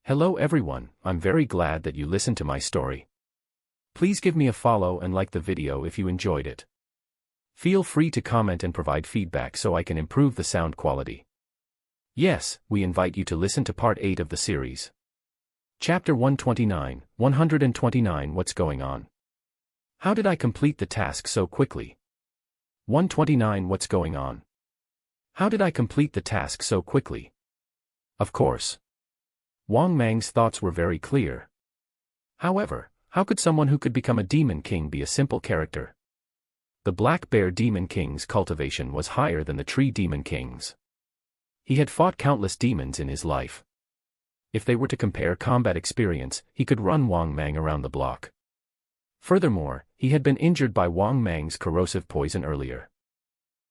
Hello everyone, I'm very glad that you listened to my story. Please give me a follow and like the video if you enjoyed it. Feel free to comment and provide feedback so I can improve the sound quality. Yes, we invite you to listen to part 8 of the series. Chapter 129, 129 What's Going On? How did I complete the task so quickly? 129 What's Going On? How did I complete the task so quickly? Of course. Wang Mang's thoughts were very clear. However, how could someone who could become a demon king be a simple character? The Black Bear Demon King's cultivation was higher than the Tree Demon King's. He had fought countless demons in his life. If they were to compare combat experience, he could run Wang Mang around the block. Furthermore, he had been injured by Wang Mang's corrosive poison earlier.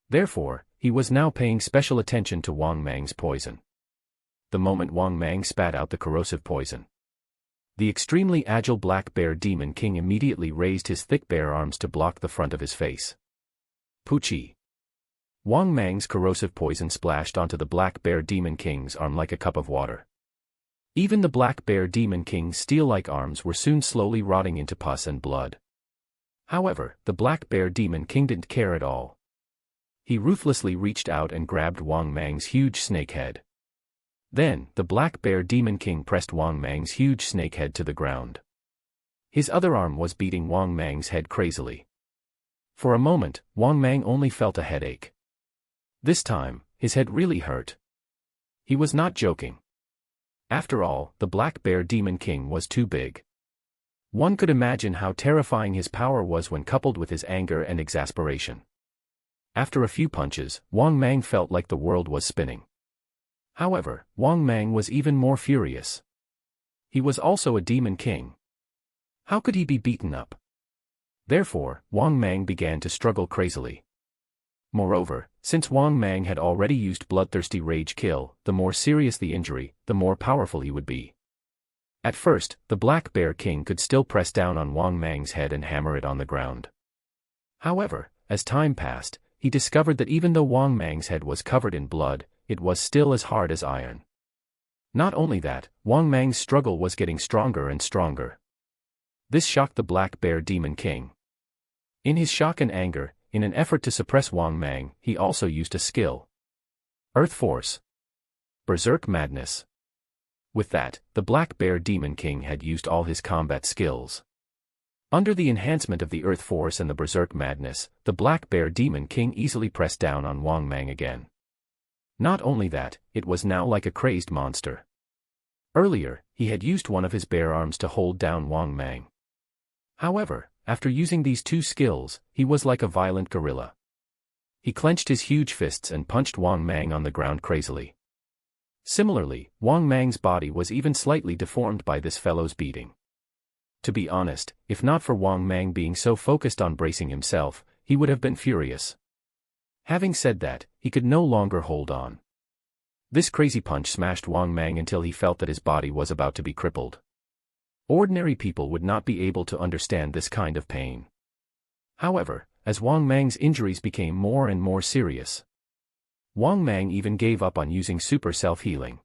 Therefore, he was now paying special attention to Wang Mang's poison. The moment Wang Mang spat out the corrosive poison, the extremely agile Black Bear Demon King immediately raised his thick bare arms to block the front of his face. Poochie! Wang Mang's corrosive poison splashed onto the Black Bear Demon King's arm like a cup of water. Even the Black Bear Demon King's steel-like arms were soon slowly rotting into pus and blood. However, the Black Bear Demon King didn't care at all. He ruthlessly reached out and grabbed Wang Mang's huge snake head. Then, the Black Bear Demon King pressed Wang Mang's huge snake head to the ground. His other arm was beating Wang Mang's head crazily. For a moment, Wang Mang only felt a headache. This time, his head really hurt. He was not joking. After all, the Black Bear Demon King was too big. One could imagine how terrifying his power was when coupled with his anger and exasperation. After a few punches, Wang Mang felt like the world was spinning. However, Wang Mang was even more furious. He was also a demon king. How could he be beaten up? Therefore, Wang Mang began to struggle crazily. Moreover, since Wang Mang had already used bloodthirsty rage kill, the more serious the injury, the more powerful he would be. At first, the Black Bear King could still press down on Wang Mang's head and hammer it on the ground. However, as time passed, he discovered that even though Wang Mang's head was covered in blood, it was still as hard as iron. Not only that, Wang Mang's struggle was getting stronger and stronger. This shocked the Black Bear Demon King. In his shock and anger, in an effort to suppress Wang Mang, he also used a skill. Earth Force. Berserk Madness. With that, the Black Bear Demon King had used all his combat skills. Under the enhancement of the Earth Force and the Berserk Madness, the Black Bear Demon King easily pressed down on Wang Mang again. Not only that, it was now like a crazed monster. Earlier, he had used one of his bare arms to hold down Wang Mang. However, after using these two skills, he was like a violent gorilla. He clenched his huge fists and punched Wang Mang on the ground crazily. Similarly, Wang Mang's body was even slightly deformed by this fellow's beating. To be honest, if not for Wang Mang being so focused on bracing himself, he would have been furious. Having said that, he could no longer hold on. This crazy punch smashed Wang Mang until he felt that his body was about to be crippled. Ordinary people would not be able to understand this kind of pain. However, as Wang Mang's injuries became more and more serious, Wang Mang even gave up on using super self-healing.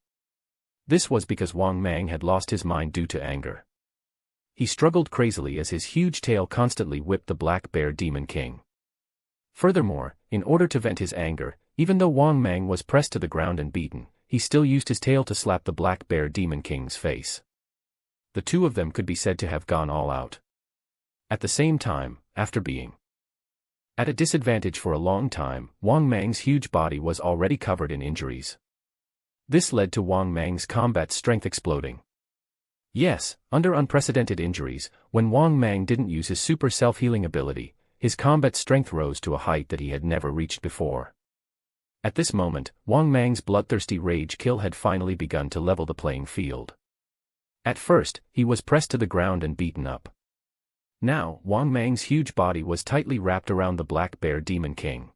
This was because Wang Mang had lost his mind due to anger. He struggled crazily as his huge tail constantly whipped the Black Bear Demon King. Furthermore, in order to vent his anger, even though Wang Mang was pressed to the ground and beaten, he still used his tail to slap the Black Bear Demon King's face. The two of them could be said to have gone all out. At the same time, after being at a disadvantage for a long time, Wang Mang's huge body was already covered in injuries. This led to Wang Mang's combat strength exploding. Yes, under unprecedented injuries, when Wang Mang didn't use his super self-healing ability, his combat strength rose to a height that he had never reached before. At this moment, Wang Mang's bloodthirsty rage kill had finally begun to level the playing field. At first, he was pressed to the ground and beaten up. Now, Wang Mang's huge body was tightly wrapped around the Black Bear Demon King.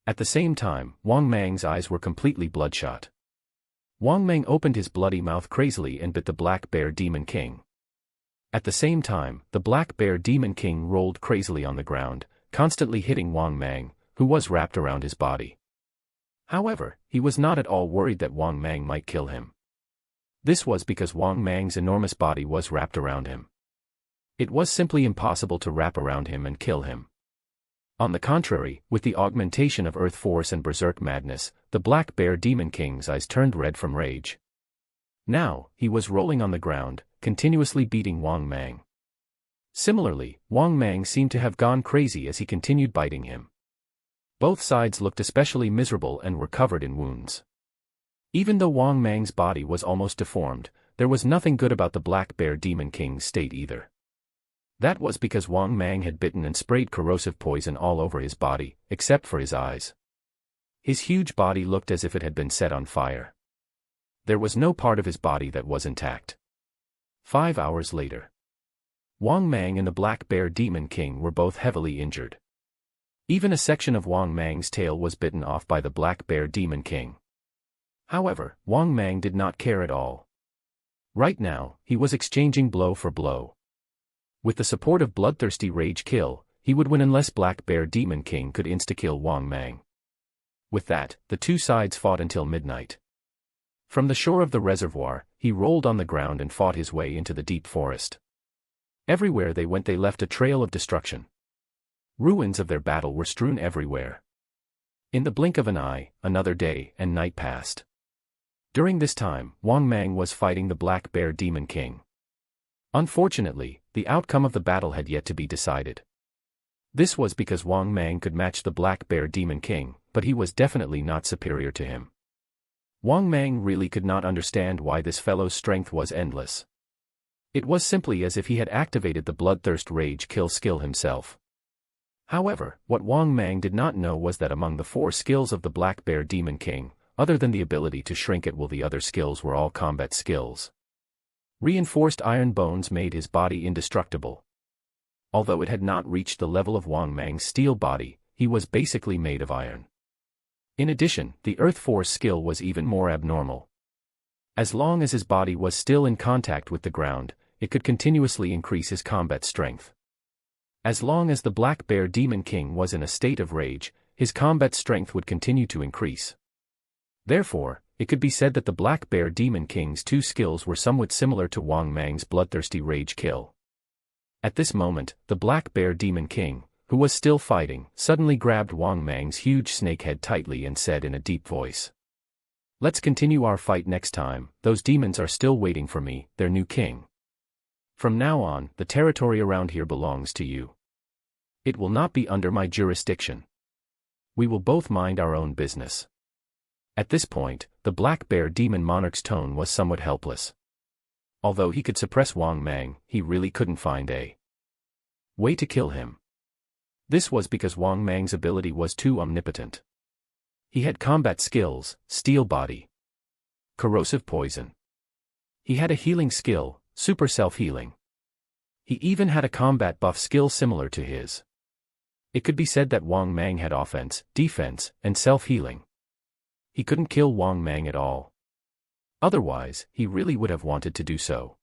At the same time, Wang Mang's eyes were completely bloodshot. Wang Mang opened his bloody mouth crazily and bit the Black Bear Demon King. At the same time, the Black Bear Demon King rolled crazily on the ground, constantly hitting Wang Mang, who was wrapped around his body. However, he was not at all worried that Wang Mang might kill him. This was because Wang Mang's enormous body was wrapped around him. It was simply impossible to wrap around him and kill him. On the contrary, with the augmentation of Earth Force and Berserk Madness, the Black Bear Demon King's eyes turned red from rage. Now, he was rolling on the ground, continuously beating Wang Mang. Similarly, Wang Mang seemed to have gone crazy as he continued biting him. Both sides looked especially miserable and were covered in wounds. Even though Wang Mang's body was almost deformed, there was nothing good about the Black Bear Demon King's state either. That was because Wang Mang had bitten and sprayed corrosive poison all over his body, except for his eyes. His huge body looked as if it had been set on fire. There was no part of his body that was intact. 5 hours later, Wang Mang and the Black Bear Demon King were both heavily injured. Even a section of Wang Mang's tail was bitten off by the Black Bear Demon King. However, Wang Mang did not care at all. Right now, he was exchanging blow for blow. With the support of Bloodthirsty Rage Kill, he would win unless Black Bear Demon King could insta-kill Wang Mang. With that, the two sides fought until midnight. From the shore of the reservoir, he rolled on the ground and fought his way into the deep forest. Everywhere they went they left a trail of destruction. Ruins of their battle were strewn everywhere. In the blink of an eye, another day and night passed. During this time, Wang Mang was fighting the Black Bear Demon King. Unfortunately, the outcome of the battle had yet to be decided. This was because Wang Mang could match the Black Bear Demon King, but he was definitely not superior to him. Wang Mang really could not understand why this fellow's strength was endless. It was simply as if he had activated the Bloodthirst Rage Kill skill himself. However, what Wang Mang did not know was that among the 4 skills of the Black Bear Demon King, other than the ability to shrink at will, the other skills were all combat skills. Reinforced iron bones made his body indestructible. Although it had not reached the level of Wang Mang's steel body, he was basically made of iron. In addition, the Earth Force skill was even more abnormal. As long as his body was still in contact with the ground, it could continuously increase his combat strength. As long as the Black Bear Demon King was in a state of rage, his combat strength would continue to increase. Therefore, it could be said that the Black Bear Demon King's 2 skills were somewhat similar to Wang Mang's Bloodthirsty Rage Kill. At this moment, the Black Bear Demon King, who was still fighting, suddenly grabbed Wang Mang's huge snake head tightly and said in a deep voice, "Let's continue our fight next time. Those demons are still waiting for me, their new king. From now on, the territory around here belongs to you. It will not be under my jurisdiction. We will both mind our own business." At this point, the Black Bear Demon Monarch's tone was somewhat helpless. Although he could suppress Wang Mang, he really couldn't find a way to kill him. This was because Wang Mang's ability was too omnipotent. He had combat skills, steel body, corrosive poison. He had a healing skill, super self-healing. He even had a combat buff skill similar to his. It could be said that Wang Mang had offense, defense, and self-healing. He couldn't kill Wang Mang at all. Otherwise, he really would have wanted to do so.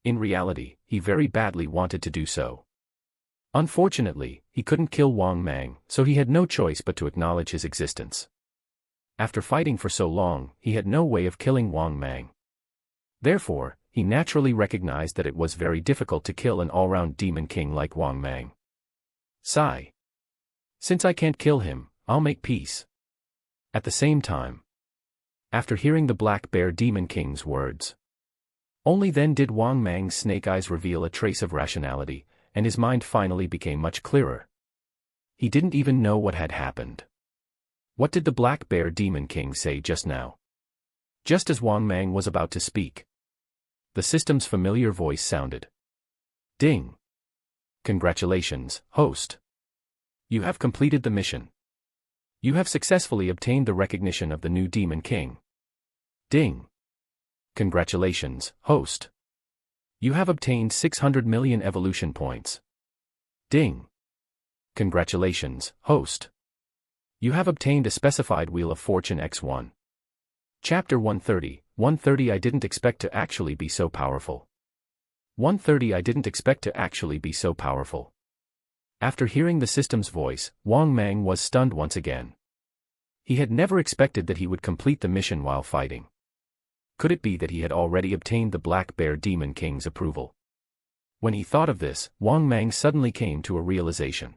In reality, he very badly wanted to do so. Unfortunately, he couldn't kill Wang Mang, so he had no choice but to acknowledge his existence. After fighting for so long, he had no way of killing Wang Mang. Therefore, he naturally recognized that it was very difficult to kill an all-round demon king like Wang Mang. Sigh. Since I can't kill him, I'll make peace. At the same time, after hearing the Black Bear Demon King's words, only then did Wang Mang's snake eyes reveal a trace of rationality, and his mind finally became much clearer. He didn't even know what had happened. What did the Black Bear Demon King say just now? Just as Wang Mang was about to speak, the system's familiar voice sounded. Ding! Congratulations, host. You have completed the mission. You have successfully obtained the recognition of the new Demon King. Ding! Congratulations, host. You have obtained 600 million evolution points. Ding! Congratulations, host. You have obtained a specified Wheel of Fortune X1. Chapter 130, 130 I didn't expect to actually be so powerful. 130 I didn't expect to actually be so powerful. After hearing the system's voice, Wang Mang was stunned once again. He had never expected that he would complete the mission while fighting. Could it be that he had already obtained the Black Bear Demon King's approval? When he thought of this, Wang Mang suddenly came to a realization.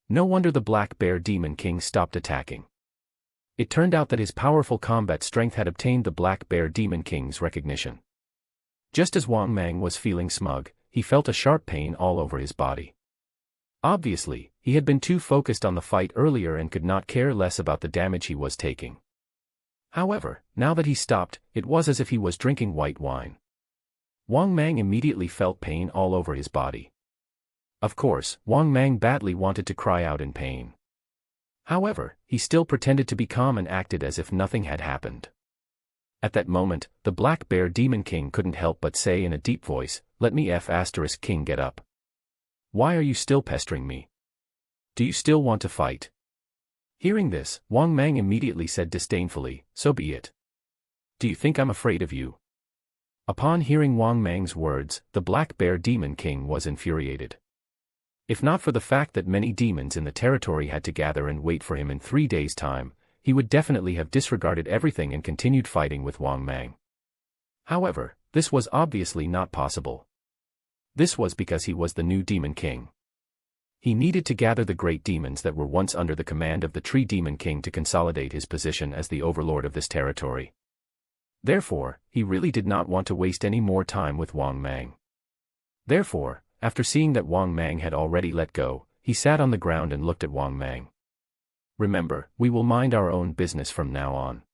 No wonder the Black Bear Demon King stopped attacking. It turned out that his powerful combat strength had obtained the Black Bear Demon King's recognition. Just as Wang Mang was feeling smug, he felt a sharp pain all over his body. Obviously, he had been too focused on the fight earlier and could not care less about the damage he was taking. However, now that he stopped, it was as if he was drinking white wine. Wang Mang immediately felt pain all over his body. Of course, Wang Mang badly wanted to cry out in pain. However, he still pretended to be calm and acted as if nothing had happened. At that moment, the Black Bear Demon King couldn't help but say in a deep voice, "Let me King get up. Why are you still pestering me? Do you still want to fight?" Hearing this, Wang Mang immediately said disdainfully, "So be it. Do you think I'm afraid of you?" Upon hearing Wang Mang's words, the Black Bear Demon King was infuriated. If not for the fact that many demons in the territory had to gather and wait for him in 3 days' time, he would definitely have disregarded everything and continued fighting with Wang Mang. However, this was obviously not possible. This was because he was the new Demon King. He needed to gather the great demons that were once under the command of the Tree Demon King to consolidate his position as the overlord of this territory. Therefore, he really did not want to waste any more time with Wang Mang. Therefore, after seeing that Wang Mang had already let go, he sat on the ground and looked at Wang Mang. "Remember, we will mind our own business from now on.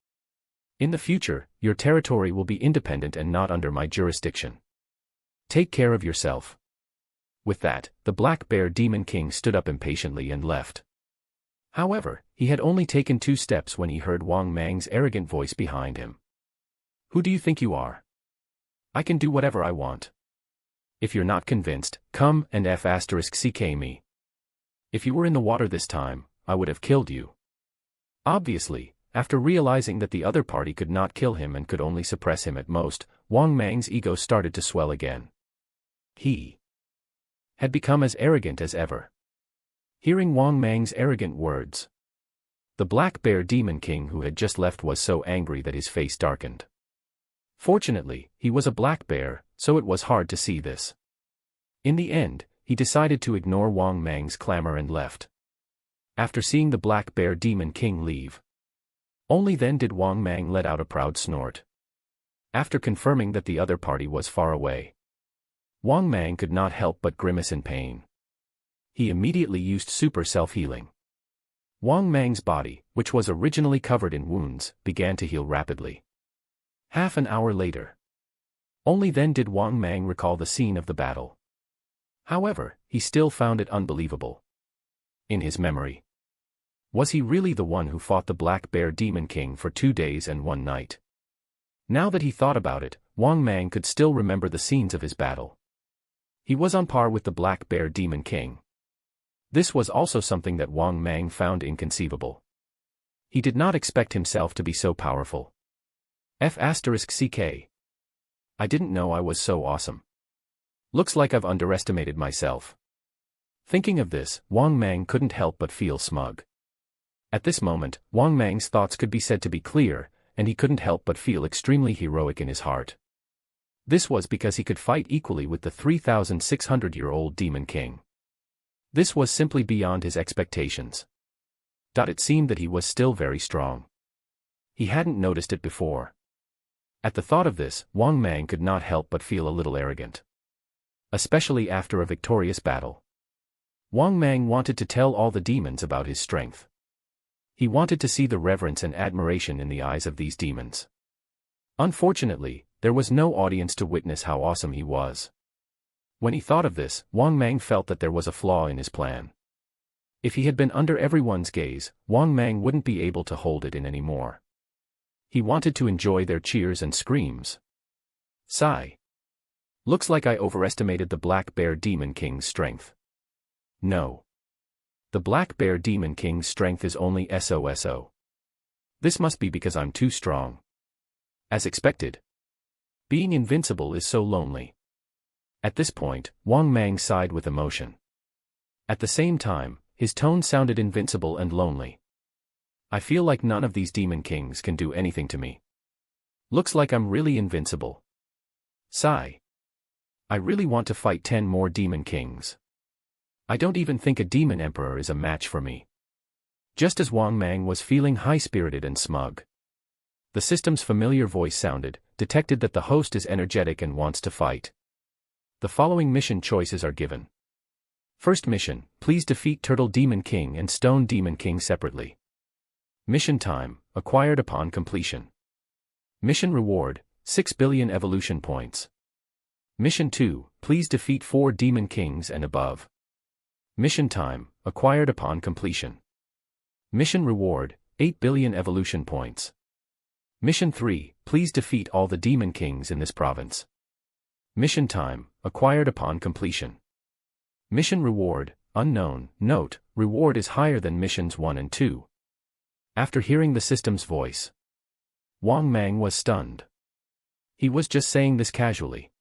In the future, your territory will be independent and not under my jurisdiction. Take care of yourself." With that, the Black Bear Demon King stood up impatiently and left. However, he had only taken 2 steps when he heard Wang Mang's arrogant voice behind him. "Who do you think you are? I can do whatever I want. If you're not convinced, come and *ck me. If you were in the water this time, I would have killed you." Obviously, after realizing that the other party could not kill him and could only suppress him at most, Wang Mang's ego started to swell again. He had become as arrogant as ever. Hearing Wang Mang's arrogant words, the Black Bear Demon King who had just left was so angry that his face darkened. Fortunately, he was a black bear, so it was hard to see this. In the end, he decided to ignore Wang Mang's clamor and left. After seeing the Black Bear Demon King leave, only then did Wang Mang let out a proud snort. After confirming that the other party was far away, Wang Mang could not help but grimace in pain. He immediately used super self-healing. Wang Mang's body, which was originally covered in wounds, began to heal rapidly. Half an hour later, only then did Wang Mang recall the scene of the battle. However, he still found it unbelievable. In his memory, was he really the one who fought the Black Bear Demon King for 2 days and 1 night? Now that he thought about it, Wang Mang could still remember the scenes of his battle. He was on par with the Black Bear Demon King. This was also something that Wang Mang found inconceivable. He did not expect himself to be so powerful. *ck. I didn't know I was so awesome. Looks like I've underestimated myself. Thinking of this, Wang Mang couldn't help but feel smug. At this moment, Wang Mang's thoughts could be said to be clear, and he couldn't help but feel extremely heroic in his heart. This was because he could fight equally with the 3,600-year-old Demon King. This was simply beyond his expectations. It seemed that he was still very strong. He hadn't noticed it before. At the thought of this, Wang Mang could not help but feel a little arrogant. Especially after a victorious battle. Wang Mang wanted to tell all the demons about his strength. He wanted to see the reverence and admiration in the eyes of these demons. Unfortunately, there was no audience to witness how awesome he was. When he thought of this, Wang Mang felt that there was a flaw in his plan. If he had been under everyone's gaze, Wang Mang wouldn't be able to hold it in anymore. He wanted to enjoy their cheers and screams. Sigh. Looks like I overestimated the Black Bear Demon King's strength. No. The Black Bear Demon King's strength is only SOSO. This must be because I'm too strong. As expected. Being invincible is so lonely. At this point, Wang Mang sighed with emotion. At the same time, his tone sounded invincible and lonely. I feel like none of these Demon Kings can do anything to me. Looks like I'm really invincible. Sigh. I really want to fight 10 more demon kings. I don't even think a demon emperor is a match for me. Just as Wang Mang was feeling high-spirited and smug, the system's familiar voice sounded, detected that the host is energetic and wants to fight. The following mission choices are given. First mission, please defeat Turtle Demon King and Stone Demon King separately. Mission time, acquired upon completion. Mission reward, 6 billion evolution points. Mission 2, please defeat 4 Demon Kings and above. Mission time, acquired upon completion. Mission reward, 8 billion evolution points. Mission 3, please defeat all the Demon Kings in this province. Mission time, acquired upon completion. Mission reward, unknown. Note, reward is higher than missions 1 and 2. After hearing the system's voice, Wang Mang was stunned. He was just saying this casually.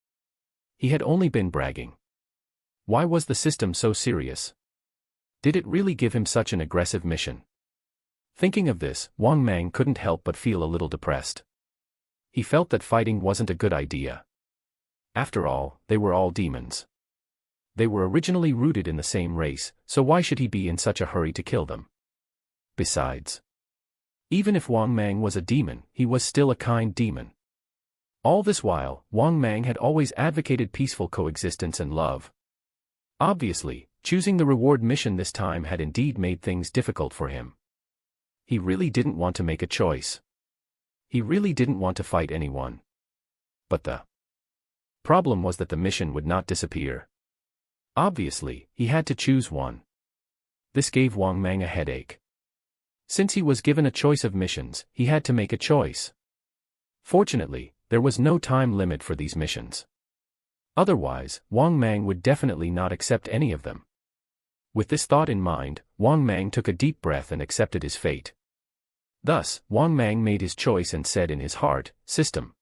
He had only been bragging. Why was the system so serious? Did it really give him such an aggressive mission? Thinking of this, Wang Mang couldn't help but feel a little depressed. He felt that fighting wasn't a good idea. After all, they were all demons. They were originally rooted in the same race, so why should he be in such a hurry to kill them? Besides, even if Wang Mang was a demon, he was still a kind demon. All this while, Wang Mang had always advocated peaceful coexistence and love. Obviously, choosing the reward mission this time had indeed made things difficult for him. He really didn't want to make a choice. He really didn't want to fight anyone. But the problem was that the mission would not disappear. Obviously, he had to choose one. This gave Wang Mang a headache. Since he was given a choice of missions, he had to make a choice. Fortunately, there was no time limit for these missions. Otherwise, Wang Mang would definitely not accept any of them. With this thought in mind, Wang Mang took a deep breath and accepted his fate. Thus, Wang Mang made his choice and said in his heart, "System,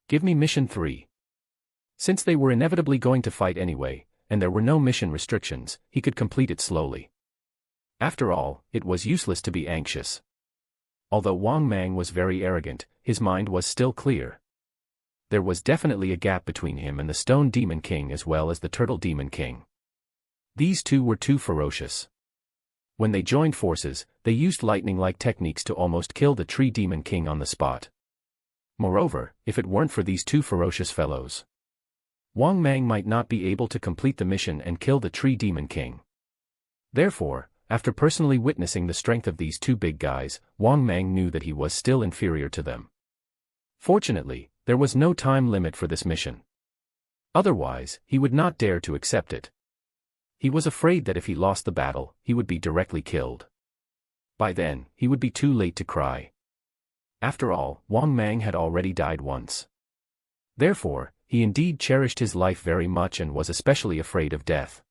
give me mission 3. Since they were inevitably going to fight anyway, and there were no mission restrictions, he could complete it slowly. After all, it was useless to be anxious. Although Wang Mang was very arrogant, his mind was still clear. There was definitely a gap between him and the Stone Demon King as well as the Turtle Demon King. These two were too ferocious. When they joined forces, they used lightning-like techniques to almost kill the Tree Demon King on the spot. Moreover, if it weren't for these two ferocious fellows, Wang Mang might not be able to complete the mission and kill the Tree Demon King. Therefore, after personally witnessing the strength of these two big guys, Wang Mang knew that he was still inferior to them. Fortunately, there was no time limit for this mission. Otherwise, he would not dare to accept it. He was afraid that if he lost the battle, he would be directly killed. By then, he would be too late to cry. After all, Wang Mang had already died once. Therefore, he indeed cherished his life very much and was especially afraid of death.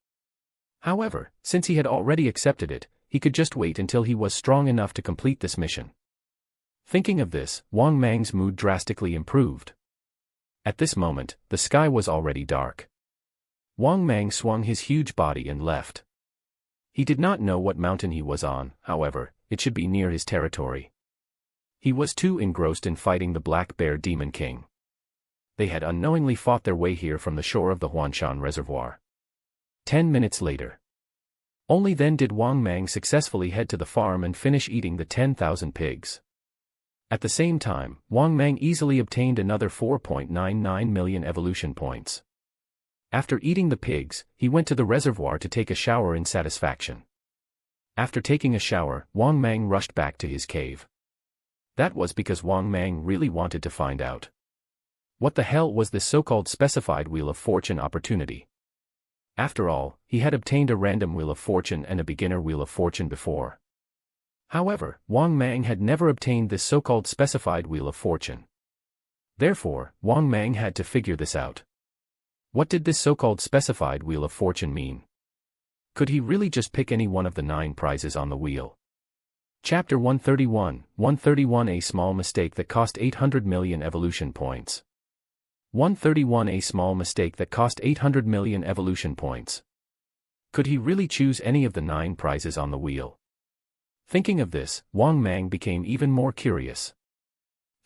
However, since he had already accepted it, he could just wait until he was strong enough to complete this mission. Thinking of this, Wang Mang's mood drastically improved. At this moment, the sky was already dark. Wang Mang swung his huge body and left. He did not know what mountain he was on, however, it should be near his territory. He was too engrossed in fighting the Black Bear Demon King. They had unknowingly fought their way here from the shore of the Huanshan Reservoir. 10 minutes later. Only then did Wang Mang successfully head to the farm and finish eating the 10,000 pigs. At the same time, Wang Mang easily obtained another 4.99 million evolution points. After eating the pigs, he went to the reservoir to take a shower in satisfaction. After taking a shower, Wang Mang rushed back to his cave. That was because Wang Mang really wanted to find out what the hell was this so-called specified Wheel of Fortune opportunity. After all, he had obtained a random Wheel of Fortune and a beginner Wheel of Fortune before. However, Wang Mang had never obtained this so-called specified Wheel of Fortune. Therefore, Wang Mang had to figure this out. What did this so-called specified Wheel of Fortune mean? Could he really just pick any one of the 9 prizes on the wheel? Chapter 131, 131 A small mistake that cost 800 million evolution points. 131 A small mistake that cost 800 million evolution points. Could he really choose any of the 9 prizes on the wheel? Thinking of this, Wang Mang became even more curious.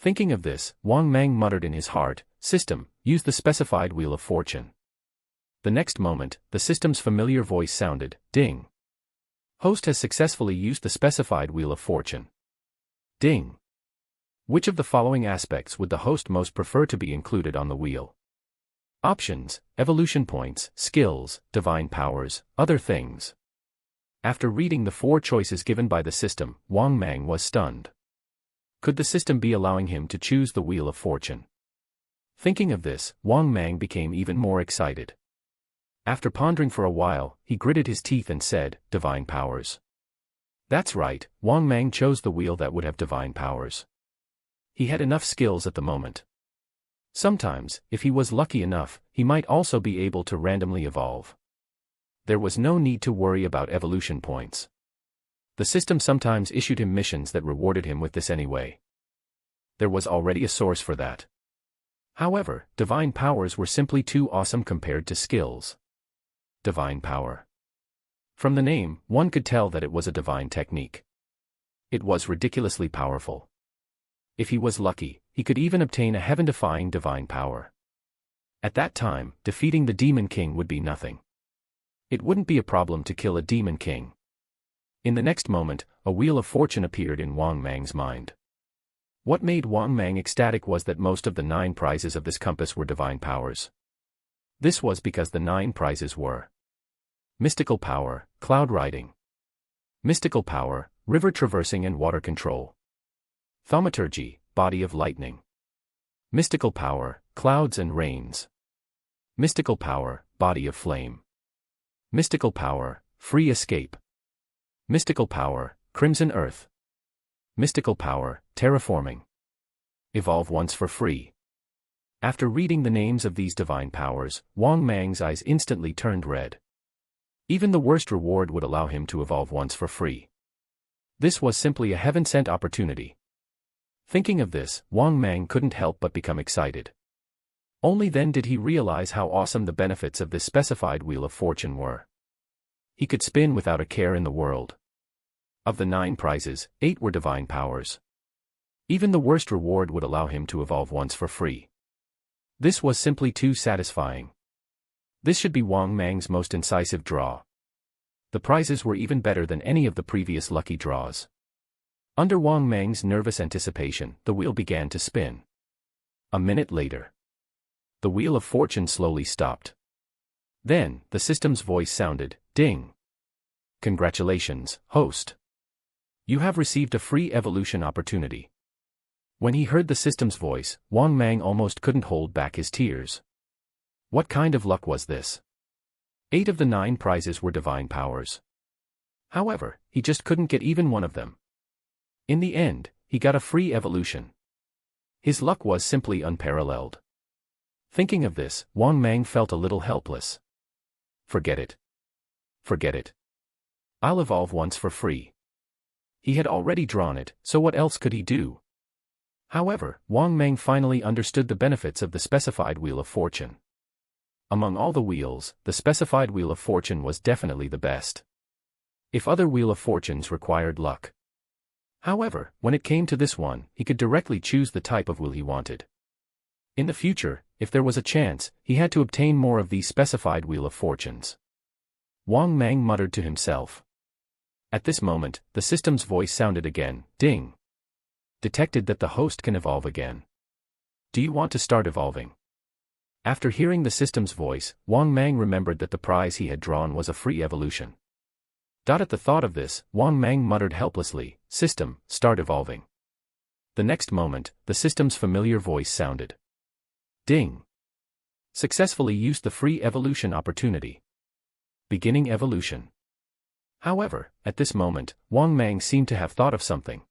Thinking of this, Wang Mang muttered in his heart, "System, use the specified Wheel of Fortune." The next moment, the system's familiar voice sounded, "Ding. Host has successfully used the specified Wheel of Fortune." Ding. Which of the following aspects would the host most prefer to be included on the wheel? Options: evolution points, skills, divine powers, other things. After reading the 4 choices given by the system, Wang Mang was stunned. Could the system be allowing him to choose the Wheel of Fortune? Thinking of this, Wang Mang became even more excited. After pondering for a while, he gritted his teeth and said, "Divine powers." That's right, Wang Mang chose the wheel that would have divine powers. He had enough skills at the moment. Sometimes, if he was lucky enough, he might also be able to randomly evolve. There was no need to worry about evolution points. The system sometimes issued him missions that rewarded him with this anyway. There was already a source for that. However, divine powers were simply too awesome compared to skills. Divine power. From the name, one could tell that it was a divine technique. It was ridiculously powerful. If he was lucky, he could even obtain a heaven-defying divine power. At that time, defeating the Demon King would be nothing. It wouldn't be a problem to kill a Demon King. In the next moment, a Wheel of Fortune appeared in Wang Mang's mind. What made Wang Mang ecstatic was that most of the 9 prizes of this compass were divine powers. This was because the 9 prizes were: mystical power, cloud riding; mystical power, river traversing and water control; thaumaturgy, body of lightning; mystical power, clouds and rains; mystical power, body of flame; mystical power, free escape; mystical power, crimson earth; mystical power, terraforming. Evolve once for free. After reading the names of these divine powers, Wang Mang's eyes instantly turned red. Even the worst reward would allow him to evolve once for free. This was simply a heaven-sent opportunity. Thinking of this, Wang Mang couldn't help but become excited. Only then did he realize how awesome the benefits of this specified Wheel of Fortune were. He could spin without a care in the world. Of the 9 prizes, 8 were divine powers. Even the worst reward would allow him to evolve once for free. This was simply too satisfying. This should be Wang Mang's most incisive draw. The prizes were even better than any of the previous lucky draws. Under Wang Mang's nervous anticipation, the wheel began to spin. A minute later, the Wheel of Fortune slowly stopped. Then, the system's voice sounded, "Ding. Congratulations, host. You have received a free evolution opportunity." When he heard the system's voice, Wang Mang almost couldn't hold back his tears. What kind of luck was this? 8 of the 9 prizes were divine powers. However, he just couldn't get even one of them. In the end, he got a free evolution. His luck was simply unparalleled. Thinking of this, Wang Mang felt a little helpless. Forget it. Forget it. I'll evolve once for free. He had already drawn it, so what else could he do? However, Wang Mang finally understood the benefits of the specified Wheel of Fortune. Among all the wheels, the specified Wheel of Fortune was definitely the best. If other Wheel of Fortunes required luck. However, when it came to this one, he could directly choose the type of wheel he wanted. In the future, if there was a chance, he had to obtain more of these specified Wheel of Fortunes. Wang Mang muttered to himself. At this moment, the system's voice sounded again, "Ding. Detected that the host can evolve again. Do you want to start evolving?" After hearing the system's voice, Wang Mang remembered that the prize he had drawn was a free evolution. At the thought of this, Wang Mang muttered helplessly, "System, start evolving." The next moment, the system's familiar voice sounded. "Ding. Successfully used the free evolution opportunity. Beginning evolution." However, at this moment, Wang Mang seemed to have thought of something.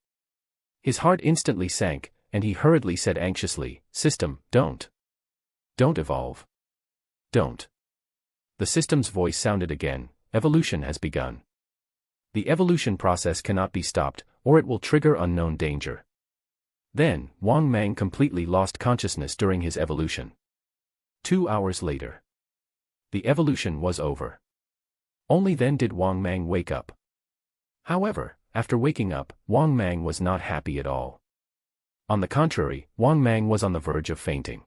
His heart instantly sank, and he hurriedly said anxiously, "System, don't evolve. Don't." The system's voice sounded again, "Evolution has begun. The evolution process cannot be stopped, or it will trigger unknown danger." Then, Wang Mang completely lost consciousness during his evolution. 2 hours later. The evolution was over. Only then did Wang Mang wake up. However, after waking up, Wang Mang was not happy at all. On the contrary, Wang Mang was on the verge of fainting.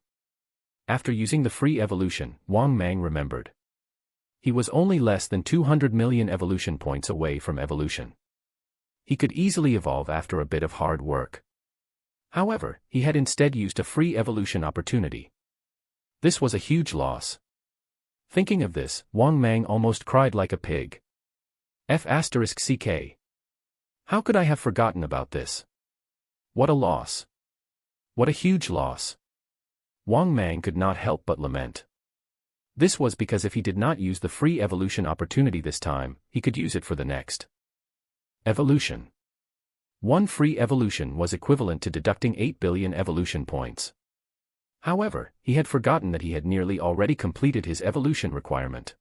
After using the free evolution, Wang Mang remembered. He was only less than 200 million evolution points away from evolution. He could easily evolve after a bit of hard work. However, he had instead used a free evolution opportunity. This was a huge loss. Thinking of this, Wang Mang almost cried like a pig. F***ck. How could I have forgotten about this? What a loss. What a huge loss. Wang Mang could not help but lament. This was because if he did not use the free evolution opportunity this time, he could use it for the next. Evolution. One free evolution was equivalent to deducting 8 billion evolution points. However, he had forgotten that he had nearly already completed his evolution requirement.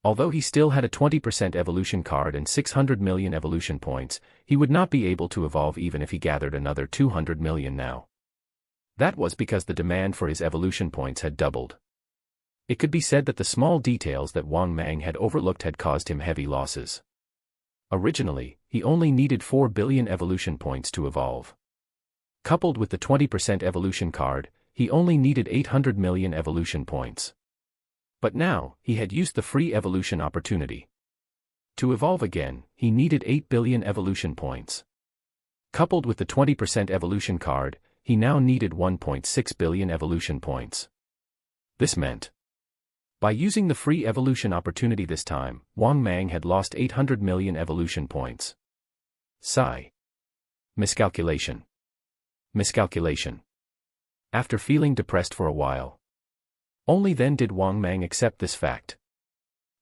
Although he still had a 20% evolution card and 600 million evolution points, he would not be able to evolve even if he gathered another 200 million now. That was because the demand for his evolution points had doubled. It could be said that the small details that Wang Mang had overlooked had caused him heavy losses. Originally, he only needed 4 billion evolution points to evolve. Coupled with the 20% evolution card, he only needed 800 million evolution points. But now, he had used the free evolution opportunity. To evolve again, he needed 8 billion evolution points. Coupled with the 20% evolution card, he now needed 1.6 billion evolution points. This meant, by using the free evolution opportunity this time, Wang Mang had lost 800 million evolution points. Sigh. Miscalculation. Miscalculation. After feeling depressed for a while, only then did Wang Mang accept this fact.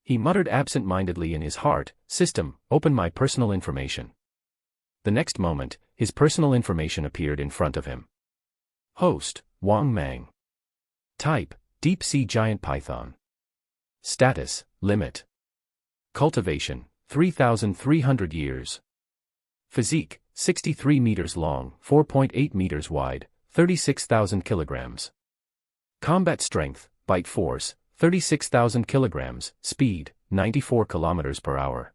He muttered absent-mindedly in his heart, "System, open my personal information." The next moment, his personal information appeared in front of him. Host, Wang Mang. Type, Deep Sea Giant Python. Status, Limit. Cultivation, 3,300 years. Physique, 63 meters long, 4.8 meters wide, 36,000 kilograms. Combat strength, bite force, 36,000 kilograms, speed, 94 kilometers per hour.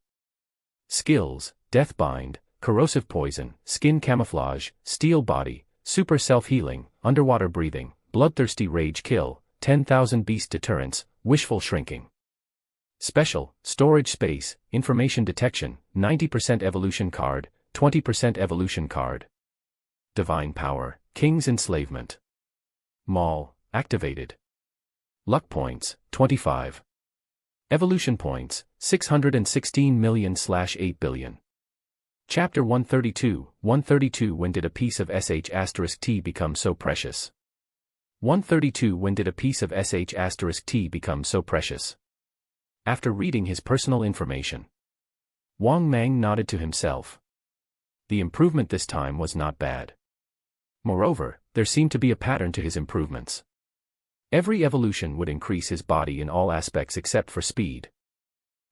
Skills, Deathbind, corrosive poison, skin camouflage, steel body, super self-healing, underwater breathing, bloodthirsty rage kill, 10,000 beast deterrence, wishful shrinking. Special, storage space, information detection, 90% evolution card, 20% evolution card. Divine power, King's enslavement. Maul, activated. Luck points, 25. Evolution points, 616 million/8 billion. Chapter 132, 132 When did a piece of sh*t become so precious? 132 When did a piece of sh*t become so precious? After reading his personal information, Wang Mang nodded to himself. The improvement this time was not bad. Moreover, there seemed to be a pattern to his improvements. Every evolution would increase his body in all aspects except for speed.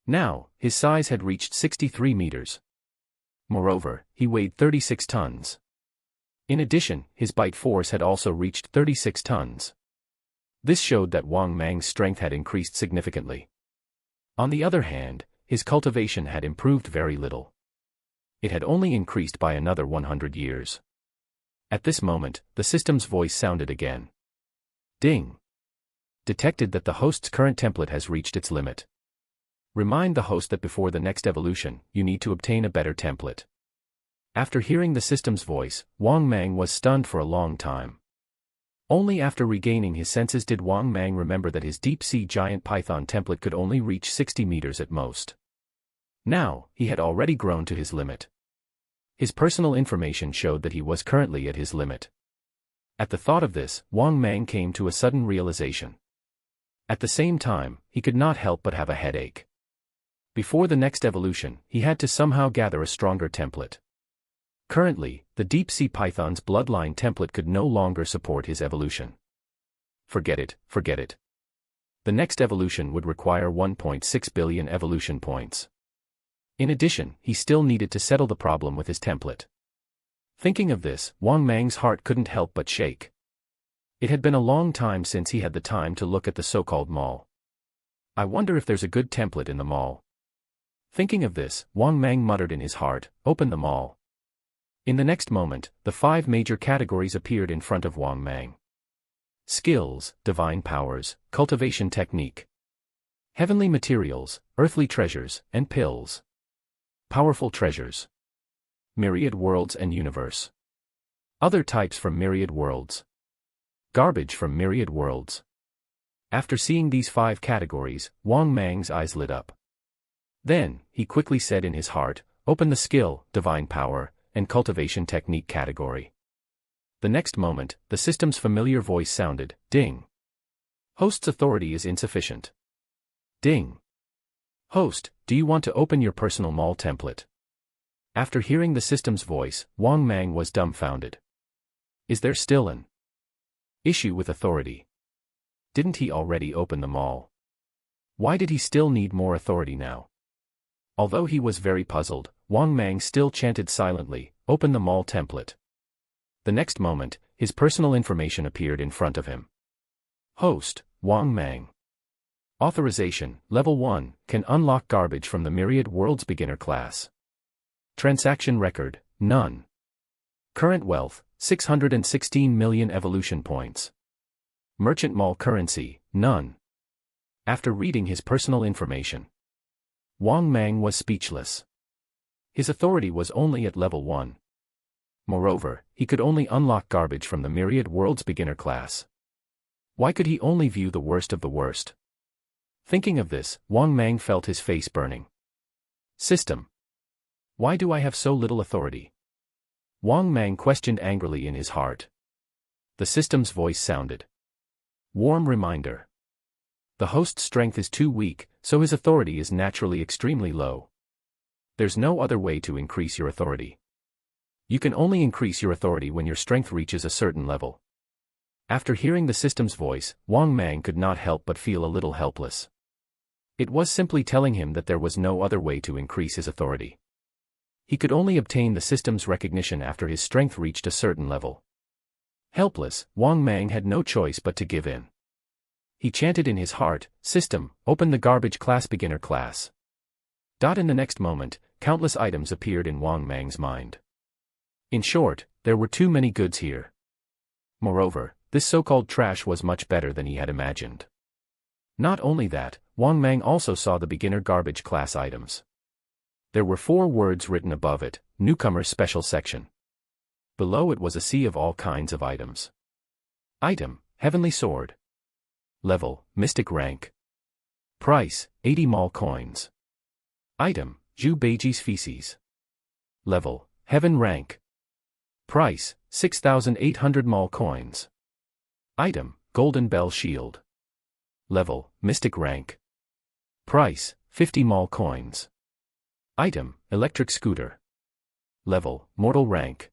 Now, his size had reached 63 meters. Moreover, he weighed 36 tons. In addition, his bite force had also reached 36 tons. This showed that Wang Mang's strength had increased significantly. On the other hand, his cultivation had improved very little. It had only increased by another 100 years. At this moment, the system's voice sounded again. Ding. Detected that the host's current template has reached its limit. Remind the host that before the next evolution, you need to obtain a better template. After hearing the system's voice, Wang Mang was stunned for a long time. Only after regaining his senses did Wang Mang remember that his deep-sea giant python template could only reach 60 meters at most. Now, he had already grown to his limit. His personal information showed that he was currently at his limit. At the thought of this, Wang Mang came to a sudden realization. At the same time, he could not help but have a headache. Before the next evolution, he had to somehow gather a stronger template. Currently, the deep-sea python's bloodline template could no longer support his evolution. Forget it, forget it. The next evolution would require 1.6 billion evolution points. In addition, he still needed to settle the problem with his template. Thinking of this, Wang Mang's heart couldn't help but shake. It had been a long time since he had the time to look at the so-called mall. I wonder if there's a good template in the mall. Thinking of this, Wang Mang muttered in his heart, "Open the mall." In the next moment, the 5 major categories appeared in front of Wang Mang. Skills, divine powers, cultivation technique. Heavenly materials, earthly treasures, and pills. Powerful treasures. Myriad worlds and universe. Other types from myriad worlds. Garbage from myriad worlds. After seeing these 5 categories, Wang Mang's eyes lit up. Then, he quickly said in his heart, open the skill, divine power, and cultivation technique category. The next moment, the system's familiar voice sounded, ding. Host's authority is insufficient. Ding. Host, do you want to open your personal mall template? After hearing the system's voice, Wang Mang was dumbfounded. Is there still an issue with authority? Didn't he already open the mall? Why did he still need more authority now? Although he was very puzzled, Wang Mang still chanted silently, open the mall template. The next moment, his personal information appeared in front of him. Host, Wang Mang. Authorization, Level 1, can unlock garbage from the Myriad Worlds beginner class. Transaction record, none. Current wealth, 616 million evolution points. Merchant mall currency, none. After reading his personal information, Wang Mang was speechless. His authority was only at level 1. Moreover, he could only unlock garbage from the Myriad Worlds beginner class. Why could he only view the worst of the worst? Thinking of this, Wang Mang felt his face burning. System. Why do I have so little authority? Wang Mang questioned angrily in his heart. The system's voice sounded. Warm reminder. The host's strength is too weak, so his authority is naturally extremely low. There's no other way to increase your authority. You can only increase your authority when your strength reaches a certain level. After hearing the system's voice, Wang Mang could not help but feel a little helpless. It was simply telling him that there was no other way to increase his authority. He could only obtain the system's recognition after his strength reached a certain level. Helpless, Wang Mang had no choice but to give in. He chanted in his heart, System, open the garbage class beginner class. In the next moment, countless items appeared in Wang Mang's mind. In short, there were too many goods here. Moreover, this so-called trash was much better than he had imagined. Not only that, Wang Mang also saw the beginner garbage class items. There were 4 words written above it, Newcomer Special Section. Below it was a sea of all kinds of items. Item, Heavenly Sword. Level, Mystic Rank. Price, 80 mall coins. Item, Zhu Beiji's Feces. Level, Heaven Rank. Price, 6,800 mall coins. Item, Golden Bell Shield. Level, Mystic Rank. Price, 50 mall coins. Item, Electric Scooter. Level, Mortal Rank.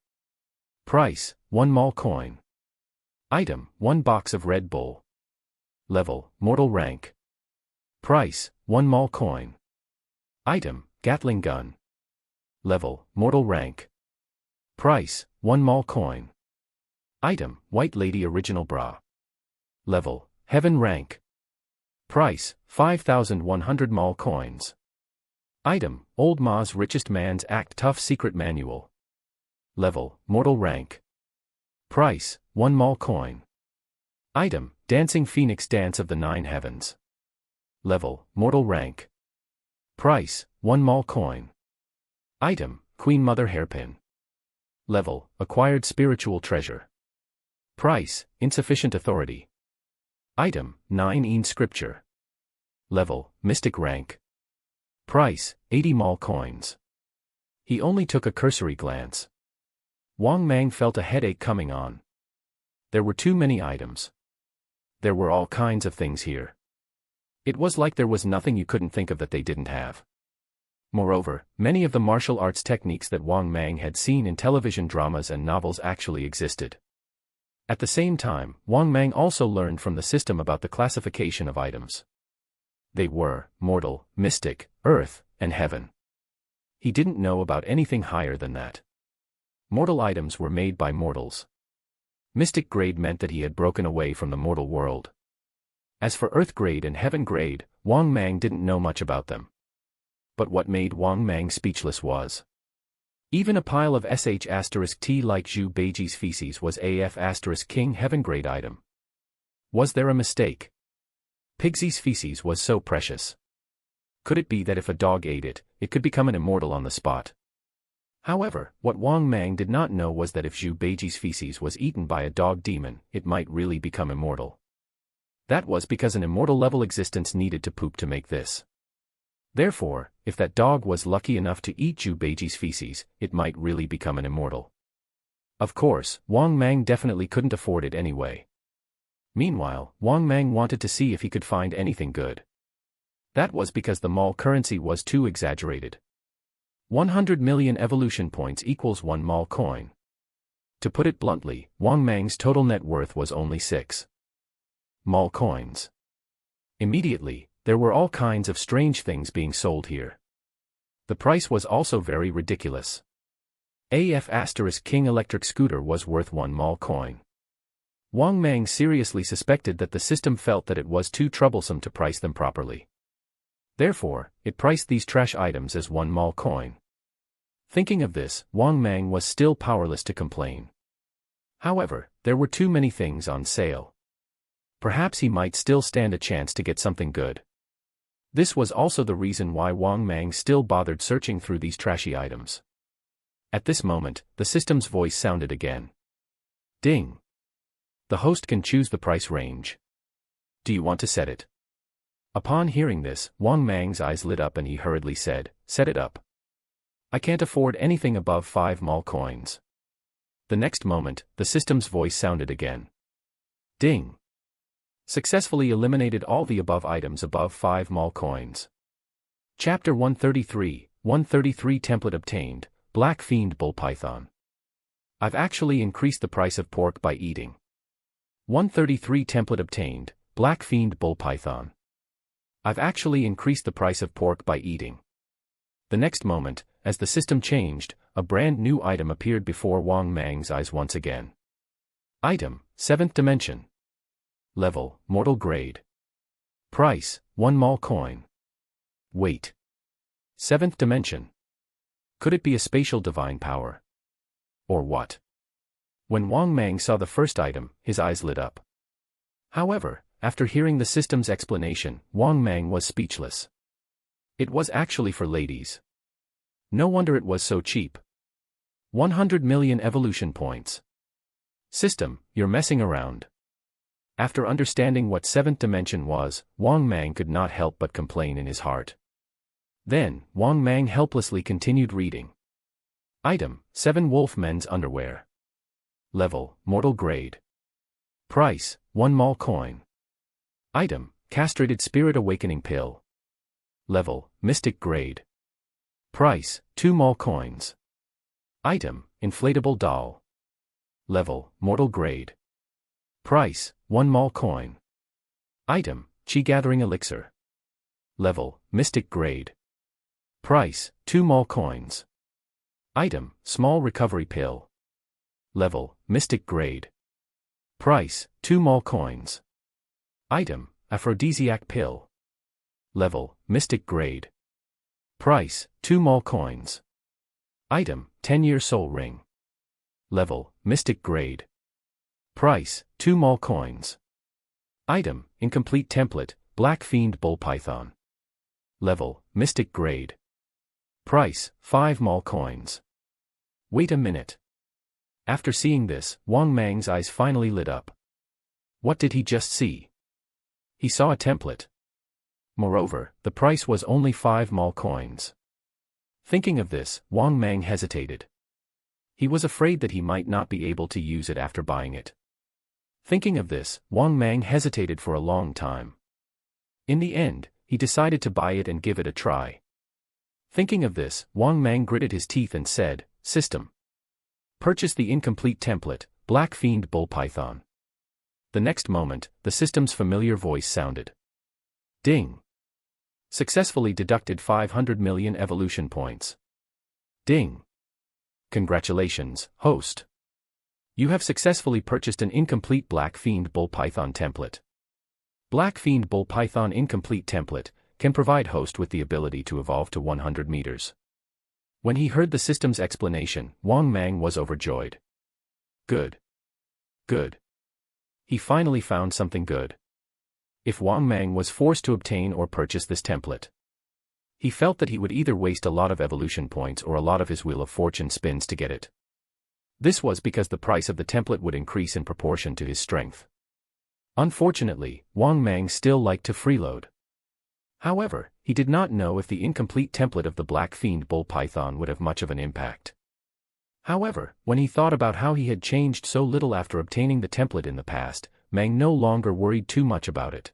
Price, 1 mall coin. Item, 1 box of Red Bull. Level, Mortal Rank. Price, 1 mall coin. Item, Gatling Gun. Level, Mortal Rank. Price, 1 mall coin. Item, White Lady Original Bra. Level, Heaven Rank. Price, 5,100 mall coins. Item, Old Ma's Richest Man's Act Tough Secret Manual. Level, Mortal Rank. Price, 1 mall coin. Item, Dancing Phoenix Dance of the 9 Heavens. Level, Mortal Rank. Price, 1 mall coin. Item, Queen Mother Hairpin. Level, Acquired Spiritual Treasure. Price, Insufficient Authority. Item, 9 Een Scripture. Level, Mystic Rank. Price, 80 mall coins. He only took a cursory glance. Wang Mang felt a headache coming on. There were too many items. There were all kinds of things here. It was like there was nothing you couldn't think of that they didn't have. Moreover, many of the martial arts techniques that Wang Mang had seen in television dramas and novels actually existed. At the same time, Wang Mang also learned from the system about the classification of items. They were mortal, mystic, earth, and heaven. He didn't know about anything higher than that. Mortal items were made by mortals. Mystic grade meant that he had broken away from the mortal world. As for earth grade and heaven grade, Wang Mang didn't know much about them. But what made Wang Mang speechless was Even a pile of sh*t like Zhu Beiji's feces was AF*King heaven grade item. Was there a mistake? Pigsy's feces was so precious. Could it be that if a dog ate it, it could become an immortal on the spot? However, what Wang Mang did not know was that if Zhu Beiji's feces was eaten by a dog demon, it might really become immortal. That was because an immortal-level existence needed to poop to make this. Therefore, if that dog was lucky enough to eat Zhu Beiji's feces, it might really become an immortal. Of course, Wang Mang definitely couldn't afford it anyway. Meanwhile, Wang Mang wanted to see if he could find anything good. That was because the mall currency was too exaggerated. 100 million evolution points equals 1 mall coin. To put it bluntly, Wang Mang's total net worth was only 6 mall coins. Immediately, there were all kinds of strange things being sold here. The price was also very ridiculous. AF*King electric scooter was worth 1 mall coin. Wang Mang seriously suspected that the system felt that it was too troublesome to price them properly. Therefore, it priced these trash items as 1 mall coin. Thinking of this, Wang Mang was still powerless to complain. However, there were too many things on sale. Perhaps he might still stand a chance to get something good. This was also the reason why Wang Mang still bothered searching through these trashy items. At this moment, the system's voice sounded again. Ding! The host can choose the price range. Do you want to set it? Upon hearing this, Wang Mang's eyes lit up and he hurriedly said, "Set it up. I can't afford anything above 5 mall coins." The next moment, the system's voice sounded again. Ding! Successfully eliminated all the above items above 5 mall coins. Chapter 133, 133 template obtained, Black Fiend Bull Python. I've actually increased the price of pork by eating. 133 template obtained, Black Fiend Bull Python. I've actually increased the price of pork by eating. The next moment, as the system changed, a brand new item appeared before Wang Mang's eyes once again. Item, 7th dimension. Level, mortal grade. Price, 1 mall coin. Weight. 7th dimension. Could it be a spatial divine power? Or what? When Wang Mang saw the first item, his eyes lit up. However, after hearing the system's explanation, Wang Mang was speechless. It was actually for ladies. No wonder it was so cheap. 100 million evolution points. System, you're messing around. After understanding what 7th dimension was, Wang Mang could not help but complain in his heart. Then, Wang Mang helplessly continued reading. Item, 7 wolf men's underwear. Level, mortal grade. Price, 1 mall coin. Item, castrated spirit awakening pill. Level, mystic grade. Price, 2 mall coins. Item, inflatable doll. Level, mortal grade. Price, 1 mall coin. Item, chi gathering elixir. Level, mystic grade. Price, 2 mall coins. Item, small recovery pill. Level, mystic grade. Price, 2 mall coins. Item, aphrodisiac pill. Level, mystic grade. Price, 2 mall coins. Item, 10-year soul ring. Level, mystic grade. Price, 2 mall coins. Item, incomplete template, Black Fiend Bull Python. Level, mystic grade. Price, 5 mall coins. Wait a minute. After seeing this, Wang Mang's eyes finally lit up. What did he just see? He saw a template. Moreover, the price was only 5 mall coins. Thinking of this, Wang Mang hesitated. He was afraid that he might not be able to use it after buying it. Thinking of this, Wang Mang hesitated for a long time. In the end, he decided to buy it and give it a try. Thinking of this, Wang Mang gritted his teeth and said, "System. Purchase the incomplete template, Black Fiend Bull Python." The next moment, the system's familiar voice sounded. Ding. Successfully deducted 500 million evolution points. Ding. Congratulations, host. You have successfully purchased an incomplete Black Fiend Bull Python template. Black Fiend Bull Python incomplete template can provide host with the ability to evolve to 100 meters. When he heard the system's explanation, Wang Mang was overjoyed. Good. Good. He finally found something good. If Wang Mang was forced to obtain or purchase this template, he felt that he would either waste a lot of evolution points or a lot of his Wheel of Fortune spins to get it. This was because the price of the template would increase in proportion to his strength. Unfortunately, Wang Mang still liked to freeload. However, he did not know if the incomplete template of the Black Fiend Bull Python would have much of an impact. However, when he thought about how he had changed so little after obtaining the template in the past, Mang no longer worried too much about it.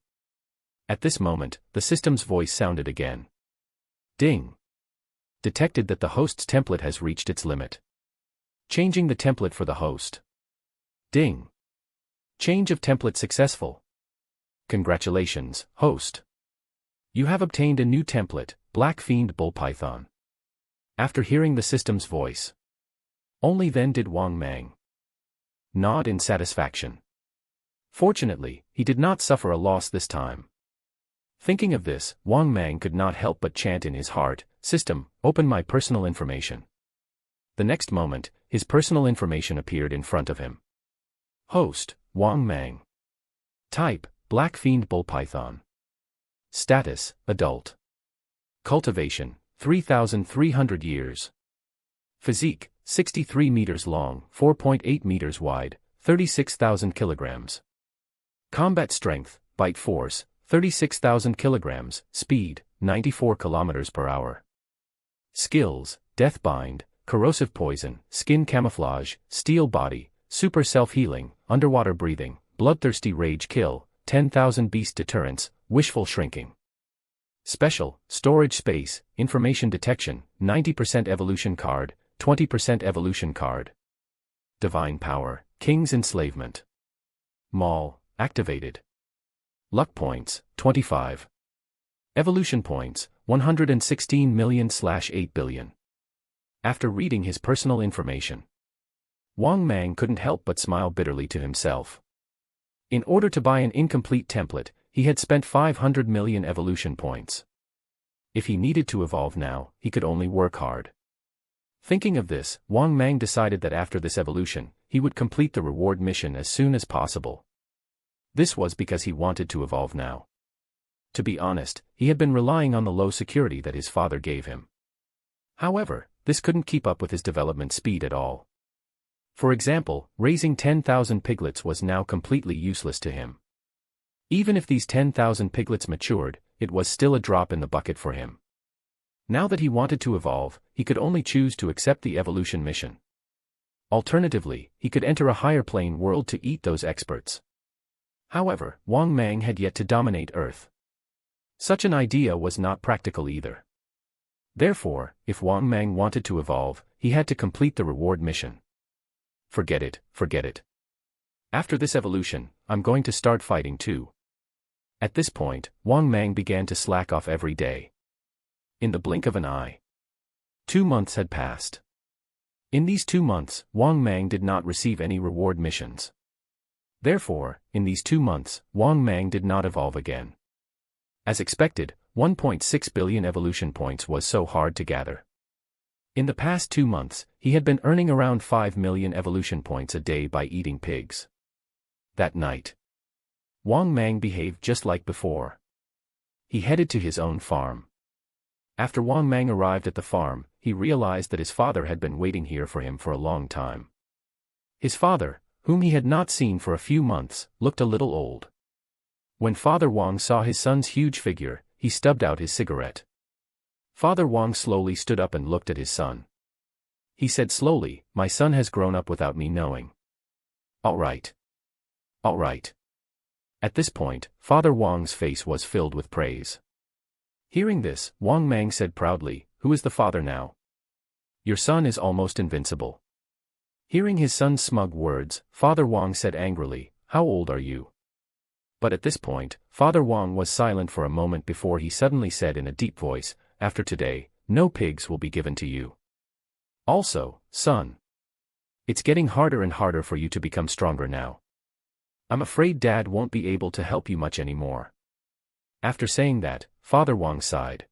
At this moment, the system's voice sounded again. Ding. Detected that the host's template has reached its limit. Changing the template for the host. Ding. Change of template successful. Congratulations, host. You have obtained a new template, Black Fiend Bull Python. After hearing the system's voice, only then did Wang Mang nod in satisfaction. Fortunately, he did not suffer a loss this time. Thinking of this, Wang Mang could not help but chant in his heart, "System, open my personal information." The next moment, his personal information appeared in front of him. Host, Wang Mang. Type, Black Fiend Bull Python. Status, Adult. Cultivation, 3,300 years. Physique, 63 meters long, 4.8 meters wide, 36,000 kilograms. Combat strength, bite force, 36,000 kilograms, speed, 94 kilometers per hour. Skills, Deathbind, corrosive poison, skin camouflage, steel body, super self-healing, underwater breathing, bloodthirsty rage kill, 10,000 beast deterrence, wishful shrinking. Special, storage space, information detection, 90% evolution card, 20% evolution card. Divine power, King's enslavement. Maul, activated. Luck points, 25. Evolution points, 116 million/8 billion. After reading his personal information, Wang Mang couldn't help but smile bitterly to himself. In order to buy an incomplete template, he had spent 500 million evolution points. If he needed to evolve now, he could only work hard. Thinking of this, Wang Mang decided that after this evolution, he would complete the reward mission as soon as possible. This was because he wanted to evolve now. To be honest, he had been relying on the low security that his father gave him. However, this couldn't keep up with his development speed at all. For example, raising 10,000 piglets was now completely useless to him. Even if these 10,000 piglets matured, it was still a drop in the bucket for him. Now that he wanted to evolve, he could only choose to accept the evolution mission. Alternatively, he could enter a higher plane world to eat those experts. However, Wang Mang had yet to dominate Earth. Such an idea was not practical either. Therefore, if Wang Mang wanted to evolve, he had to complete the reward mission. Forget it, forget it. After this evolution, I'm going to start fighting too. At this point, Wang Mang began to slack off every day. In the blink of an eye, 2 months had passed. In these 2 months, Wang Mang did not receive any reward missions. Therefore, in these 2 months, Wang Mang did not evolve again. As expected, 1.6 billion evolution points was so hard to gather. In the past 2 months, he had been earning around 5 million evolution points a day by eating pigs. That night, Wang Mang behaved just like before. He headed to his own farm. After Wang Mang arrived at the farm, he realized that his father had been waiting here for him for a long time. His father, whom he had not seen for a few months, looked a little old. When Father Wang saw his son's huge figure, he stubbed out his cigarette. Father Wang slowly stood up and looked at his son. He said slowly, "My son has grown up without me knowing." "All right. All right." At this point, Father Wang's face was filled with praise. Hearing this, Wang Mang said proudly, "Who is the father now? Your son is almost invincible." Hearing his son's smug words, Father Wang said angrily, "How old are you?" But at this point, Father Wang was silent for a moment before he suddenly said in a deep voice, "After today, no pigs will be given to you. Also, son, it's getting harder and harder for you to become stronger now. I'm afraid Dad won't be able to help you much anymore." After saying that, Father Wang sighed.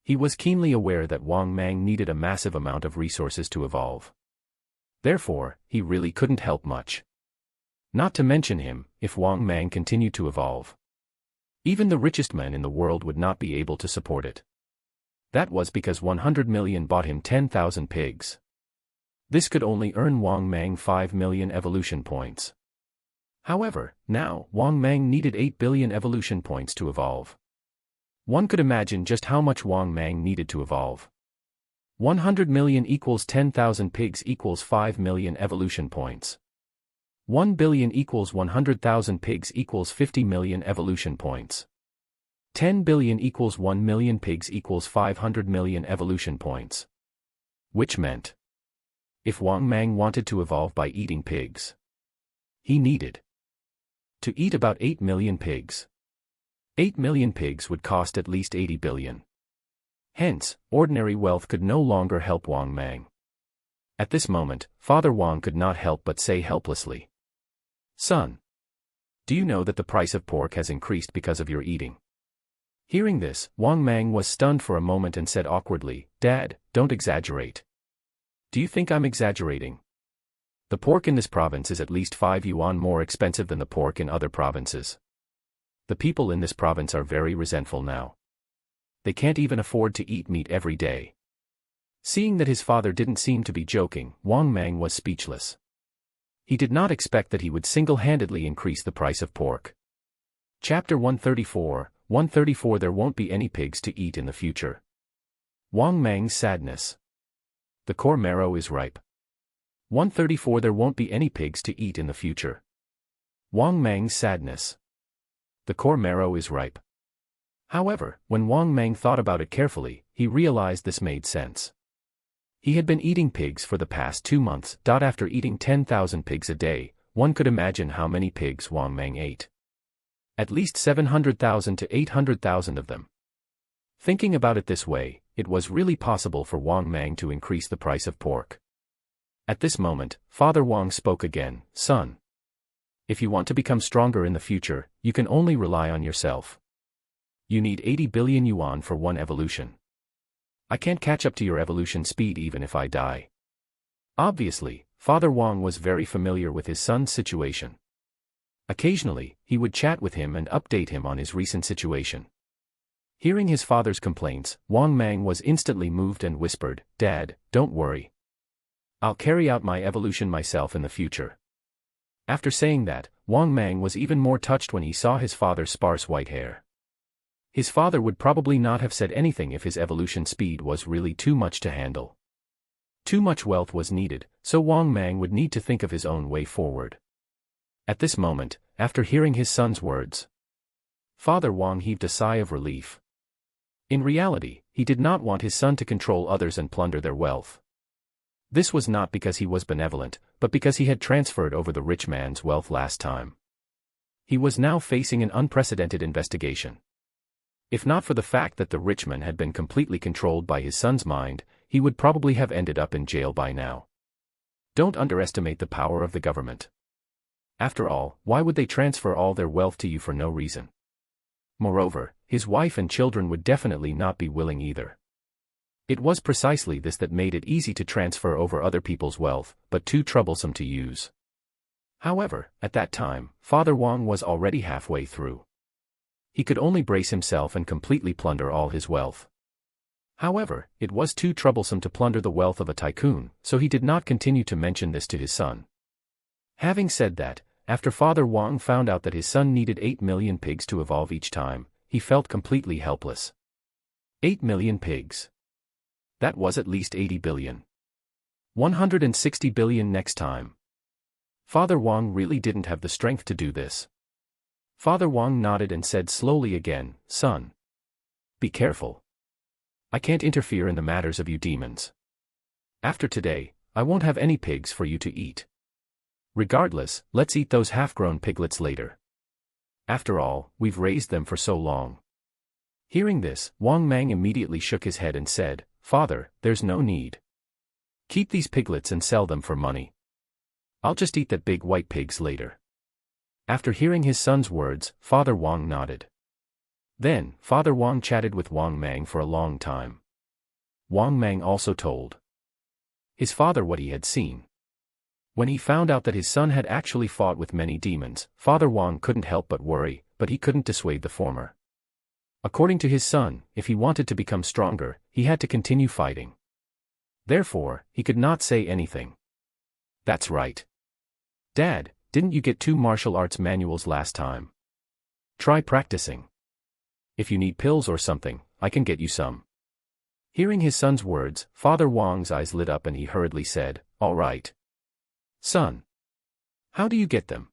He was keenly aware that Wang Mang needed a massive amount of resources to evolve. Therefore, he really couldn't help much. Not to mention him, if Wang Mang continued to evolve. Even the richest men in the world would not be able to support it. That was because 100 million bought him 10,000 pigs. This could only earn Wang Mang 5 million evolution points. However, now, Wang Mang needed 8 billion evolution points to evolve. One could imagine just how much Wang Mang needed to evolve. 100 million equals 10,000 pigs equals 5 million evolution points. 1 billion equals 100,000 pigs equals 50 million evolution points. 10 billion equals 1 million pigs equals 500 million evolution points. Which meant, if Wang Mang wanted to evolve by eating pigs, he needed to eat about 8 million pigs. 8 million pigs would cost at least 80 billion. Hence, ordinary wealth could no longer help Wang Mang. At this moment, Father Wang could not help but say helplessly, "Son, do you know that the price of pork has increased because of your eating?" Hearing this, Wang Mang was stunned for a moment and said awkwardly, "Dad, don't exaggerate." "Do you think I'm exaggerating? The pork in this province is at least 5 yuan more expensive than the pork in other provinces. The people in this province are very resentful now. They can't even afford to eat meat every day." Seeing that his father didn't seem to be joking, Wang Mang was speechless. He did not expect that he would single-handedly increase the price of pork. Chapter 134 There won't be any pigs to eat in the future. Wang Mang's sadness. The core marrow is ripe. 134 There won't be any pigs to eat in the future. Wang Mang's sadness. The core marrow is ripe. However, when Wang Mang thought about it carefully, he realized this made sense. He had been eating pigs for the past 2 months. After eating 10,000 pigs a day, one could imagine how many pigs Wang Mang ate. At least 700,000 to 800,000 of them. Thinking about it this way, it was really possible for Wang Mang to increase the price of pork. At this moment, Father Wang spoke again, "Son, if you want to become stronger in the future, you can only rely on yourself. You need 80 billion yuan for one evolution. I can't catch up to your evolution speed even if I die." Obviously, Father Wang was very familiar with his son's situation. Occasionally, he would chat with him and update him on his recent situation. Hearing his father's complaints, Wang Mang was instantly moved and whispered, "Dad, don't worry. I'll carry out my evolution myself in the future." After saying that, Wang Mang was even more touched when he saw his father's sparse white hair. His father would probably not have said anything if his evolution speed was really too much to handle. Too much wealth was needed, so Wang Mang would need to think of his own way forward. At this moment, after hearing his son's words, Father Wang heaved a sigh of relief. In reality, he did not want his son to control others and plunder their wealth. This was not because he was benevolent, but because he had transferred over the rich man's wealth last time. He was now facing an unprecedented investigation. If not for the fact that the rich man had been completely controlled by his son's mind, he would probably have ended up in jail by now. Don't underestimate the power of the government. After all, why would they transfer all their wealth to you for no reason? Moreover, his wife and children would definitely not be willing either. It was precisely this that made it easy to transfer over other people's wealth, but too troublesome to use. However, at that time, Father Wang was already halfway through. He could only brace himself and completely plunder all his wealth. However, it was too troublesome to plunder the wealth of a tycoon, so he did not continue to mention this to his son. Having said that, after Father Wang found out that his son needed 8 million pigs to evolve each time, he felt completely helpless. 8 million pigs. That was at least 80 billion. 160 billion next time. Father Wang really didn't have the strength to do this. Father Wang nodded and said slowly again, "Son, be careful. I can't interfere in the matters of you demons. After today, I won't have any pigs for you to eat. Regardless, let's eat those half-grown piglets later. After all, we've raised them for so long." Hearing this, Wang Mang immediately shook his head and said, "Father, there's no need. Keep these piglets and sell them for money. I'll just eat that big white pigs later." After hearing his son's words, Father Wang nodded. Then, Father Wang chatted with Wang Mang for a long time. Wang Mang also told his father what he had seen. When he found out that his son had actually fought with many demons, Father Wang couldn't help but worry, but he couldn't dissuade the former. According to his son, if he wanted to become stronger, he had to continue fighting. Therefore, he could not say anything. That's right. Dad, didn't you get 2 martial arts manuals last time? Try practicing. If you need pills or something, I can get you some. Hearing his son's words, Father Wang's eyes lit up and he hurriedly said, "All right. Son. How do you get them?"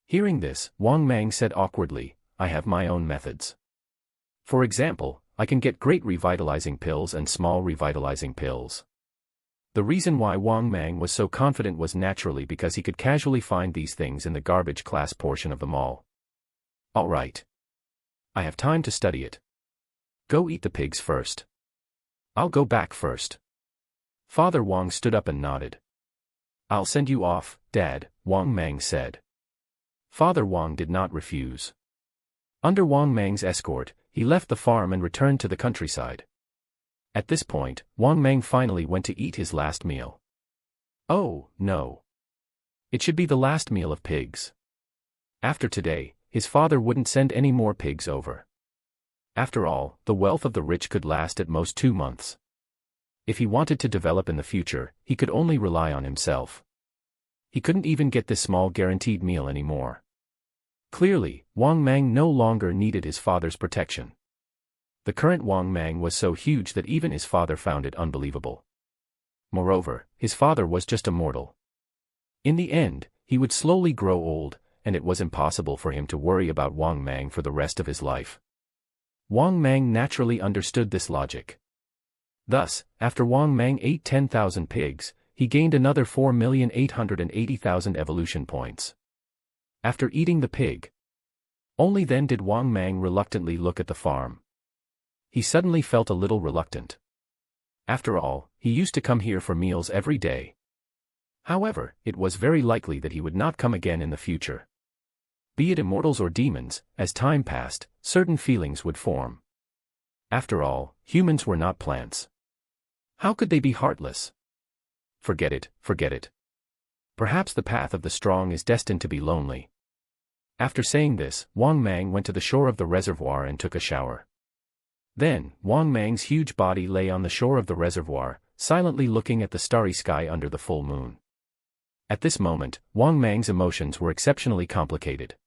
Hearing this, Wang Mang said awkwardly, "I have my own methods. For example, I can get great revitalizing pills and small revitalizing pills." The reason why Wang Mang was so confident was naturally because he could casually find these things in the garbage class portion of the mall. "All right. I have time to study it. Go eat the pigs first. I'll go back first." Father Wang stood up and nodded. "I'll send you off, Dad," Wang Mang said. Father Wang did not refuse. Under Wang Mang's escort, he left the farm and returned to the countryside. At this point, Wang Mang finally went to eat his last meal. Oh, no. It should be the last meal of pigs. After today, his father wouldn't send any more pigs over. After all, the wealth of the rich could last at most 2 months. If he wanted to develop in the future, he could only rely on himself. He couldn't even get this small guaranteed meal anymore. Clearly, Wang Mang no longer needed his father's protection. The current Wang Mang was so huge that even his father found it unbelievable. Moreover, his father was just a mortal. In the end, he would slowly grow old, and it was impossible for him to worry about Wang Mang for the rest of his life. Wang Mang naturally understood this logic. Thus, after Wang Mang ate 10,000 pigs, he gained another 4,880,000 evolution points. After eating the pig, only then did Wang Mang reluctantly look at the farm. He suddenly felt a little reluctant. After all, he used to come here for meals every day. However, it was very likely that he would not come again in the future. Be it immortals or demons, as time passed, certain feelings would form. After all, humans were not plants. How could they be heartless? Forget it, forget it. Perhaps the path of the strong is destined to be lonely. After saying this, Wang Mang went to the shore of the reservoir and took a shower. Then, Wang Mang's huge body lay on the shore of the reservoir, silently looking at the starry sky under the full moon. At this moment, Wang Mang's emotions were exceptionally complicated.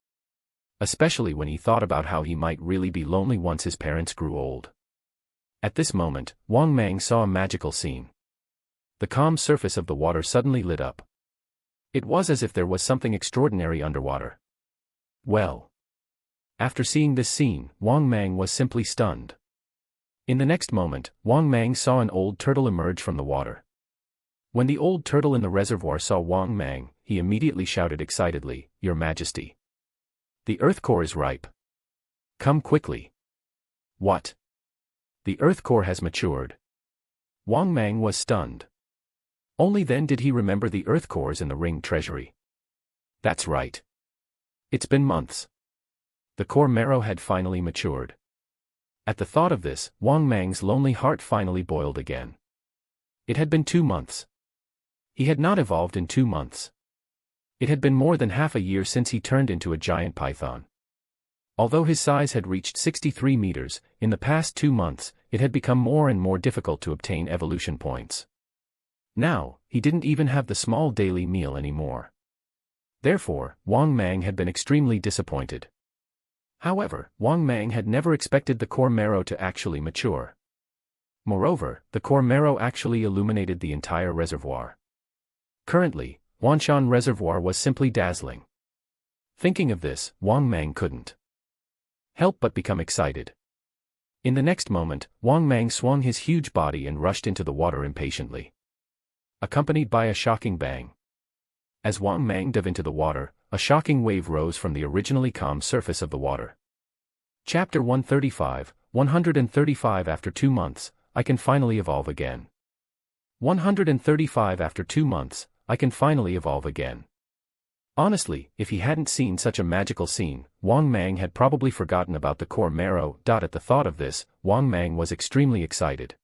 Especially when he thought about how he might really be lonely once his parents grew old. At this moment, Wang Mang saw a magical scene. The calm surface of the water suddenly lit up. It was as if there was something extraordinary underwater. Well. After seeing this scene, Wang Mang was simply stunned. In the next moment, Wang Mang saw an old turtle emerge from the water. When the old turtle in the reservoir saw Wang Mang, he immediately shouted excitedly, "Your Majesty! The earth core is ripe. Come quickly." What? The earth core has matured. Wang Mang was stunned. Only then did he remember the earth cores in the ring treasury. That's right. It's been months. The core marrow had finally matured. At the thought of this, Wang Mang's lonely heart finally boiled again. It had been 2 months. He had not evolved in 2 months. It had been more than half a year since he turned into a giant python. Although his size had reached 63 meters, in the past 2 months, it had become more and more difficult to obtain evolution points. Now, he didn't even have the small daily meal anymore. Therefore, Wang Mang had been extremely disappointed. However, Wang Mang had never expected the core marrow to actually mature. Moreover, the core marrow actually illuminated the entire reservoir. Currently, Wanshan Reservoir was simply dazzling. Thinking of this, Wang Mang couldn't help but become excited. In the next moment, Wang Mang swung his huge body and rushed into the water impatiently, accompanied by a shocking bang. As Wang Mang dove into the water, a shocking wave rose from the originally calm surface of the water. Chapter 135, 135 After 2 months, I can finally evolve again. 135 After 2 months, I can finally evolve again. Honestly, if he hadn't seen such a magical scene, Wang Mang had probably forgotten about the core marrow. At the thought of this, Wang Mang was extremely excited.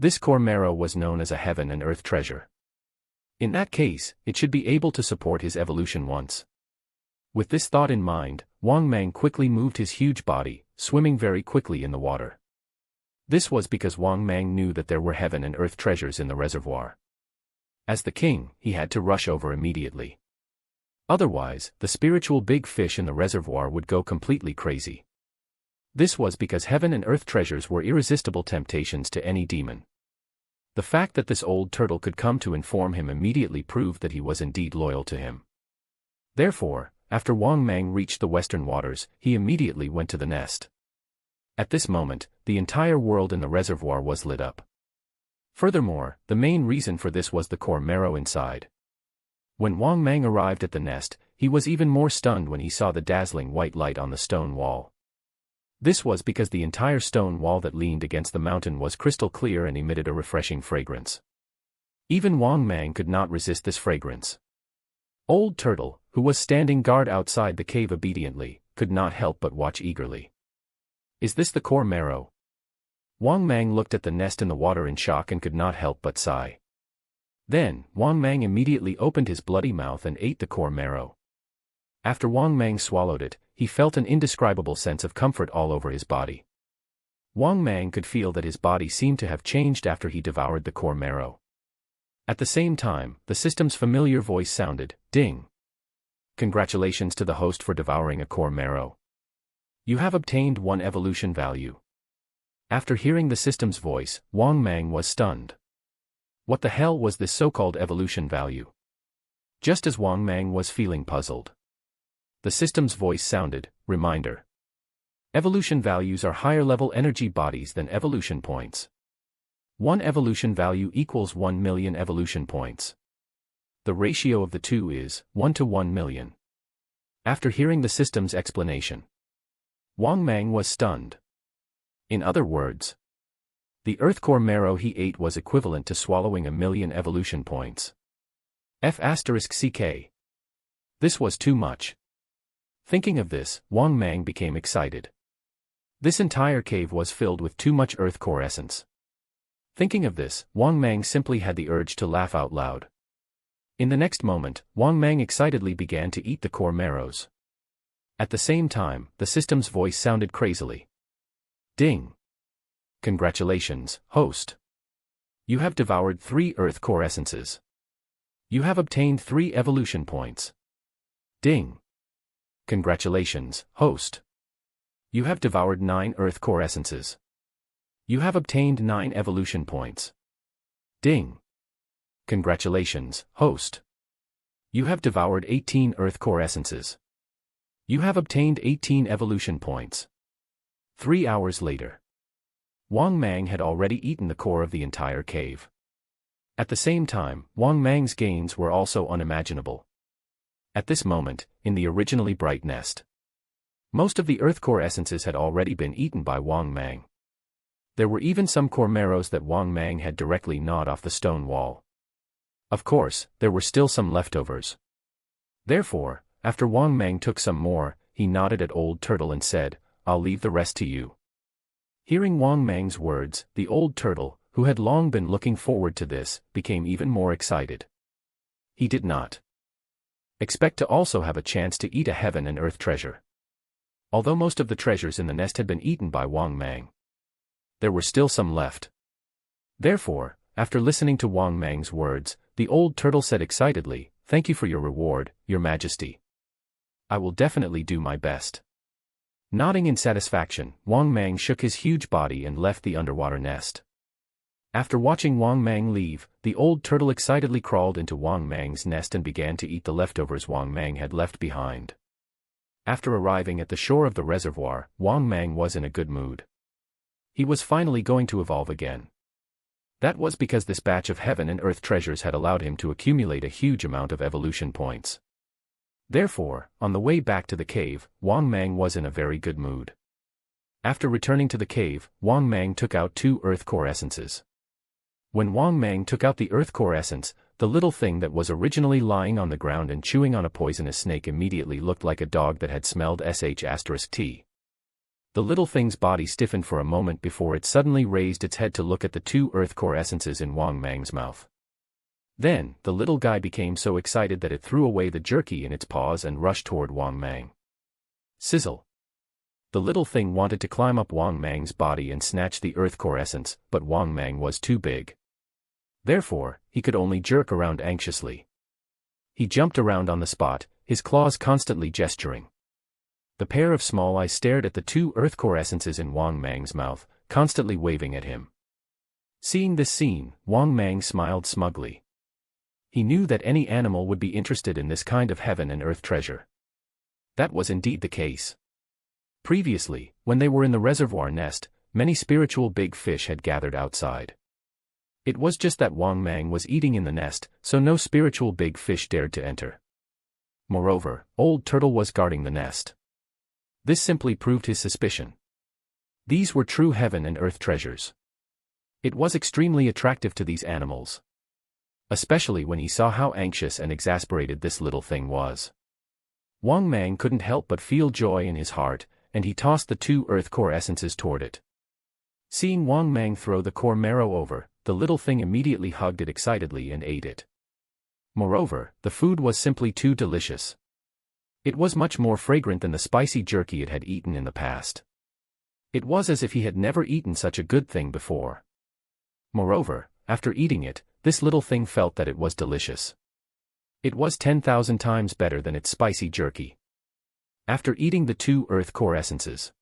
This core marrow was known as a heaven and earth treasure. In that case, it should be able to support his evolution once. With this thought in mind, Wang Mang quickly moved his huge body, swimming very quickly in the water. This was because Wang Mang knew that there were heaven and earth treasures in the reservoir. As the king, he had to rush over immediately. Otherwise, the spiritual big fish in the reservoir would go completely crazy. This was because heaven and earth treasures were irresistible temptations to any demon. The fact that this old turtle could come to inform him immediately proved that he was indeed loyal to him. Therefore, after Wang Mang reached the western waters, he immediately went to the nest. At this moment, the entire world in the reservoir was lit up. Furthermore, the main reason for this was the core marrow inside. When Wang Mang arrived at the nest, he was even more stunned when he saw the dazzling white light on the stone wall. This was because the entire stone wall that leaned against the mountain was crystal clear and emitted a refreshing fragrance. Even Wang Mang could not resist this fragrance. Old Turtle, who was standing guard outside the cave obediently, could not help but watch eagerly. Is this the core marrow? Wang Mang looked at the nest in the water in shock and could not help but sigh. Then, Wang Mang immediately opened his bloody mouth and ate the core marrow. After Wang Mang swallowed it, he felt an indescribable sense of comfort all over his body. Wang Mang could feel that his body seemed to have changed after he devoured the core marrow. At the same time, the system's familiar voice sounded, "Ding! Congratulations to the host for devouring a core marrow. You have obtained 1 evolution value." After hearing the system's voice, Wang Mang was stunned. What the hell was this so-called evolution value? Just as Wang Mang was feeling puzzled, the system's voice sounded, "Reminder. Evolution values are higher-level energy bodies than evolution points. 1 evolution value equals 1 million evolution points. The ratio of the two is 1 to 1 million. After hearing the system's explanation, Wang Mang was stunned. In other words, the earth core marrow he ate was equivalent to swallowing 1 million evolution points. F***ck. This was too much. Thinking of this, Wang Mang became excited. This entire cave was filled with too much earth core essence. Thinking of this, Wang Mang simply had the urge to laugh out loud. In the next moment, Wang Mang excitedly began to eat the core marrows. At the same time, the system's voice sounded crazily. "Ding! Congratulations, host. You have devoured 3 earth core essences. You have obtained 3 evolution points. Ding! Congratulations, host. You have devoured 9 earth core essences. You have obtained 9 evolution points. Ding! Congratulations, host. You have devoured 18 earth core essences. You have obtained 18 evolution points." 3 hours later, Wang Mang had already eaten the core of the entire cave. At the same time, Wang Mang's gains were also unimaginable. At this moment, in the originally bright nest, most of the earth core essences had already been eaten by Wang Mang. There were even some core marrows that Wang Mang had directly gnawed off the stone wall. Of course, there were still some leftovers. Therefore, after Wang Mang took some more, he nodded at Old Turtle and said, "I'll leave the rest to you." Hearing Wang Mang's words, the Old Turtle, who had long been looking forward to this, became even more excited. He did not expect to also have a chance to eat a heaven and earth treasure. Although most of the treasures in the nest had been eaten by Wang Mang, there were still some left. Therefore, after listening to Wang Mang's words, the Old Turtle said excitedly, "Thank you for your reward, Your Majesty. I will definitely do my best." Nodding in satisfaction, Wang Mang shook his huge body and left the underwater nest. After watching Wang Mang leave, the Old Turtle excitedly crawled into Wang Mang's nest and began to eat the leftovers Wang Mang had left behind. After arriving at the shore of the reservoir, Wang Mang was in a good mood. He was finally going to evolve again. That was because this batch of heaven and earth treasures had allowed him to accumulate a huge amount of evolution points. Therefore, on the way back to the cave, Wang Mang was in a very good mood. After returning to the cave, Wang Mang took out 2 earth core essences. When Wang Mang took out the earth core essence, The little thing that was originally lying on the ground and chewing on a poisonous snake immediately looked like a dog that had smelled sh*t. The little thing's body stiffened for a moment before it suddenly raised its head to look at the 2 earth core essences in Wang Mang's mouth. Then, the little guy became so excited that it threw away the jerky in its paws and rushed toward Wang Mang. Sizzle! The little thing wanted to climb up Wang Mang's body and snatch the earth core essence, but Wang Mang was too big. Therefore, he could only jerk around anxiously. He jumped around on the spot, his claws constantly gesturing. The pair of small eyes stared at the 2 earth core essences in Wang Mang's mouth, constantly waving at him. Seeing this scene, Wang Mang smiled smugly. He knew that any animal would be interested in this kind of heaven and earth treasure. That was indeed the case. Previously, when they were in the reservoir nest, many spiritual big fish had gathered outside. It was just that Wang Mang was eating in the nest, so no spiritual big fish dared to enter. Moreover, Old Turtle was guarding the nest. This simply proved his suspicion. These were true heaven and earth treasures. It was extremely attractive to these animals. Especially when he saw how anxious and exasperated this little thing was. Wang Mang couldn't help but feel joy in his heart, and he tossed the 2 earth core essences toward it. Seeing Wang Mang throw the core marrow over, the little thing immediately hugged it excitedly and ate it. Moreover, the food was simply too delicious. It was much more fragrant than the spicy jerky it had eaten in the past. It was as if he had never eaten such a good thing before. Moreover, after eating it, this little thing felt that it was delicious. It was 10,000 times better than its spicy jerky. After eating the 2 earth core essences,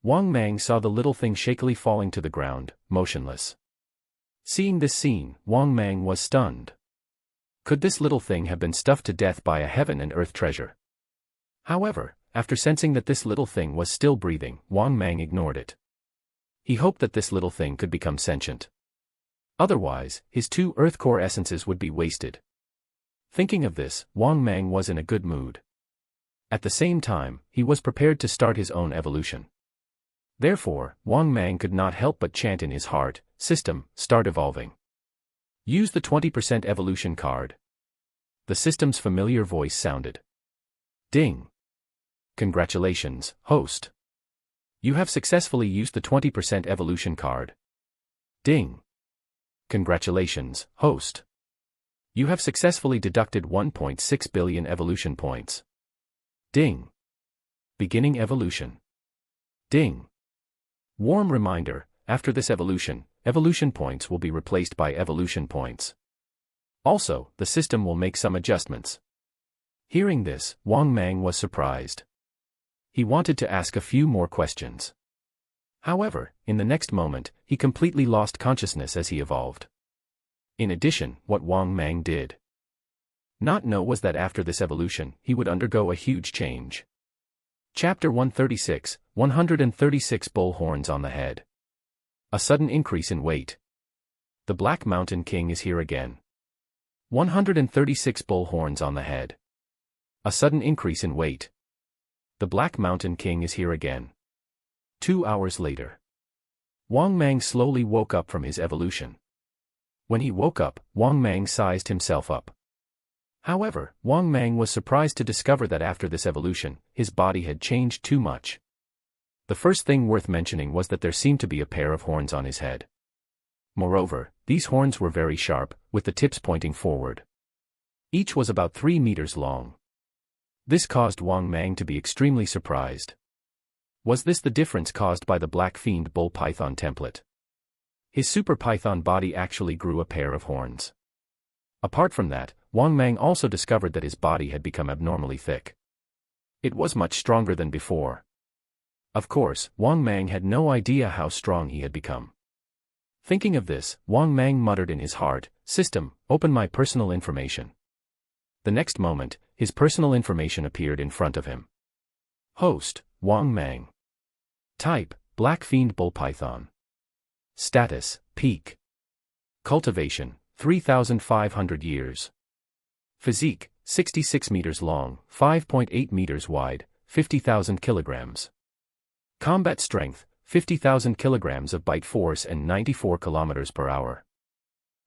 Wang Mang saw the little thing shakily falling to the ground, motionless. Seeing this scene, Wang Mang was stunned. Could this little thing have been stuffed to death by a heaven and earth treasure? However, after sensing that this little thing was still breathing, Wang Mang ignored it. He hoped that this little thing could become sentient. Otherwise, his 2 earth core essences would be wasted. Thinking of this, Wang Mang was in a good mood. At the same time, he was prepared to start his own evolution. Therefore, Wang Mang could not help but chant in his heart, "System, start evolving. Use the 20% evolution card." The system's familiar voice sounded. Ding! Congratulations, host. You have successfully used the 20% evolution card. Ding! Congratulations, host. You have successfully deducted 1.6 billion evolution points. Ding! Beginning evolution. Ding! Warm reminder, after this evolution points will be replaced by evolution points. Also, the system will make some adjustments. Hearing this, Wang Mang was surprised. He wanted to ask a few more questions. However, in the next moment, he completely lost consciousness as he evolved. In addition, what Wang Mang did not know was that after this evolution, he would undergo a huge change. Chapter 136, 136 Bull Horns on the Head. A sudden increase in weight. The Black Mountain King is here again. 136 bull horns on the head. A sudden increase in weight. The Black Mountain King is here again. 2 hours later. Wang Mang slowly woke up from his evolution. When he woke up, Wang Mang sized himself up. However, Wang Mang was surprised to discover that after this evolution, his body had changed too much. The first thing worth mentioning was that there seemed to be a pair of horns on his head. Moreover, these horns were very sharp, with the tips pointing forward. Each was about 3 meters long. This caused Wang Mang to be extremely surprised. Was this the difference caused by the Black Fiend Bull Python template? His Super Python body actually grew a pair of horns. Apart from that, Wang Mang also discovered that his body had become abnormally thick. It was much stronger than before. Of course, Wang Mang had no idea how strong he had become. Thinking of this, Wang Mang muttered in his heart, "System, open my personal information." The next moment, his personal information appeared in front of him. Host, Wang Mang. Type, Black Fiend Bull Python. Status, Peak. Cultivation, 3,500 years. Physique, 66 meters long, 5.8 meters wide, 50,000 kilograms. Combat strength, 50,000 kilograms of bite force and 94 kilometers per hour.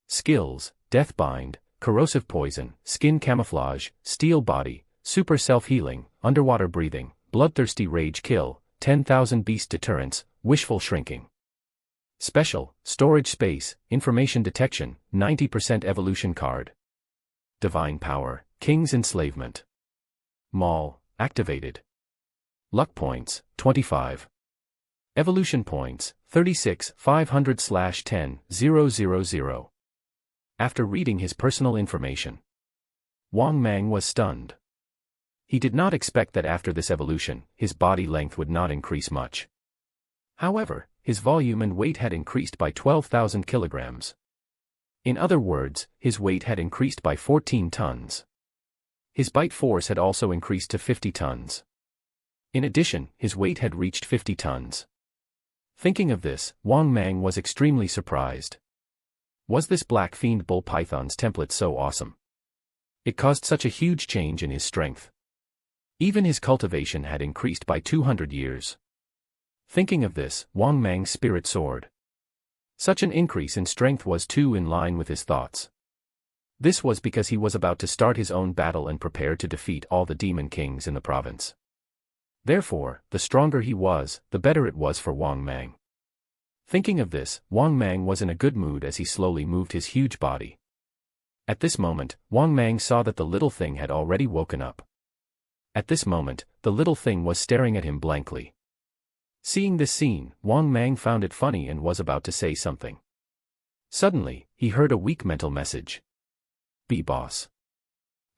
Skills, Deathbind, corrosive poison, skin camouflage, steel body, super self-healing, underwater breathing, bloodthirsty rage kill, 10,000 beast deterrence, wishful shrinking. Special, storage space, information detection, 90% evolution card. Divine power, king's enslavement. Maul, activated. Luck points, 25. Evolution points, 36, 500/10,000. After reading his personal information, Wang Mang was stunned. He did not expect that after this evolution, his body length would not increase much. However, his volume and weight had increased by 12,000 kilograms. In other words, his weight had increased by 14 tons. His bite force had also increased to 50 tons. In addition, his weight had reached 50 tons. Thinking of this, Wang Mang was extremely surprised. Was this Black Fiend Bull Python's template so awesome? It caused such a huge change in his strength. Even his cultivation had increased by 200 years. Thinking of this, Wang Mang's spirit soared. Such an increase in strength was too in line with his thoughts. This was because he was about to start his own battle and prepare to defeat all the demon kings in the province. Therefore, the stronger he was, the better it was for Wang Mang. Thinking of this, Wang Mang was in a good mood as he slowly moved his huge body. At this moment, Wang Mang saw that the little thing had already woken up. At this moment, the little thing was staring at him blankly. Seeing this scene, Wang Mang found it funny and was about to say something. Suddenly, he heard a weak mental message. Be boss.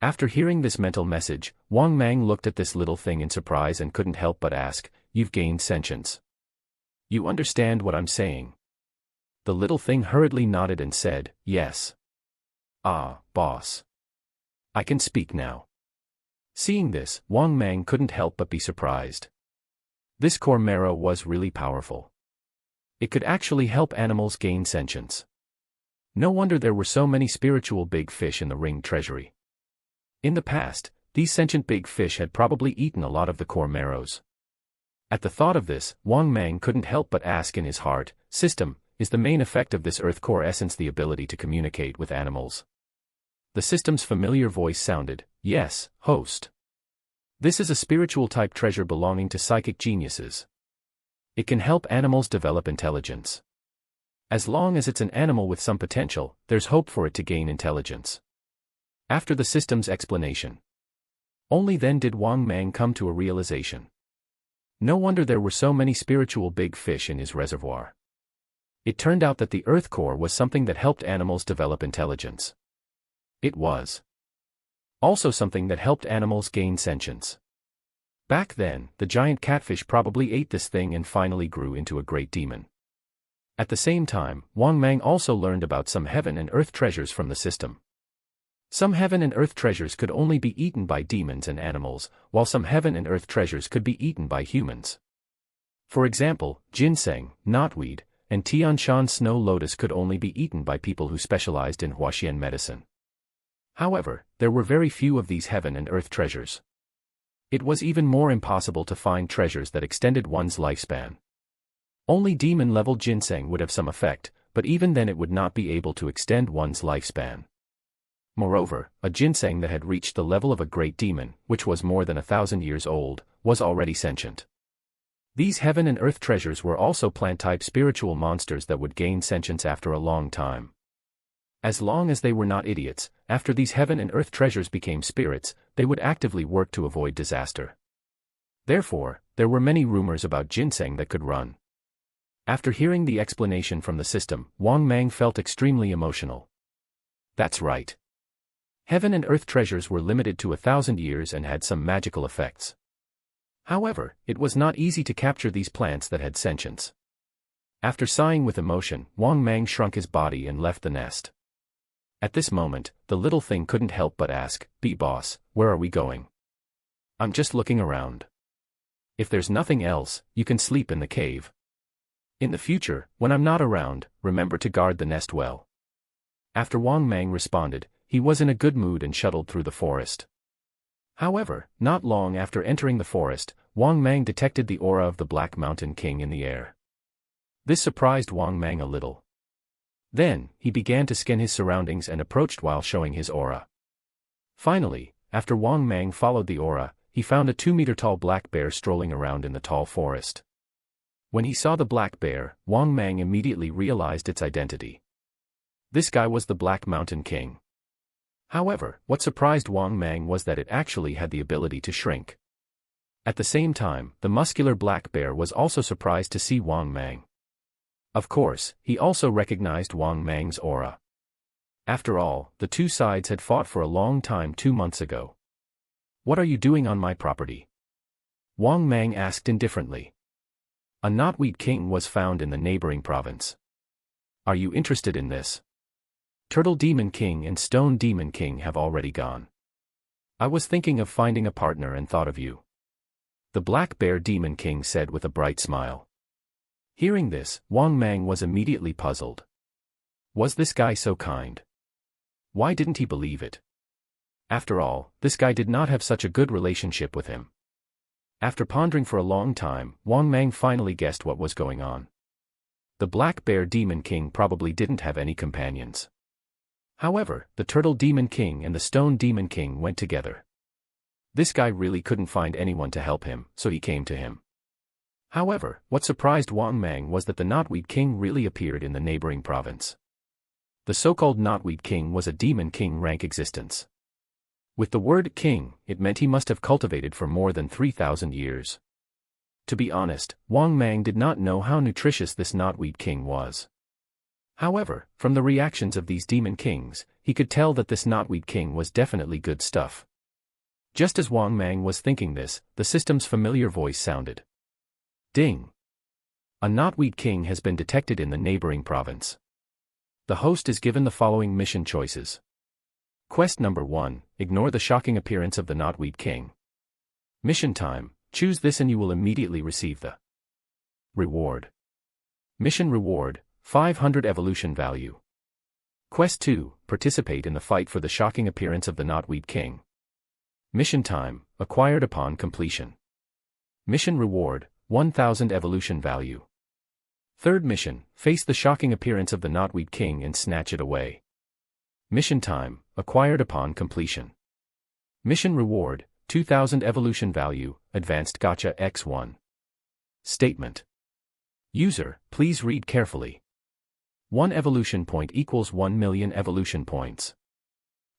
After hearing this mental message, Wang Mang looked at this little thing in surprise and couldn't help but ask, "You've gained sentience. You understand what I'm saying?" The little thing hurriedly nodded and said, "Yes." "Ah, boss. I can speak now." Seeing this, Wang Mang couldn't help but be surprised. This core marrow was really powerful. It could actually help animals gain sentience. No wonder there were so many spiritual big fish in the ring treasury. In the past, these sentient big fish had probably eaten a lot of the core marrows. At the thought of this, Wang Mang couldn't help but ask in his heart, "System, is the main effect of this earth core essence the ability to communicate with animals?" The system's familiar voice sounded, "Yes, host. This is a spiritual type treasure belonging to psychic geniuses. It can help animals develop intelligence. As long as it's an animal with some potential, there's hope for it to gain intelligence." After the system's explanation, only then did Wang Mang come to a realization. No wonder there were so many spiritual big fish in his reservoir. It turned out that the earth core was something that helped animals develop intelligence. It was also something that helped animals gain sentience. Back then, the giant catfish probably ate this thing and finally grew into a great demon. At the same time, Wang Mang also learned about some heaven and earth treasures from the system. Some heaven and earth treasures could only be eaten by demons and animals, while some heaven and earth treasures could be eaten by humans. For example, ginseng, knotweed, and Tianshan snow lotus could only be eaten by people who specialized in Huaxian medicine. However, there were very few of these heaven and earth treasures. It was even more impossible to find treasures that extended one's lifespan. Only demon-level ginseng would have some effect, but even then it would not be able to extend one's lifespan. Moreover, a ginseng that had reached the level of a great demon, which was more than 1,000 years old, was already sentient. These heaven and earth treasures were also plant-type spiritual monsters that would gain sentience after a long time. As long as they were not idiots, after these heaven and earth treasures became spirits, they would actively work to avoid disaster. Therefore, there were many rumors about ginseng that could run. After hearing the explanation from the system, Wang Mang felt extremely emotional. That's right. Heaven and earth treasures were limited to 1,000 years and had some magical effects. However, it was not easy to capture these plants that had sentience. After sighing with emotion, Wang Mang shrunk his body and left the nest. At this moment, the little thing couldn't help but ask, "Be boss, where are we going?" "I'm just looking around. If there's nothing else, you can sleep in the cave. In the future, when I'm not around, remember to guard the nest well." After Wang Mang responded, he was in a good mood and shuttled through the forest. However, not long after entering the forest, Wang Mang detected the aura of the Black Mountain King in the air. This surprised Wang Mang a little. Then, he began to scan his surroundings and approached while showing his aura. Finally, after Wang Mang followed the aura, he found a 2-meter-tall black bear strolling around in the tall forest. When he saw the black bear, Wang Mang immediately realized its identity. This guy was the Black Mountain King. However, what surprised Wang Mang was that it actually had the ability to shrink. At the same time, the muscular black bear was also surprised to see Wang Mang. Of course, he also recognized Wang Mang's aura. After all, the two sides had fought for a long time 2 months ago. "What are you doing on my property?" Wang Mang asked indifferently. A knotweed king was found in the neighboring province. "Are you interested in this? Turtle Demon King and Stone Demon King have already gone. I was thinking of finding a partner and thought of you," the Black Bear Demon King said with a bright smile. Hearing this, Wang Mang was immediately puzzled. Was this guy so kind? Why didn't he believe it? After all, this guy did not have such a good relationship with him. After pondering for a long time, Wang Mang finally guessed what was going on. The Black Bear Demon King probably didn't have any companions. However, the Turtle Demon King and the Stone Demon King went together. This guy really couldn't find anyone to help him, so he came to him. However, what surprised Wang Mang was that the Knotweed King really appeared in the neighboring province. The so-called Knotweed King was a Demon King rank existence. With the word king, it meant he must have cultivated for more than 3,000 years. To be honest, Wang Mang did not know how nutritious this Knotweed King was. However, from the reactions of these Demon Kings, he could tell that this Knotweed King was definitely good stuff. Just as Wang Mang was thinking this, the system's familiar voice sounded. Ding! A Knotweed King has been detected in the neighboring province. The host is given the following mission choices. Quest number 1, ignore the shocking appearance of the Knotweed King. Mission time, choose this and you will immediately receive the reward. Mission reward, 500 evolution value. Quest 2, participate in the fight for the shocking appearance of the Knotweed King. Mission time, acquired upon completion. Mission reward, 1000 evolution value. Third mission, face the shocking appearance of the Knotweed King and snatch it away. Mission time, acquired upon completion. Mission reward, 2000 evolution value, advanced gacha X1. Statement. User, please read carefully. 1 evolution point equals 1 million evolution points.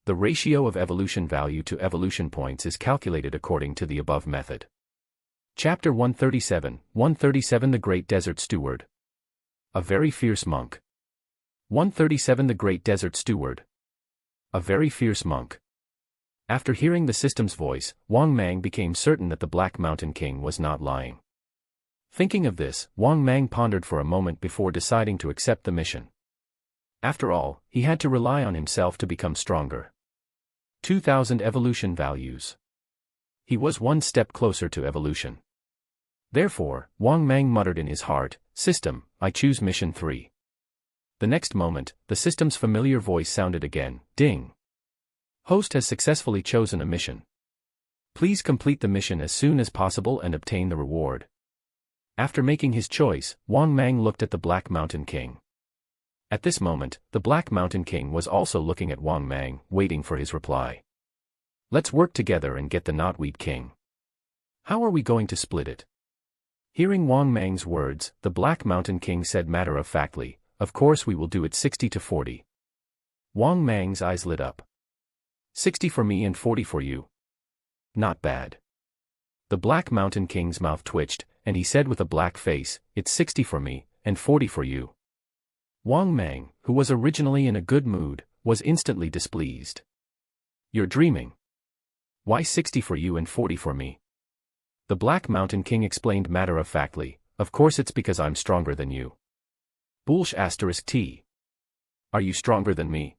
The ratio of evolution value to evolution points is calculated according to the above method. Chapter 137, 137 The Great Desert Steward. A very fierce monk. 137 The Great Desert Steward. A very fierce monk. After hearing the system's voice, Wang Mang became certain that the Black Mountain King was not lying. Thinking of this, Wang Mang pondered for a moment before deciding to accept the mission. After all, he had to rely on himself to become stronger. 2000 evolution values. He was one step closer to evolution. Therefore, Wang Mang muttered in his heart, "System, I choose mission 3. The next moment, the system's familiar voice sounded again, ding. Host has successfully chosen a mission. Please complete the mission as soon as possible and obtain the reward. After making his choice, Wang Mang looked at the Black Mountain King. At this moment, the Black Mountain King was also looking at Wang Mang, waiting for his reply. Let's work together and get the Knotweed King. How are we going to split it? Hearing Wang Mang's words, the Black Mountain King said matter-of-factly, of course we will do it 60-40. Wang Mang's eyes lit up. 60 for me and 40 for you. Not bad. The Black Mountain King's mouth twitched, and he said with a black face, it's 60 for me, and 40 for you. Wang Mang, who was originally in a good mood, was instantly displeased. You're dreaming. Why 60 for you and 40 for me? The Black Mountain King explained matter-of-factly, of course it's because I'm stronger than you. T. Are you stronger than me?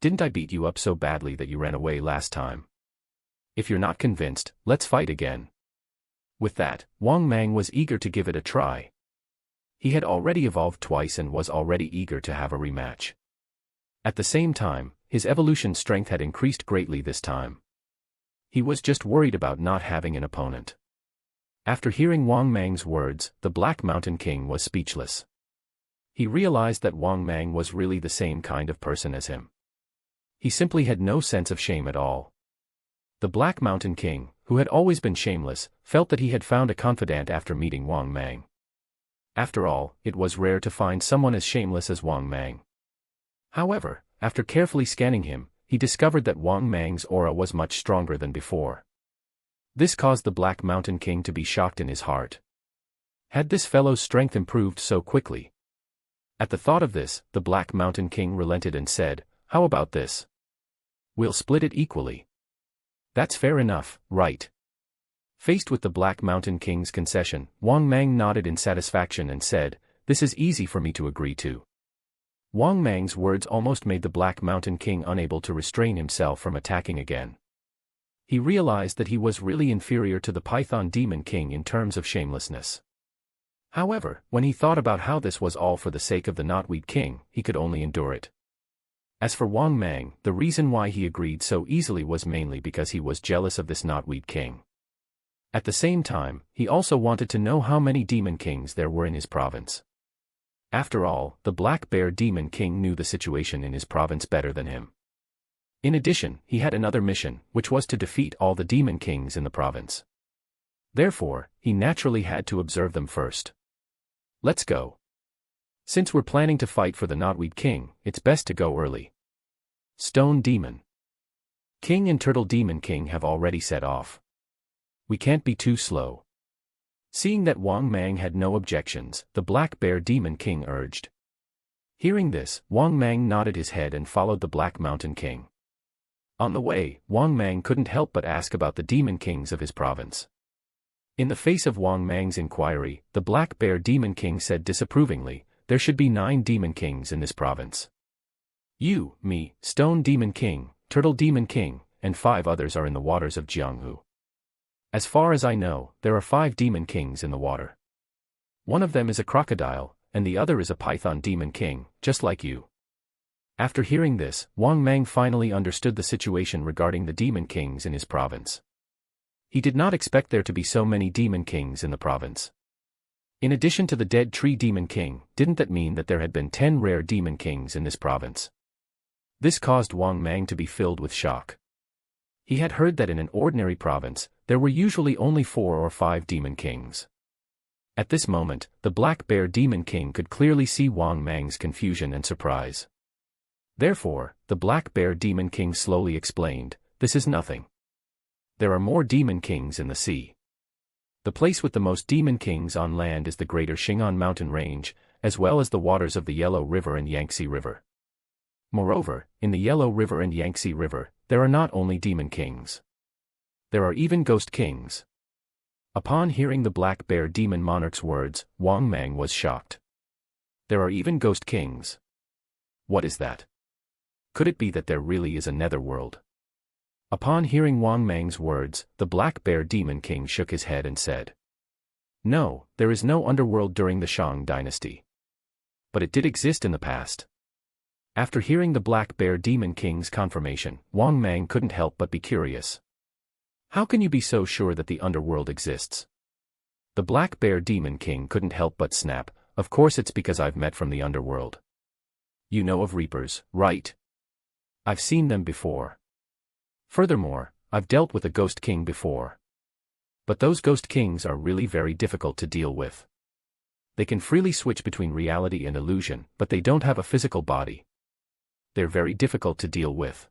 Didn't I beat you up so badly that you ran away last time? If you're not convinced, let's fight again. With that, Wang Mang was eager to give it a try. He had already evolved twice and was already eager to have a rematch. At the same time, his evolution strength had increased greatly this time. He was just worried about not having an opponent. After hearing Wang Mang's words, the Black Mountain King was speechless. He realized that Wang Mang was really the same kind of person as him. He simply had no sense of shame at all. The Black Mountain King, who had always been shameless, felt that he had found a confidant after meeting Wang Mang. After all, it was rare to find someone as shameless as Wang Mang. However, after carefully scanning him, he discovered that Wang Mang's aura was much stronger than before. This caused the Black Mountain King to be shocked in his heart. Had this fellow's strength improved so quickly? At the thought of this, the Black Mountain King relented and said, "How about this? We'll split it equally." "That's fair enough, right?" Faced with the Black Mountain King's concession, Wang Mang nodded in satisfaction and said, "This is easy for me to agree to." Wang Mang's words almost made the Black Mountain King unable to restrain himself from attacking again. He realized that he was really inferior to the Python Demon King in terms of shamelessness. However, when he thought about how this was all for the sake of the Knotweed King, he could only endure it. As for Wang Mang, the reason why he agreed so easily was mainly because he was jealous of this Knotweed King. At the same time, he also wanted to know how many Demon Kings there were in his province. After all, the Black Bear Demon King knew the situation in his province better than him. In addition, he had another mission, which was to defeat all the Demon Kings in the province. Therefore, he naturally had to observe them first. "Let's go. Since we're planning to fight for the Knotweed King, it's best to go early." Stone Demon King and Turtle Demon King have already set off. We can't be too slow. Seeing that Wang Mang had no objections, the Black Bear Demon King urged. Hearing this, Wang Mang nodded his head and followed the Black Mountain King. On the way, Wang Mang couldn't help but ask about the Demon Kings of his province. In the face of Wang Mang's inquiry, the Black Bear Demon King said disapprovingly, "There should be 9 Demon Kings in this province. You, me, Stone Demon King, Turtle Demon King, and 5 others are in the waters of Jianghu. As far as I know, there are 5 Demon Kings in the water. One of them is a crocodile, and the other is a Python Demon King, just like you." After hearing this, Wang Mang finally understood the situation regarding the Demon Kings in his province. He did not expect there to be so many Demon Kings in the province. In addition to the Dead Tree Demon King, didn't that mean that there had been 10 rare Demon Kings in this province? This caused Wang Mang to be filled with shock. He had heard that in an ordinary province, there were usually only 4 or 5 Demon Kings. At this moment, the Black Bear Demon King could clearly see Wang Mang's confusion and surprise. Therefore, the Black Bear Demon King slowly explained, "This is nothing. There are more Demon Kings in the sea. The place with the most Demon Kings on land is the Greater Shingon Mountain Range, as well as the waters of the Yellow River and Yangtze River. Moreover, in the Yellow River and Yangtze River, there are not only Demon Kings. There are even Ghost Kings." Upon hearing the Black Bear Demon Monarch's words, Wang Mang was shocked. "There are even Ghost Kings? What is that? Could it be that there really is a netherworld?" Upon hearing Wang Mang's words, the Black Bear Demon King shook his head and said, "No, there is no underworld during the Shang dynasty. But it did exist in the past." After hearing the Black Bear Demon King's confirmation, Wang Mang couldn't help but be curious. "How can you be so sure that the underworld exists?" The Black Bear Demon King couldn't help but snap, "Of course it's because I've met from the underworld. You know of Reapers, right? I've seen them before. Furthermore, I've dealt with a Ghost King before. But those Ghost Kings are really very difficult to deal with. They can freely switch between reality and illusion, but they don't have a physical body. They're very difficult to deal with.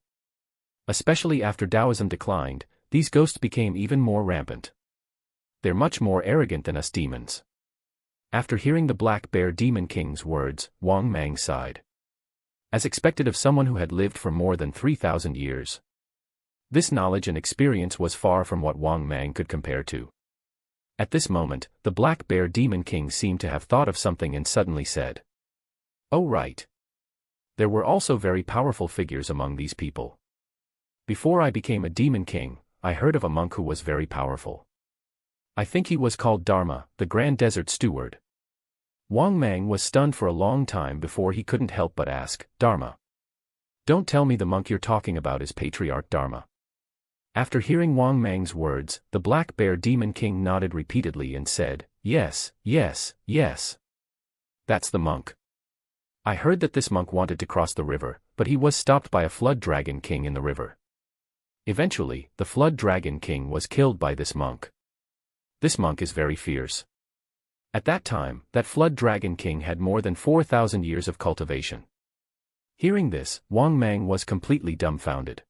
Especially after Taoism declined, these ghosts became even more rampant. They're much more arrogant than us demons." After hearing the Black Bear Demon King's words, Wang Mang sighed. As expected of someone who had lived for more than 3,000 years. This knowledge and experience was far from what Wang Mang could compare to. At this moment, the Black Bear Demon King seemed to have thought of something and suddenly said, "Oh right. There were also very powerful figures among these people. Before I became a Demon King, I heard of a monk who was very powerful. I think he was called Dharma, the Grand Desert Steward." Wang Mang was stunned for a long time before he couldn't help but ask, "Dharma? Don't tell me the monk you're talking about is Patriarch Dharma." After hearing Wang Mang's words, the Black Bear Demon King nodded repeatedly and said, "Yes, yes, yes. That's the monk. I heard that this monk wanted to cross the river, but he was stopped by a flood dragon king in the river. Eventually, the flood dragon king was killed by this monk. This monk is very fierce. At that time, that flood dragon king had more than 4,000 years of cultivation. Hearing this, Wang Mang was completely dumbfounded.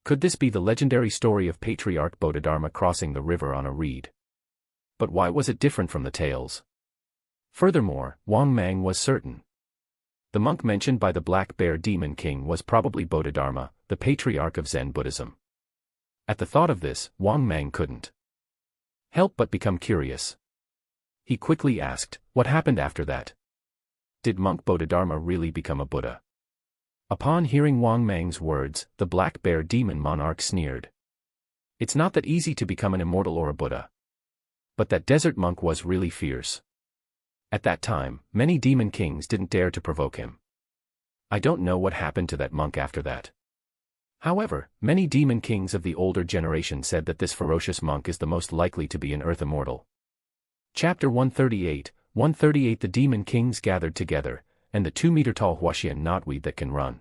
Could this be the legendary story of Patriarch Bodhidharma crossing the river on a reed? But why was it different from the tales? Furthermore, Wang Mang was certain. The monk mentioned by the Black Bear Demon King was probably Bodhidharma, the patriarch of Zen Buddhism. At the thought of this, Wang Mang couldn't help but become curious. He quickly asked, what happened after that? Did monk Bodhidharma really become a Buddha? Upon hearing Wang Mang's words, the Black Bear Demon Monarch sneered. It's not that easy to become an immortal or a Buddha. But that desert monk was really fierce. At that time, many demon kings didn't dare to provoke him. I don't know what happened to that monk after that. However, many demon kings of the older generation said that this ferocious monk is the most likely to be an earth immortal. Chapter 138, 138 The demon kings gathered together, and the 2-meter-tall Huaxian knotweed that can run.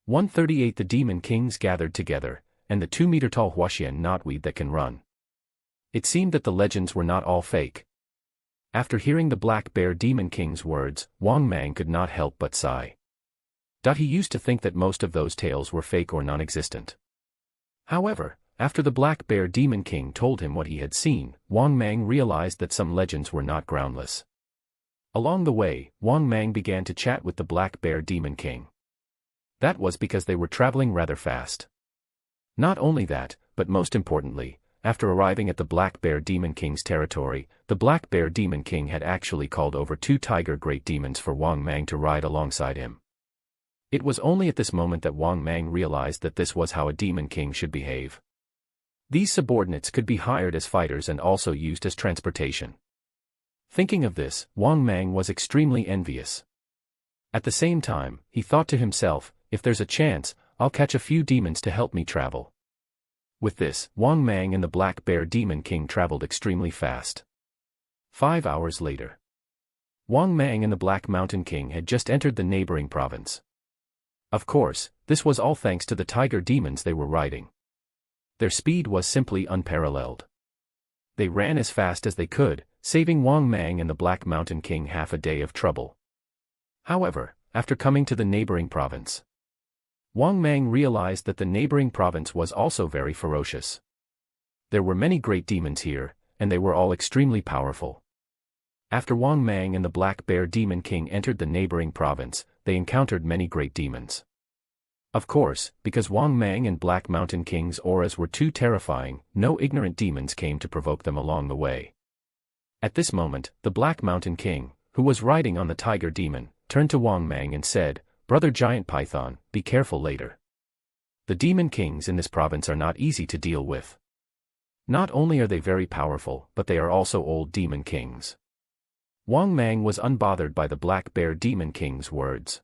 138 The demon kings gathered together, and the 2-meter-tall Huaxian knotweed that can run. It seemed that the legends were not all fake. After hearing the Black Bear Demon King's words, Wang Mang could not help but sigh. He used to think that most of those tales were fake or non-existent. However, after the Black Bear Demon King told him what he had seen, Wang Mang realized that some legends were not groundless. Along the way, Wang Mang began to chat with the Black Bear Demon King. That was because they were traveling rather fast. Not only that, but most importantly, after arriving at the Black Bear Demon King's territory, the Black Bear Demon King had actually called over 2 tiger great demons for Wang Mang to ride alongside him. It was only at this moment that Wang Mang realized that this was how a demon king should behave. These subordinates could be hired as fighters and also used as transportation. Thinking of this, Wang Mang was extremely envious. At the same time, he thought to himself, if there's a chance, I'll catch a few demons to help me travel. With this, Wang Mang and the Black Bear Demon King traveled extremely fast. 5 hours later, Wang Mang and the Black Mountain King had just entered the neighboring province. Of course, this was all thanks to the tiger demons they were riding. Their speed was simply unparalleled. They ran as fast as they could, saving Wang Mang and the Black Mountain King half a day of trouble. However, after coming to the neighboring province, Wang Mang realized that the neighboring province was also very ferocious. There were many great demons here, and they were all extremely powerful. After Wang Mang and the Black Bear Demon King entered the neighboring province, they encountered many great demons. Of course, because Wang Mang and Black Mountain King's auras were too terrifying, no ignorant demons came to provoke them along the way. At this moment, the Black Mountain King, who was riding on the tiger demon, turned to Wang Mang and said, "Brother Giant Python, be careful later. The demon kings in this province are not easy to deal with. Not only are they very powerful, but they are also old demon kings." Wang Mang was unbothered by the Black Bear Demon King's words.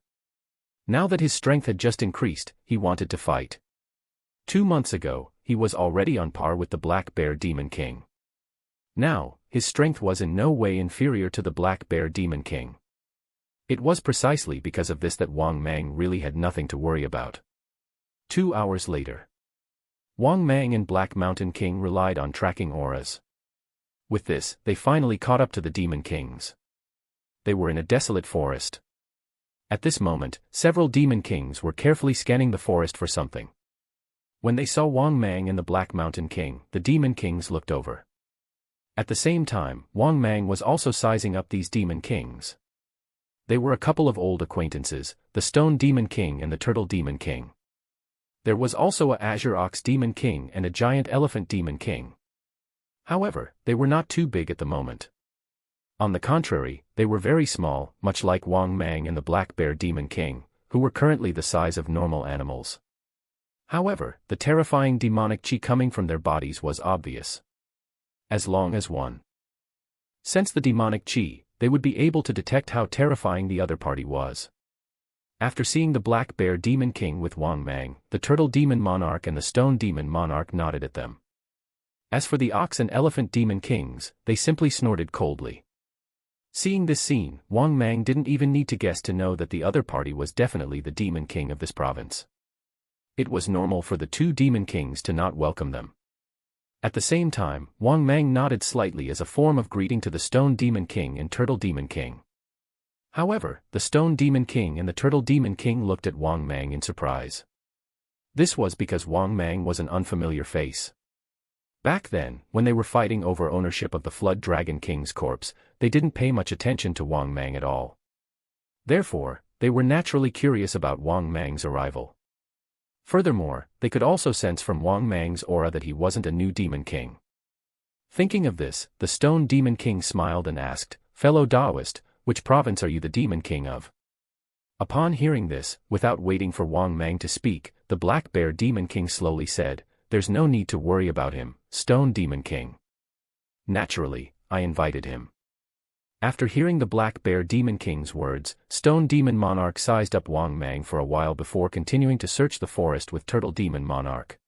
Now that his strength had just increased, he wanted to fight. 2 months ago, he was already on par with the Black Bear Demon King. Now, his strength was in no way inferior to the Black Bear Demon King. It was precisely because of this that Wang Mang really had nothing to worry about. 2 hours later, Wang Mang and Black Mountain King relied on tracking auras. With this, they finally caught up to the Demon Kings. They were in a desolate forest. At this moment, several Demon Kings were carefully scanning the forest for something. When they saw Wang Mang and the Black Mountain King, the Demon Kings looked over. At the same time, Wang Mang was also sizing up these Demon Kings. They were a couple of old acquaintances, the Stone Demon King and the Turtle Demon King. There was also a Azure Ox Demon King and a Giant Elephant Demon King. However, they were not too big at the moment. On the contrary, they were very small, much like Wang Mang and the Black Bear Demon King, who were currently the size of normal animals. However, the terrifying demonic chi coming from their bodies was obvious. As long as one sensed the demonic chi, they would be able to detect how terrifying the other party was. After seeing the Black Bear Demon King with Wang Mang, the Turtle Demon Monarch and the Stone Demon Monarch nodded at them. As for the Ox and Elephant Demon Kings, they simply snorted coldly. Seeing this scene, Wang Mang didn't even need to guess to know that the other party was definitely the Demon King of this province. It was normal for the two Demon Kings to not welcome them. At the same time, Wang Mang nodded slightly as a form of greeting to the Stone Demon King and Turtle Demon King. However, the Stone Demon King and the Turtle Demon King looked at Wang Mang in surprise. This was because Wang Mang was an unfamiliar face. Back then, when they were fighting over ownership of the Flood Dragon King's corpse, they didn't pay much attention to Wang Mang at all. Therefore, they were naturally curious about Wang Mang's arrival. Furthermore, they could also sense from Wang Mang's aura that he wasn't a new Demon King. Thinking of this, the Stone Demon King smiled and asked, "Fellow Taoist, which province are you the Demon King of?" Upon hearing this, without waiting for Wang Mang to speak, the Black Bear Demon King slowly said, "There's no need to worry about him, Stone Demon King. Naturally, I invited him." After hearing the Black Bear Demon King's words, Stone Demon Monarch sized up Wang Mang for a while before continuing to search the forest with Turtle Demon Monarch.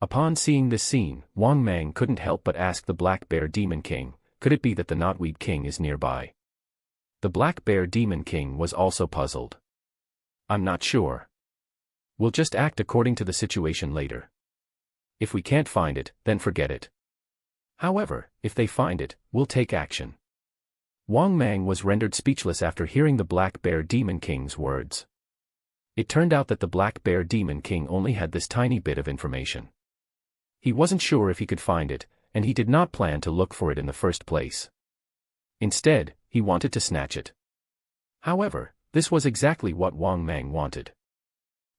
Upon seeing this scene, Wang Mang couldn't help but ask the Black Bear Demon King, could it be that the Knotweed King is nearby? The Black Bear Demon King was also puzzled. "I'm not sure. We'll just act according to the situation later. If we can't find it, then forget it. However, if they find it, we'll take action." Wang Mang was rendered speechless after hearing the Black Bear Demon King's words. It turned out that the Black Bear Demon King only had this tiny bit of information. He wasn't sure if he could find it, and he did not plan to look for it in the first place. Instead, he wanted to snatch it. However, this was exactly what Wang Mang wanted.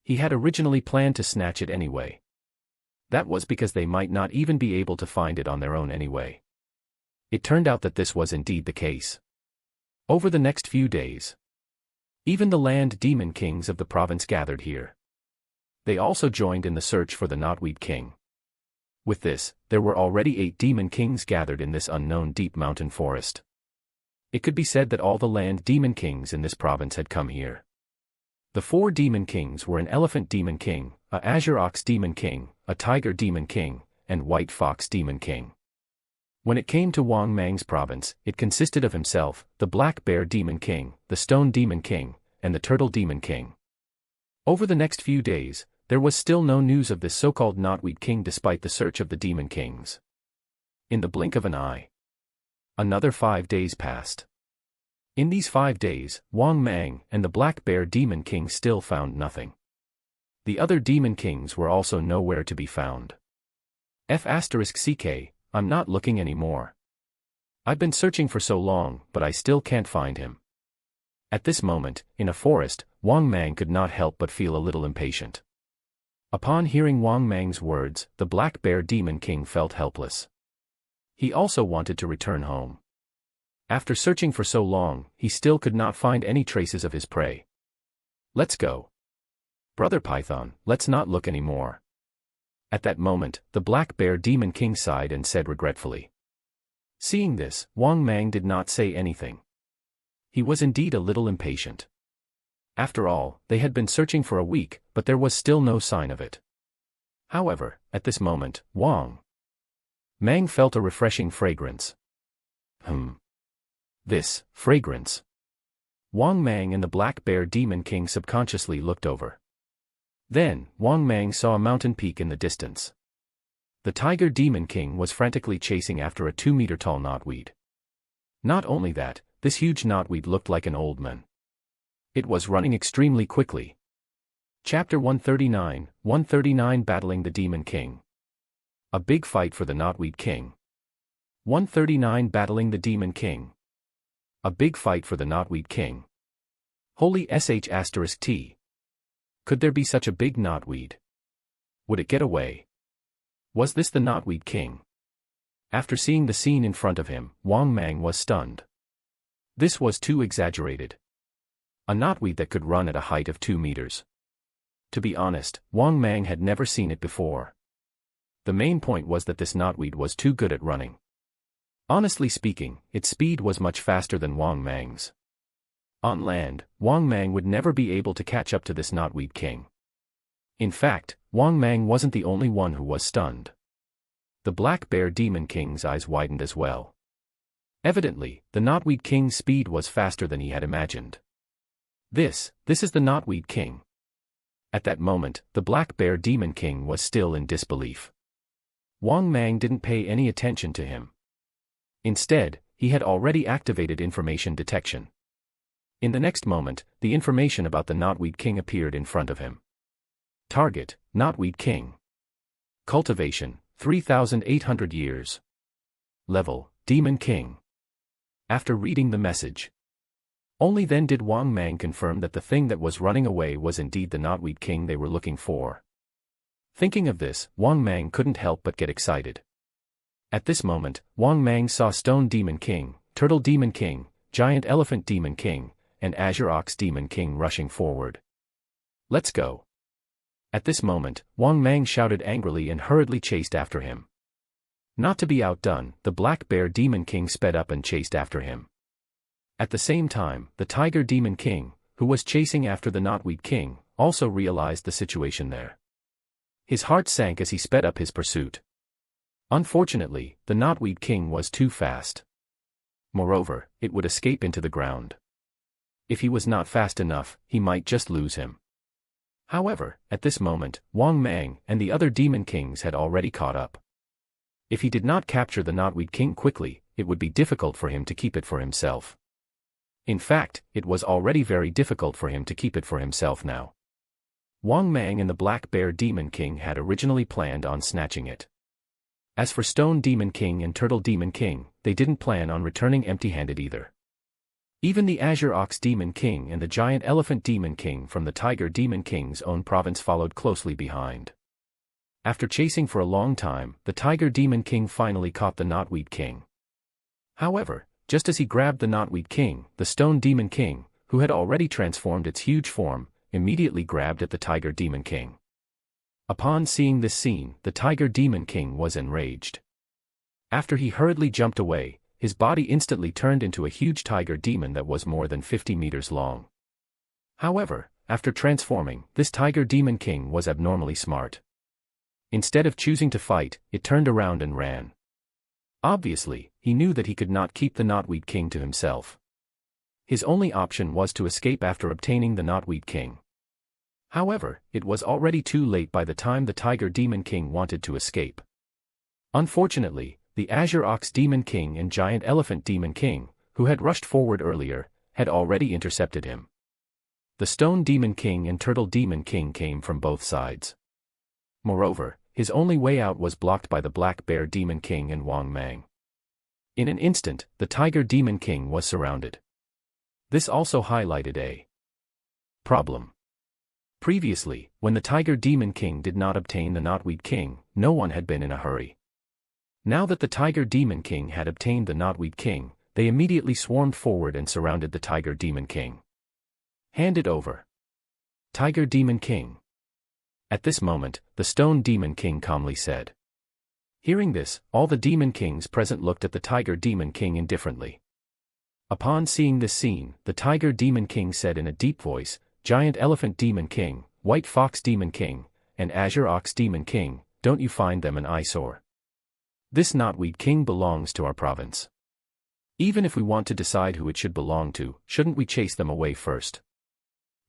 He had originally planned to snatch it anyway. That was because they might not even be able to find it on their own anyway. It turned out that this was indeed the case. Over the next few days, even the land demon kings of the province gathered here. They also joined in the search for the Knotweed King. With this, there were already 8 demon kings gathered in this unknown deep mountain forest. It could be said that all the land demon kings in this province had come here. The 4 demon kings were an Elephant Demon King, a Azure Ox Demon King, a Tiger Demon King, and White Fox Demon King. When it came to Wang Mang's province, it consisted of himself, the Black Bear Demon King, the Stone Demon King, and the Turtle Demon King. Over the next few days, there was still no news of this so-called Knotweed King despite the search of the Demon Kings. In the blink of an eye, another 5 days passed. In these 5 days, Wang Mang and the Black Bear Demon King still found nothing. The other Demon Kings were also nowhere to be found. F***CK, I'm not looking anymore. I've been searching for so long, but I still can't find him. At this moment, in a forest, Wang Mang could not help but feel a little impatient. Upon hearing Wang Mang's words, the Black Bear Demon King felt helpless. He also wanted to return home. After searching for so long, he still could not find any traces of his prey. "Let's go. Brother Python, let's not look anymore." At that moment, the Black Bear Demon King sighed and said regretfully. Seeing this, Wang Mang did not say anything. He was indeed a little impatient. After all, they had been searching for a week, but there was still no sign of it. However, at this moment, Wang Mang felt a refreshing fragrance. This fragrance. Wang Mang and the Black Bear Demon King subconsciously looked over. Then, Wang Mang saw a mountain peak in the distance. The Tiger Demon King was frantically chasing after a 2-meter-tall knotweed. Not only that, this huge knotweed looked like an old man. It was running extremely quickly. Chapter 139 Battling the Demon King. A big fight for the Knotweed King. 139 Battling the Demon King. A big fight for the Knotweed King. Holy sh**t. Could there be such a big knotweed? Would it get away? Was this the Knotweed King? After seeing the scene in front of him, Wang Mang was stunned. This was too exaggerated. A knotweed that could run at a height of 2 meters. To be honest, Wang Mang had never seen it before. The main point was that this knotweed was too good at running. Honestly speaking, its speed was much faster than Wang Mang's. On land, Wang Mang would never be able to catch up to this Knotweed King. In fact, Wang Mang wasn't the only one who was stunned. The Black Bear Demon King's eyes widened as well. Evidently, the Knotweed King's speed was faster than he had imagined. This is the Knotweed King. At that moment, the Black Bear Demon King was still in disbelief. Wang Mang didn't pay any attention to him. Instead, he had already activated information detection. In the next moment, the information about the Knotweed King appeared in front of him. Target, Knotweed King. Cultivation, 3,800 years. Level, Demon King. After reading the message, only then did Wang Mang confirm that the thing that was running away was indeed the Knotweed King they were looking for. Thinking of this, Wang Mang couldn't help but get excited. At this moment, Wang Mang saw Stone Demon King, Turtle Demon King, Giant Elephant Demon King, and Azure Ox Demon King rushing forward. Let's go. At this moment, Wang Mang shouted angrily and hurriedly chased after him. Not to be outdone, the Black Bear Demon King sped up and chased after him. At the same time, the Tiger Demon King, who was chasing after the Knotweed King, also realized the situation there. His heart sank as he sped up his pursuit. Unfortunately, the Knotweed King was too fast. Moreover, it would escape into the ground. If he was not fast enough, he might just lose him. However, at this moment, Wang Mang and the other Demon Kings had already caught up. If he did not capture the Knotweed King quickly, it would be difficult for him to keep it for himself. In fact, it was already very difficult for him to keep it for himself now. Wang Mang and the Black Bear Demon King had originally planned on snatching it. As for Stone Demon King and Turtle Demon King, they didn't plan on returning empty-handed either. Even the Azure Ox Demon King and the Giant Elephant Demon King from the Tiger Demon King's own province followed closely behind. After chasing for a long time, the Tiger Demon King finally caught the Knotweed King. However, just as he grabbed the Knotweed King, the Stone Demon King, who had already transformed its huge form, immediately grabbed at the Tiger Demon King. Upon seeing this scene, the Tiger Demon King was enraged. After he hurriedly jumped away, his body instantly turned into a huge tiger demon that was more than 50 meters long. However, after transforming, this Tiger Demon King was abnormally smart. Instead of choosing to fight, it turned around and ran. Obviously, he knew that he could not keep the Knotweed King to himself. His only option was to escape after obtaining the Knotweed King. However, it was already too late by the time the Tiger Demon King wanted to escape. Unfortunately, the Azure Ox Demon King and Giant Elephant Demon King, who had rushed forward earlier, had already intercepted him. The Stone Demon King and Turtle Demon King came from both sides. Moreover, his only way out was blocked by the Black Bear Demon King and Wang Mang. In an instant, the Tiger Demon King was surrounded. This also highlighted a problem. Previously, when the Tiger Demon King did not obtain the Knotweed King, no one had been in a hurry. Now that the Tiger Demon King had obtained the Knotweed King, they immediately swarmed forward and surrounded the Tiger Demon King. Hand it over. Tiger Demon King. At this moment, the Stone Demon King calmly said. Hearing this, all the Demon Kings present looked at the Tiger Demon King indifferently. Upon seeing this scene, the Tiger Demon King said in a deep voice, Giant Elephant Demon King, White Fox Demon King, and Azure Ox Demon King, don't you find them an eyesore? This Knotweed King belongs to our province. Even if we want to decide who it should belong to, shouldn't we chase them away first?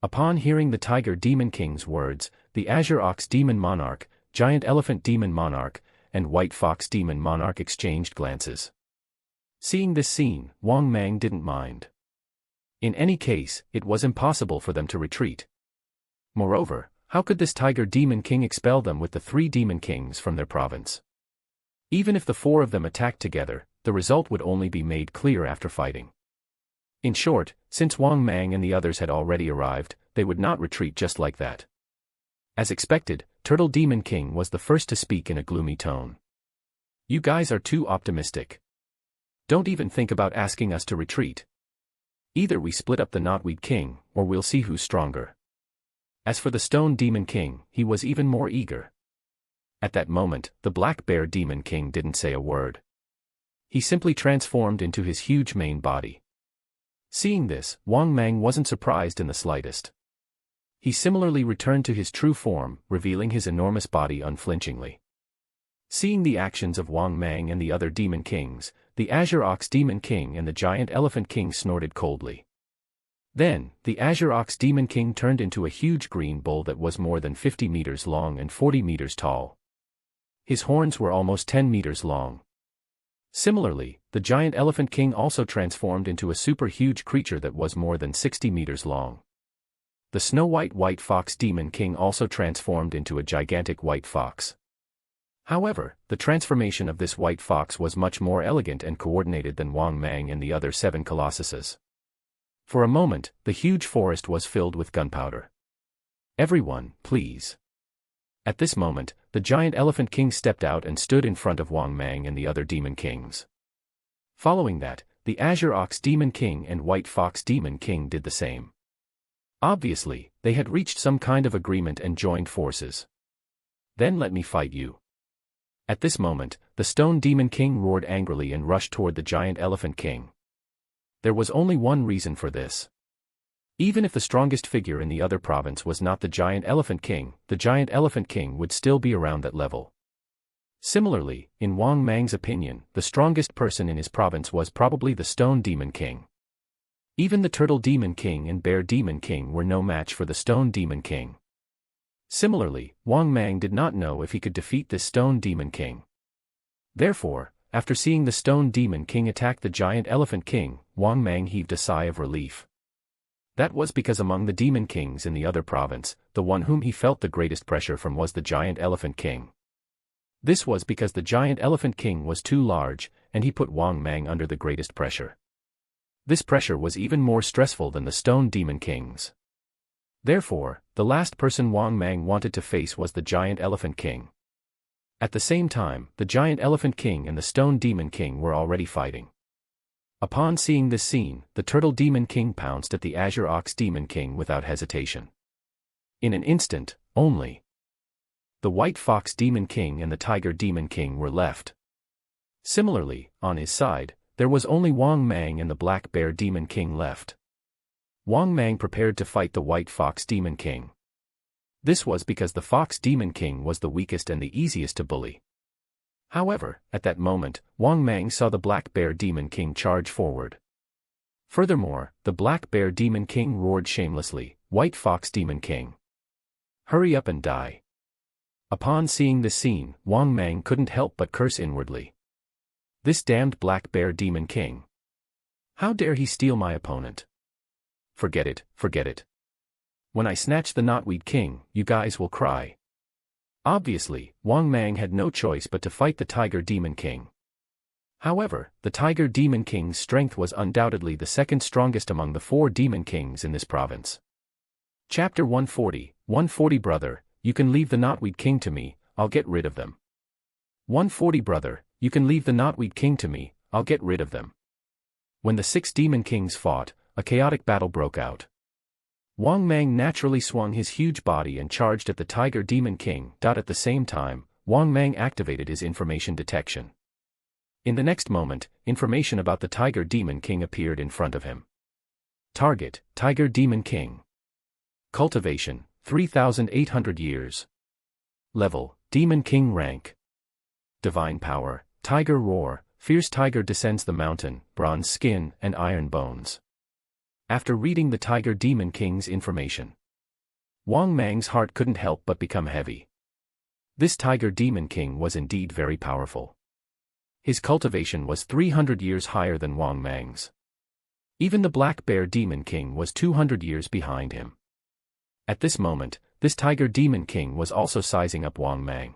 Upon hearing the Tiger Demon King's words, the Azure Ox Demon Monarch, Giant Elephant Demon Monarch, and White Fox Demon Monarch exchanged glances. Seeing this scene, Wang Mang didn't mind. In any case, it was impossible for them to retreat. Moreover, how could this Tiger Demon King expel them with the 3 Demon Kings from their province? Even if the 4 of them attacked together, the result would only be made clear after fighting. In short, since Wang Mang and the others had already arrived, they would not retreat just like that. As expected, Turtle Demon King was the first to speak in a gloomy tone. You guys are too optimistic. Don't even think about asking us to retreat. Either we split up the Knotweed King, or we'll see who's stronger. As for the Stone Demon King, he was even more eager. At that moment, the Black Bear Demon King didn't say a word. He simply transformed into his huge main body. Seeing this, Wang Mang wasn't surprised in the slightest. He similarly returned to his true form, revealing his enormous body unflinchingly. Seeing the actions of Wang Mang and the other Demon Kings, the Azure Ox Demon King and the Giant Elephant King snorted coldly. Then, the Azure Ox Demon King turned into a huge green bull that was more than 50 meters long and 40 meters tall. His horns were almost 10 meters long. Similarly, the Giant Elephant King also transformed into a super huge creature that was more than 60 meters long. The Snow White Fox Demon King also transformed into a gigantic white fox. However, the transformation of this white fox was much more elegant and coordinated than Wang Mang and the other 7 colossuses. For a moment, the huge forest was filled with gunpowder. "Everyone, please." At this moment, the Giant Elephant King stepped out and stood in front of Wang Mang and the other Demon Kings. Following that, the Azure Ox Demon King and White Fox Demon King did the same. Obviously, they had reached some kind of agreement and joined forces. "Then let me fight you." At this moment, the Stone Demon King roared angrily and rushed toward the Giant Elephant King. There was only one reason for this. Even if the strongest figure in the other province was not the Giant Elephant King, the Giant Elephant King would still be around that level. Similarly, in Wang Mang's opinion, the strongest person in his province was probably the Stone Demon King. Even the Turtle Demon King and Bear Demon King were no match for the Stone Demon King. Similarly, Wang Mang did not know if he could defeat this Stone Demon King. Therefore, after seeing the Stone Demon King attack the Giant Elephant King, Wang Mang heaved a sigh of relief. That was because among the Demon Kings in the other province, the one whom he felt the greatest pressure from was the Giant Elephant King. This was because the Giant Elephant King was too large, and he put Wang Mang under the greatest pressure. This pressure was even more stressful than the Stone Demon Kings. Therefore, the last person Wang Mang wanted to face was the Giant Elephant King. At the same time, the Giant Elephant King and the Stone Demon King were already fighting. Upon seeing this scene, the Turtle Demon King pounced at the Azure Ox Demon King without hesitation. In an instant, only, the White Fox Demon King and the Tiger Demon King were left. Similarly, on his side, there was only Wang Mang and the Black Bear Demon King left. Wang Mang prepared to fight the White Fox Demon King. This was because the Fox Demon King was the weakest and the easiest to bully. However, at that moment, Wang Mang saw the Black Bear Demon King charge forward. Furthermore, the Black Bear Demon King roared shamelessly, "White Fox Demon King, hurry up and die." Upon seeing this scene, Wang Mang couldn't help but curse inwardly. This damned Black Bear Demon King. How dare he steal my opponent? Forget it, forget it. When I snatch the Knotweed King, you guys will cry. Obviously, Wang Mang had no choice but to fight the Tiger Demon King. However, the Tiger Demon King's strength was undoubtedly the second strongest among the 4 Demon Kings in this province. Chapter 140, 140 Brother, you can leave the Knotweed King to me, I'll get rid of them. 140 Brother, you can leave the Knotweed King to me, I'll get rid of them. When the 6 Demon Kings fought, a chaotic battle broke out. Wang Mang naturally swung his huge body and charged at the Tiger Demon King. At the same time, Wang Mang activated his information detection. In the next moment, information about the Tiger Demon King appeared in front of him. Target, Tiger Demon King. Cultivation, 3,800 years. Level, Demon King rank. Divine power, Tiger Roar, Fierce Tiger descends the mountain, bronze skin and iron bones. After reading the Tiger Demon King's information, Wang Mang's heart couldn't help but become heavy. This Tiger Demon King was indeed very powerful. His cultivation was 300 years higher than Wang Mang's. Even the Black Bear Demon King was 200 years behind him. At this moment, this Tiger Demon King was also sizing up Wang Mang.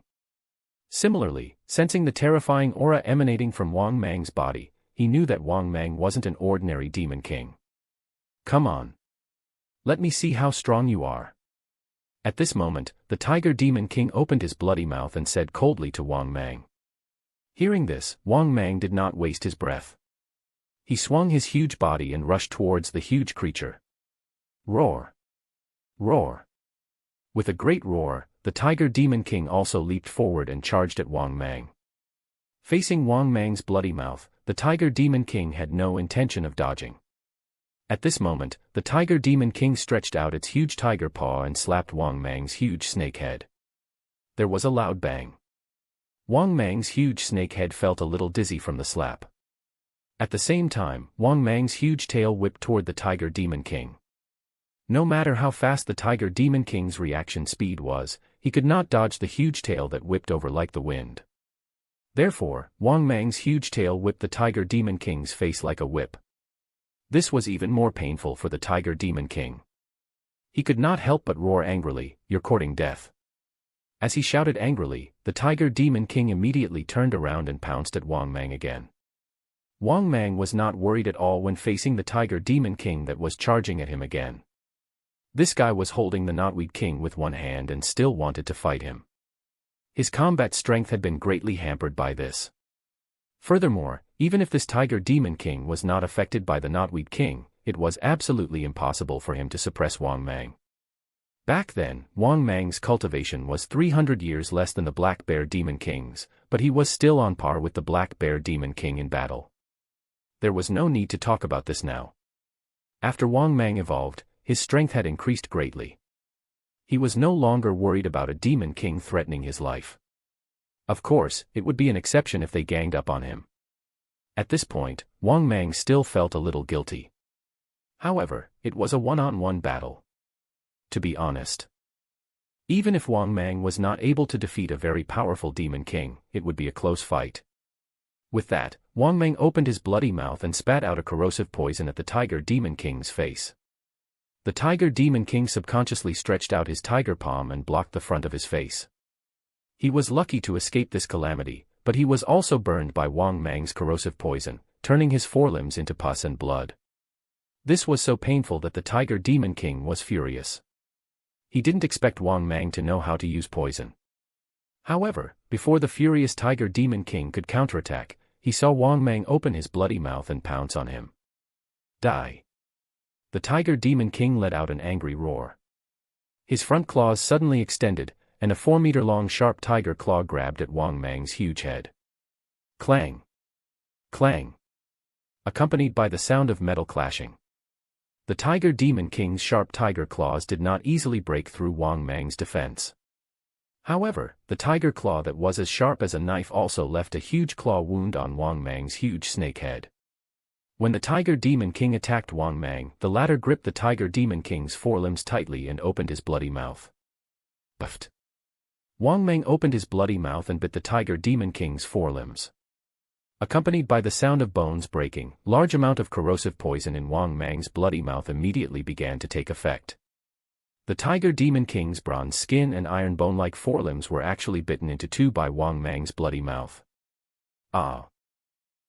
Similarly, sensing the terrifying aura emanating from Wang Mang's body, he knew that Wang Mang wasn't an ordinary Demon King. Come on. Let me see how strong you are. At this moment, the Tiger Demon King opened his bloody mouth and said coldly to Wang Mang. Hearing this, Wang Mang did not waste his breath. He swung his huge body and rushed towards the huge creature. Roar! Roar! With a great roar, the Tiger Demon King also leaped forward and charged at Wang Mang. Facing Wang Mang's bloody mouth, the Tiger Demon King had no intention of dodging. At this moment, the Tiger Demon King stretched out its huge tiger paw and slapped Wang Mang's huge snake head. There was a loud bang. Wang Mang's huge snake head felt a little dizzy from the slap. At the same time, Wang Mang's huge tail whipped toward the Tiger Demon King. No matter how fast the Tiger Demon King's reaction speed was, he could not dodge the huge tail that whipped over like the wind. Therefore, Wang Mang's huge tail whipped the Tiger Demon King's face like a whip. This was even more painful for the Tiger Demon King. He could not help but roar angrily, "You're courting death." As he shouted angrily, the Tiger Demon King immediately turned around and pounced at Wang Mang again. Wang Mang was not worried at all when facing the Tiger Demon King that was charging at him again. This guy was holding the Knotweed King with one hand and still wanted to fight him. His combat strength had been greatly hampered by this. Furthermore, even if this Tiger Demon King was not affected by the Knotweed King, it was absolutely impossible for him to suppress Wang Mang. Back then, Wang Mang's cultivation was 300 years less than the Black Bear Demon King's, but he was still on par with the Black Bear Demon King in battle. There was no need to talk about this now. After Wang Mang evolved, his strength had increased greatly. He was no longer worried about a Demon King threatening his life. Of course, it would be an exception if they ganged up on him. At this point, Wang Mang still felt a little guilty. However, it was a one-on-one battle. To be honest, even if Wang Mang was not able to defeat a very powerful Demon King, it would be a close fight. With that, Wang Mang opened his bloody mouth and spat out a corrosive poison at the Tiger Demon King's face. The Tiger Demon King subconsciously stretched out his tiger palm and blocked the front of his face. He was lucky to escape this calamity, but he was also burned by Wang Mang's corrosive poison, turning his forelimbs into pus and blood. This was so painful that the Tiger Demon King was furious. He didn't expect Wang Mang to know how to use poison. However, before the furious Tiger Demon King could counterattack, he saw Wang Mang open his bloody mouth and pounce on him. Die! The Tiger Demon King let out an angry roar. His front claws suddenly extended, and a 4-meter-long sharp tiger claw grabbed at Wang Mang's huge head. Clang! Clang! Accompanied by the sound of metal clashing. The Tiger Demon King's sharp tiger claws did not easily break through Wang Mang's defense. However, the tiger claw that was as sharp as a knife also left a huge claw wound on Wang Mang's huge snake head. When the Tiger Demon King attacked Wang Mang, the latter gripped the Tiger Demon King's forelimbs tightly and opened his bloody mouth. Buffed. Wang Mang opened his bloody mouth and bit the Tiger Demon King's forelimbs. Accompanied by the sound of bones breaking, large amount of corrosive poison in Wang Mang's bloody mouth immediately began to take effect. The Tiger Demon King's bronze skin and iron bone-like forelimbs were actually bitten into two by Wang Mang's bloody mouth. Ah!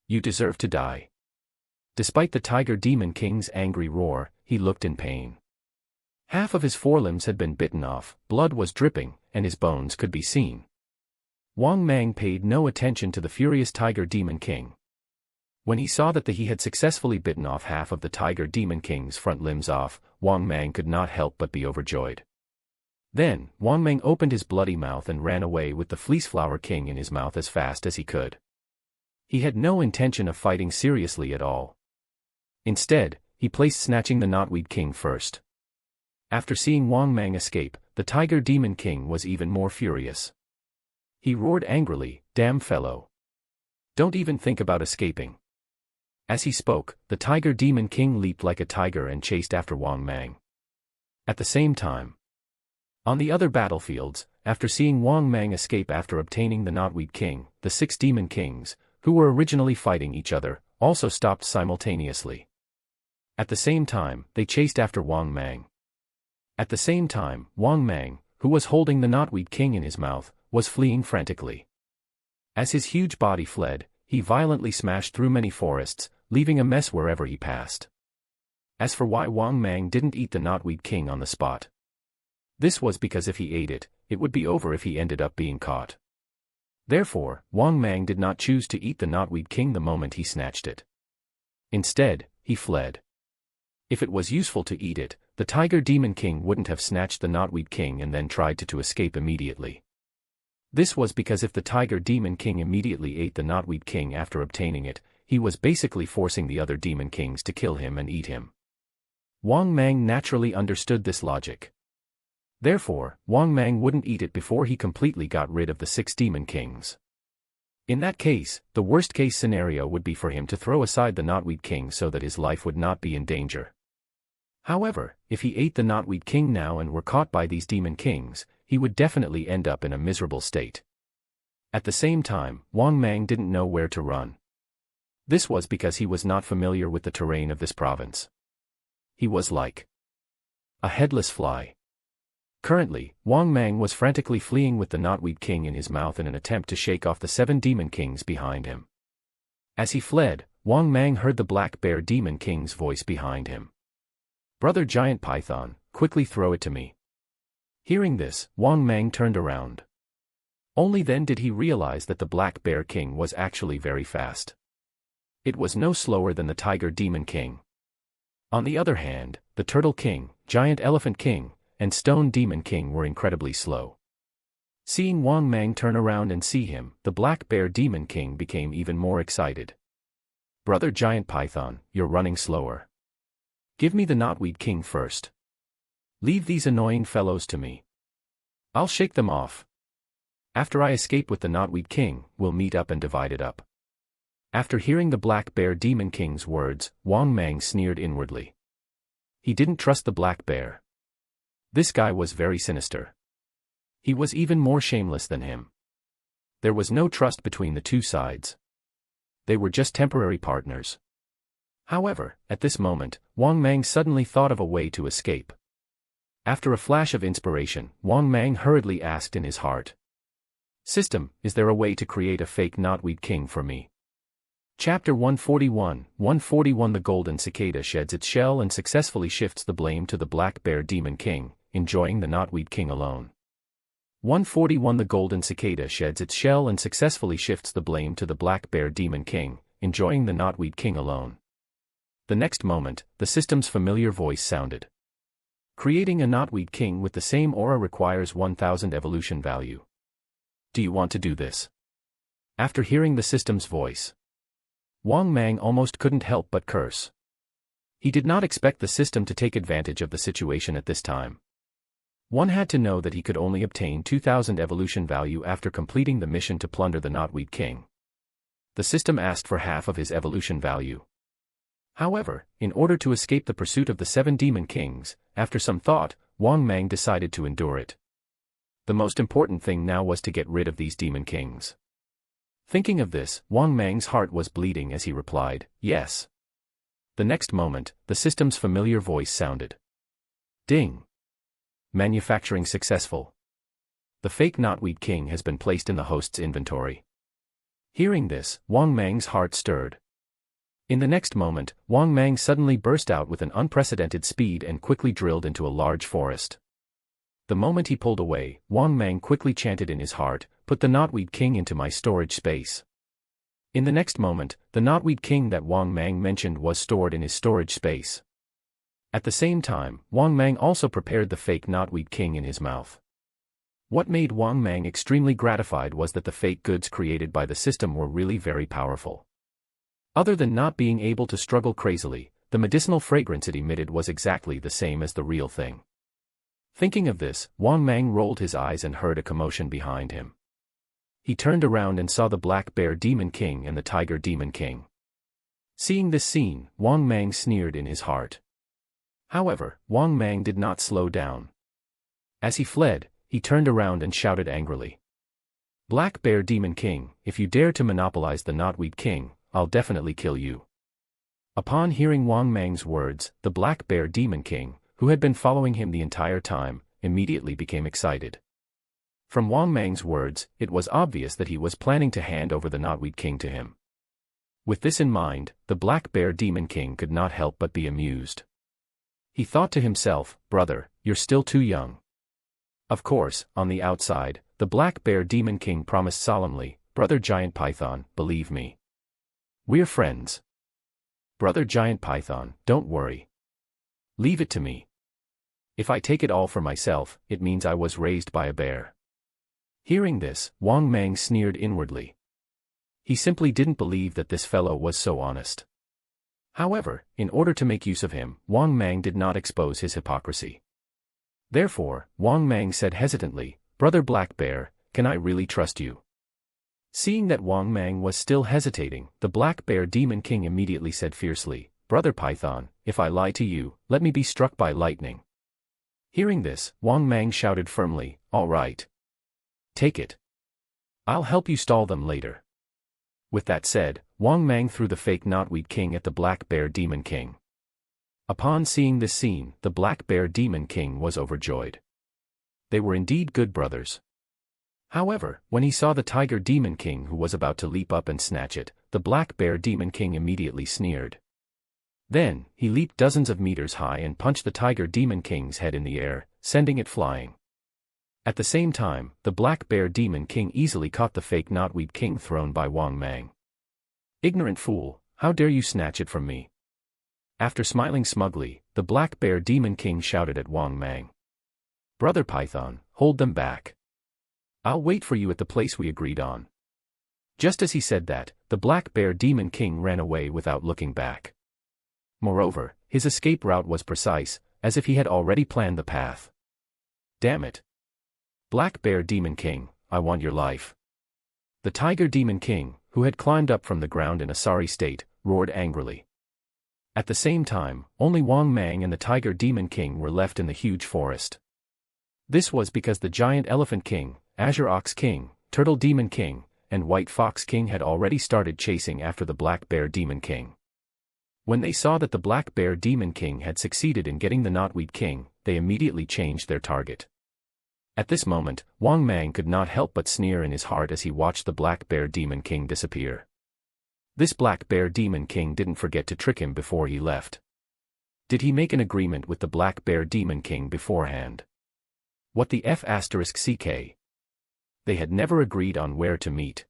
You deserve to die. Despite the Tiger Demon King's angry roar, he looked in pain. Half of his forelimbs had been bitten off, blood was dripping, and his bones could be seen. Wang Mang paid no attention to the furious Tiger Demon King. When he saw that he had successfully bitten off half of the Tiger Demon King's front limbs off, Wang Mang could not help but be overjoyed. Then, Wang Mang opened his bloody mouth and ran away with the Fleeceflower King in his mouth as fast as he could. He had no intention of fighting seriously at all. Instead, he placed snatching the Knotweed King first. After seeing Wang Mang escape, the Tiger Demon King was even more furious. He roared angrily, "Damn fellow! Don't even think about escaping." As he spoke, the Tiger Demon King leaped like a tiger and chased after Wang Mang. At the same time, on the other battlefields, after seeing Wang Mang escape after obtaining the Knotweed King, the 6 Demon Kings, who were originally fighting each other, also stopped simultaneously. At the same time, they chased after Wang Mang. At the same time, Wang Mang, who was holding the Knotweed King in his mouth, was fleeing frantically. As his huge body fled, he violently smashed through many forests, leaving a mess wherever he passed. As for why Wang Mang didn't eat the Knotweed King on the spot, this was because if he ate it, it would be over if he ended up being caught. Therefore, Wang Mang did not choose to eat the Knotweed King the moment he snatched it. Instead, he fled. If it was useful to eat it, the Tiger Demon King wouldn't have snatched the Knotweed King and then tried to escape immediately. This was because if the Tiger Demon King immediately ate the Knotweed King after obtaining it, he was basically forcing the other Demon Kings to kill him and eat him. Wang Mang naturally understood this logic. Therefore, Wang Mang wouldn't eat it before he completely got rid of the 6 Demon Kings. In that case, the worst-case scenario would be for him to throw aside the Knotweed King so that his life would not be in danger. However, if he ate the Knotweed King now and were caught by these Demon Kings, he would definitely end up in a miserable state. At the same time, Wang Mang didn't know where to run. This was because he was not familiar with the terrain of this province. He was like a headless fly. Currently, Wang Mang was frantically fleeing with the Knotweed King in his mouth in an attempt to shake off the 7 Demon Kings behind him. As he fled, Wang Mang heard the Black Bear Demon King's voice behind him. "Brother Giant Python, quickly throw it to me." Hearing this, Wang Mang turned around. Only then did he realize that the Black Bear King was actually very fast. It was no slower than the Tiger Demon King. On the other hand, the Turtle King, Giant Elephant King, and Stone Demon King were incredibly slow. Seeing Wang Mang turn around and see him, the Black Bear Demon King became even more excited. "Brother Giant Python, you're running slower. Give me the Knotweed King first. Leave these annoying fellows to me. I'll shake them off. After I escape with the Knotweed King, we'll meet up and divide it up." After hearing the Black Bear Demon King's words, Wang Mang sneered inwardly. He didn't trust the Black Bear. This guy was very sinister. He was even more shameless than him. There was no trust between the two sides. They were just temporary partners. However, at this moment, Wang Mang suddenly thought of a way to escape. After a flash of inspiration, Wang Mang hurriedly asked in his heart, "System, is there a way to create a fake Knotweed King for me?" Chapter 141, 141 The Golden Cicada sheds its shell and successfully shifts the blame to the Black Bear Demon King, enjoying the Knotweed King alone. 141 The Golden Cicada sheds its shell and successfully shifts the blame to the Black Bear Demon King, enjoying the Knotweed King alone. The next moment, the system's familiar voice sounded. Creating a Knotweed King with the same aura requires 1000 evolution value. Do you want to do this? After hearing the system's voice, Wang Mang almost couldn't help but curse. He did not expect the system to take advantage of the situation at this time. One had to know that he could only obtain 2000 evolution value after completing the mission to plunder the Knotweed King. The system asked for half of his evolution value. However, in order to escape the pursuit of the 7 Demon Kings, after some thought, Wang Mang decided to endure it. The most important thing now was to get rid of these Demon Kings. Thinking of this, Wang Mang's heart was bleeding as he replied, "Yes." The next moment, the system's familiar voice sounded. Ding! Manufacturing successful. The fake Knotweed King has been placed in the host's inventory. Hearing this, Wang Mang's heart stirred. In the next moment, Wang Mang suddenly burst out with an unprecedented speed and quickly drilled into a large forest. The moment he pulled away, Wang Mang quickly chanted in his heart, "Put the Knotweed King into my storage space." In the next moment, the Knotweed King that Wang Mang mentioned was stored in his storage space. At the same time, Wang Mang also prepared the fake Knotweed King in his mouth. What made Wang Mang extremely gratified was that the fake goods created by the system were really very powerful. Other than not being able to struggle crazily, the medicinal fragrance it emitted was exactly the same as the real thing. Thinking of this, Wang Mang rolled his eyes and heard a commotion behind him. He turned around and saw the Black Bear Demon King and the Tiger Demon King. Seeing this scene, Wang Mang sneered in his heart. However, Wang Mang did not slow down. As he fled, he turned around and shouted angrily, "Black Bear Demon King, if you dare to monopolize the Knotweed King, I'll definitely kill you." Upon hearing Wang Mang's words, the Black Bear Demon King, who had been following him the entire time, immediately became excited. From Wang Mang's words, it was obvious that he was planning to hand over the Knotweed King to him. With this in mind, the Black Bear Demon King could not help but be amused. He thought to himself, "Brother, you're still too young." Of course, on the outside, the Black Bear Demon King promised solemnly, "Brother Giant Python, believe me. We're friends. Brother Giant Python, don't worry. Leave it to me. If I take it all for myself, it means I was raised by a bear." Hearing this, Wang Mang sneered inwardly. He simply didn't believe that this fellow was so honest. However, in order to make use of him, Wang Mang did not expose his hypocrisy. Therefore, Wang Mang said hesitantly, "Brother Black Bear, can I really trust you?" Seeing that Wang Mang was still hesitating, the Black Bear Demon King immediately said fiercely, "Brother Python, if I lie to you, let me be struck by lightning." Hearing this, Wang Mang shouted firmly, "All right. Take it. I'll help you stall them later." With that said, Wang Mang threw the fake Knotweed King at the Black Bear Demon King. Upon seeing this scene, the Black Bear Demon King was overjoyed. They were indeed good brothers. However, when he saw the Tiger Demon King who was about to leap up and snatch it, the Black Bear Demon King immediately sneered. Then, he leaped dozens of meters high and punched the Tiger Demon King's head in the air, sending it flying. At the same time, the Black Bear Demon King easily caught the fake Knotweed King thrown by Wang Mang. "Ignorant fool, how dare you snatch it from me?" After smiling smugly, the Black Bear Demon King shouted at Wang Mang. "Brother Python, hold them back. I'll wait for you at the place we agreed on." Just as he said that, the Black Bear Demon King ran away without looking back. Moreover, his escape route was precise, as if he had already planned the path. "Damn it! Black Bear Demon King, I want your life." The Tiger Demon King, who had climbed up from the ground in a sorry state, roared angrily. At the same time, only Wang Mang and the Tiger Demon King were left in the huge forest. This was because the Giant Elephant King, Azure Ox King, Turtle Demon King, and White Fox King had already started chasing after the Black Bear Demon King. When they saw that the Black Bear Demon King had succeeded in getting the Knotweed King, they immediately changed their target. At this moment, Wang Mang could not help but sneer in his heart as he watched the Black Bear Demon King disappear. This Black Bear Demon King didn't forget to trick him before he left. Did he make an agreement with the Black Bear Demon King beforehand? What the F***ck? They had never agreed on where to meet.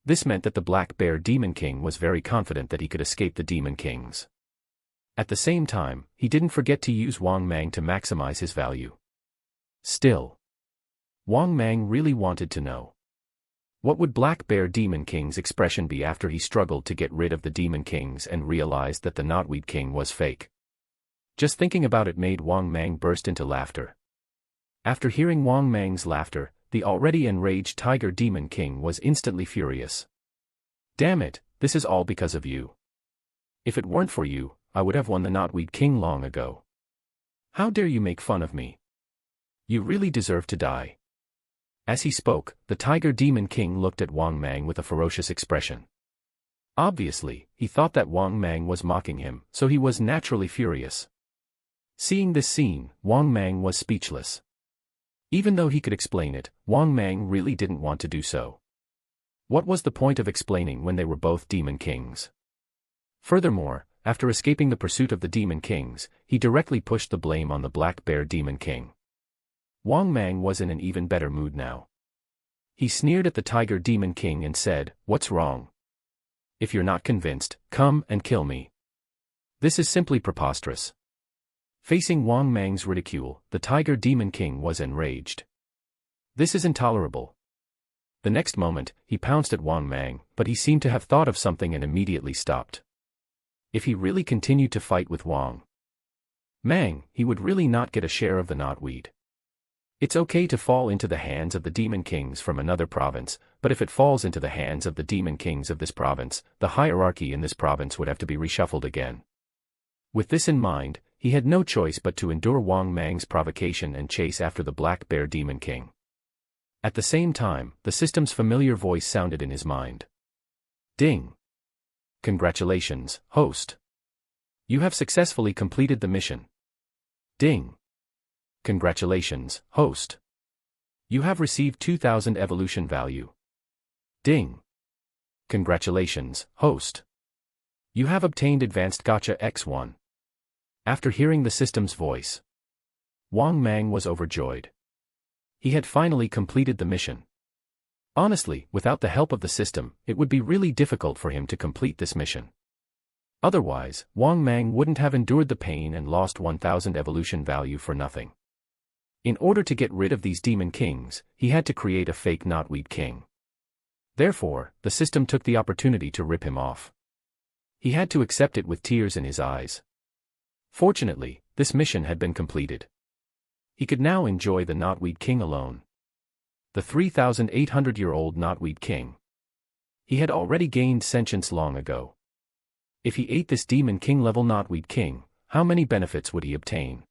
This meant that the Black Bear Demon King was very confident that he could escape the Demon Kings. At the same time, he didn't forget to use Wang Mang to maximize his value. Still, Wang Mang really wanted to know. What would Black Bear Demon King's expression be after he struggled to get rid of the Demon Kings and realized that the Knotweed King was fake? Just thinking about it made Wang Mang burst into laughter. After hearing Wang Mang's laughter, the already enraged Tiger Demon King was instantly furious. "Damn it, this is all because of you. If it weren't for you, I would have won the Knotweed King long ago. How dare you make fun of me? You really deserve to die." As he spoke, the Tiger Demon King looked at Wang Mang with a ferocious expression. Obviously, he thought that Wang Mang was mocking him, so he was naturally furious. Seeing this scene, Wang Mang was speechless. Even though he could explain it, Wang Mang really didn't want to do so. What was the point of explaining when they were both Demon Kings? Furthermore, after escaping the pursuit of the Demon Kings, he directly pushed the blame on the Black Bear Demon King. Wang Mang was in an even better mood now. He sneered at the Tiger Demon King and said, "What's wrong? If you're not convinced, come and kill me. This is simply preposterous." Facing Wang Mang's ridicule, the Tiger Demon King was enraged. "This is intolerable." The next moment, he pounced at Wang Mang, but he seemed to have thought of something and immediately stopped. If he really continued to fight with Wang Mang, he would really not get a share of the knotweed. It's okay to fall into the hands of the Demon Kings from another province, but if it falls into the hands of the Demon Kings of this province, the hierarchy in this province would have to be reshuffled again. With this in mind, he had no choice but to endure Wang Mang's provocation and chase after the Black Bear Demon King. At the same time, the system's familiar voice sounded in his mind. "Ding! Congratulations, host. You have successfully completed the mission. Ding! Congratulations, host. You have received 2000 evolution value. Ding! Congratulations, host. You have obtained Advanced Gacha X1. After hearing the system's voice, Wang Mang was overjoyed. He had finally completed the mission. Honestly, without the help of the system, it would be really difficult for him to complete this mission. Otherwise, Wang Mang wouldn't have endured the pain and lost 1000 evolution value for nothing. In order to get rid of these Demon Kings, he had to create a fake Knotweed King. Therefore, the system took the opportunity to rip him off. He had to accept it with tears in his eyes. Fortunately, this mission had been completed. He could now enjoy the Knotweed King alone. The 3,800-year-old Knotweed King, He had already gained sentience long ago. If he ate this Demon King level Knotweed King, how many benefits would he obtain?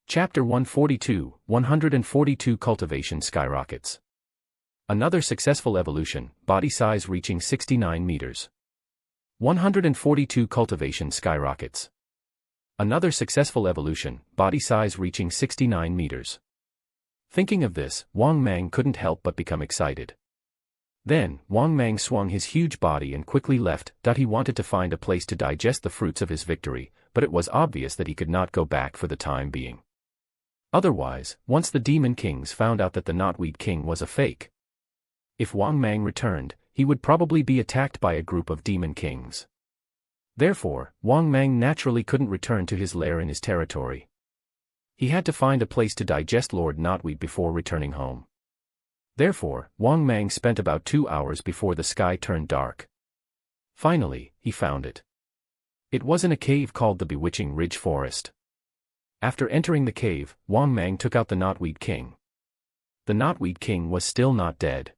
Chapter 142, 142 Cultivation Skyrockets. Another successful evolution, body size reaching 69 meters. 142 Cultivation Skyrockets. Another successful evolution, body size reaching 69 meters. Thinking of this, Wang Mang couldn't help but become excited. Then, Wang Mang swung his huge body and quickly left. He wanted to find a place to digest the fruits of his victory, but it was obvious that he could not go back for the time being. Otherwise, once the Demon Kings found out that the Knotweed King was a fake, if Wang Mang returned, he would probably be attacked by a group of Demon Kings. Therefore, Wang Mang naturally couldn't return to his lair in his territory. He had to find a place to digest Lord Knotweed before returning home. Therefore, Wang Mang spent about 2 hours before the sky turned dark. Finally, he found it. It was in a cave called the Bewitching Ridge Forest. After entering the cave, Wang Mang took out the Knotweed King. The Knotweed King was still not dead.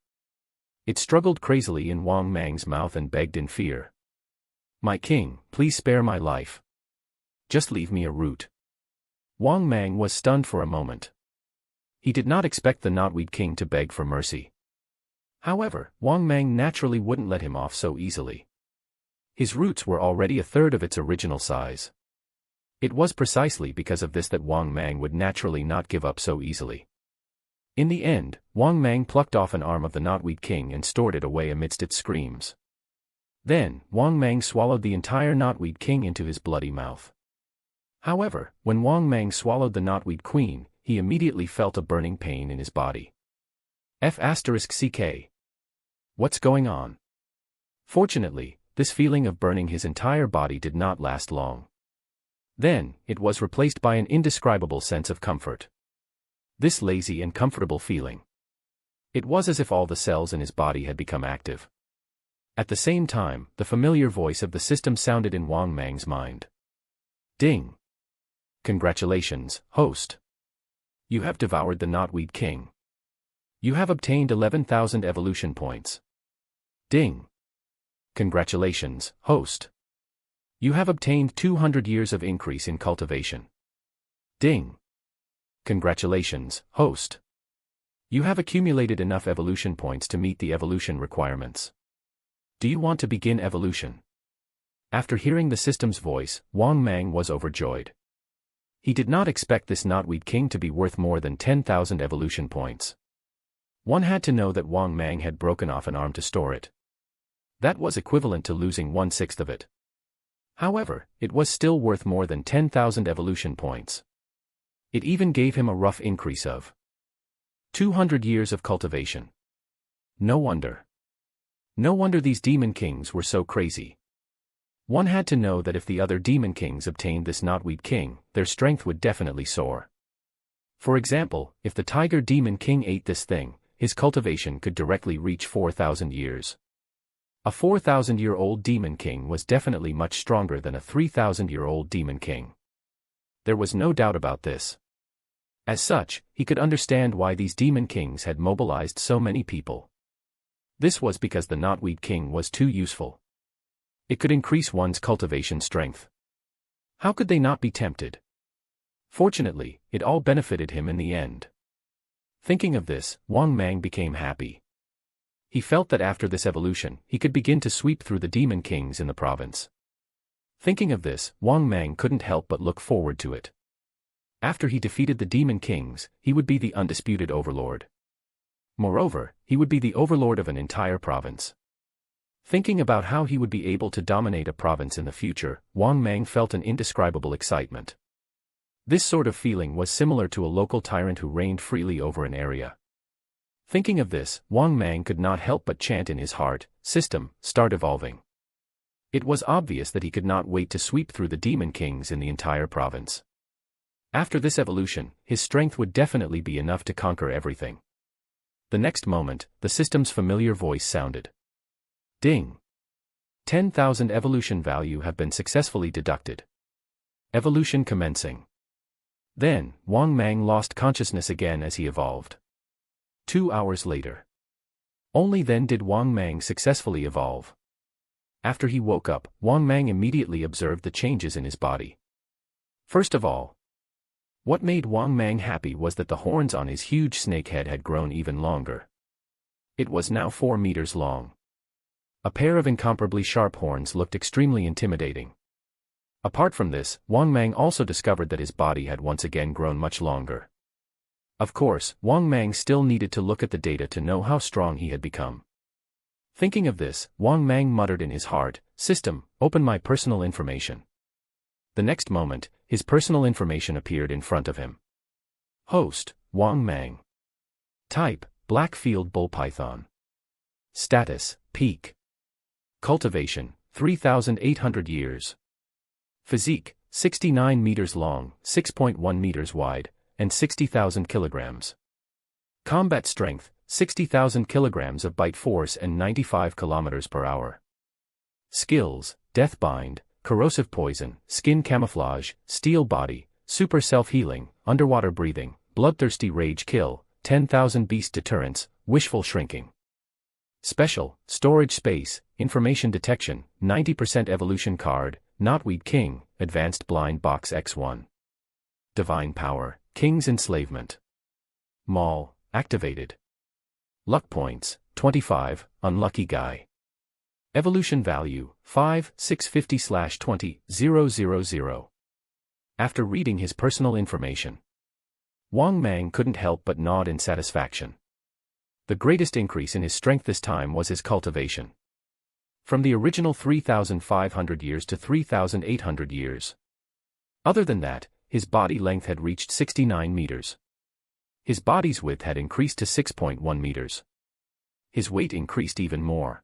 It struggled crazily in Wang Mang's mouth and begged in fear. "My king, please spare my life. Just leave me a root." Wang Mang was stunned for a moment. He did not expect the Knotweed King to beg for mercy. However, Wang Mang naturally wouldn't let him off so easily. His roots were already a third of its original size. It was precisely because of this that Wang Mang would naturally not give up so easily. In the end, Wang Mang plucked off an arm of the Knotweed King and stored it away amidst its screams. Then, Wang Mang swallowed the entire Knotweed King into his bloody mouth. However, when Wang Mang swallowed the Knotweed Queen, he immediately felt a burning pain in his body. F***ck. What's going on? Fortunately, this feeling of burning his entire body did not last long. Then, it was replaced by an indescribable sense of comfort. This lazy and comfortable feeling. It was as if all the cells in his body had become active. At the same time, the familiar voice of the system sounded in Wang Mang's mind. Ding! Congratulations, host. You have devoured the Knotweed King. You have obtained 11,000 evolution points. Ding! Congratulations, host. You have obtained 200 years of increase in cultivation. Ding! Congratulations, host. You have accumulated enough evolution points to meet the evolution requirements. Do you want to begin evolution? After hearing the system's voice, Wang Mang was overjoyed. He did not expect this Knotweed King to be worth more than 10,000 evolution points. One had to know that Wang Mang had broken off an arm to store it. That was equivalent to losing 1/6 of it. However, it was still worth more than 10,000 evolution points. It even gave him a rough increase of 200 years of cultivation. No wonder. No wonder these Demon Kings were so crazy. One had to know that if the other Demon Kings obtained this Knotweed King, their strength would definitely soar. For example, if the Tiger Demon King ate this thing, his cultivation could directly reach 4,000 years. A 4,000-year-old Demon King was definitely much stronger than a 3,000-year-old Demon King. There was no doubt about this. As such, he could understand why these Demon Kings had mobilized so many people. This was because the Knotweed King was too useful. It could increase one's cultivation strength. How could they not be tempted? Fortunately, it all benefited him in the end. Thinking of this, Wang Mang became happy. He felt that after this evolution, he could begin to sweep through the Demon Kings in the province. Thinking of this, Wang Mang couldn't help but look forward to it. After he defeated the Demon Kings, he would be the undisputed overlord. Moreover, he would be the overlord of an entire province. Thinking about how he would be able to dominate a province in the future, Wang Mang felt an indescribable excitement. This sort of feeling was similar to a local tyrant who reigned freely over an area. Thinking of this, Wang Mang could not help but chant in his heart, "System, start evolving." It was obvious that he could not wait to sweep through the Demon Kings in the entire province. After this evolution, his strength would definitely be enough to conquer everything. The next moment, the system's familiar voice sounded. Ding! 10,000 evolution value have been successfully deducted. Evolution commencing. Then, Wang Mang lost consciousness again as he evolved. 2 hours later. Only then did Wang Mang successfully evolve. After he woke up, Wang Mang immediately observed the changes in his body. First of all, what made Wang Mang happy was that the horns on his huge snake head had grown even longer. It was now 4 meters long. A pair of incomparably sharp horns looked extremely intimidating. Apart from this, Wang Mang also discovered that his body had once again grown much longer. Of course, Wang Mang still needed to look at the data to know how strong he had become. Thinking of this, Wang Mang muttered in his heart, "System, open my personal information." The next moment, his personal information appeared in front of him. Host, Wang Mang. Type, Black-Field Bull Python. Status, Peak. Cultivation, 3,800 years. Physique, 69 meters long, 6.1 meters wide, and 60,000 kilograms. Combat strength, 60,000 kilograms of bite force and 95 kilometers per hour. Skills, Deathbind, Corrosive Poison, Skin Camouflage, Steel Body, Super Self-Healing, Underwater Breathing, Bloodthirsty Rage Kill, 10,000 Beast Deterrence, Wishful Shrinking. Special, Storage Space, Information Detection, 90% Evolution Card, Knotweed King, Advanced Blind Box X1. Divine Power, King's Enslavement. Maul, activated. Luck Points, 25, Unlucky Guy. Evolution Value, 5, 650/20, 000. After reading his personal information, Wang Mang couldn't help but nod in satisfaction. The greatest increase in his strength this time was his cultivation. From the original 3,500 years to 3,800 years. Other than that, his body length had reached 69 meters. His body's width had increased to 6.1 meters. His weight increased even more.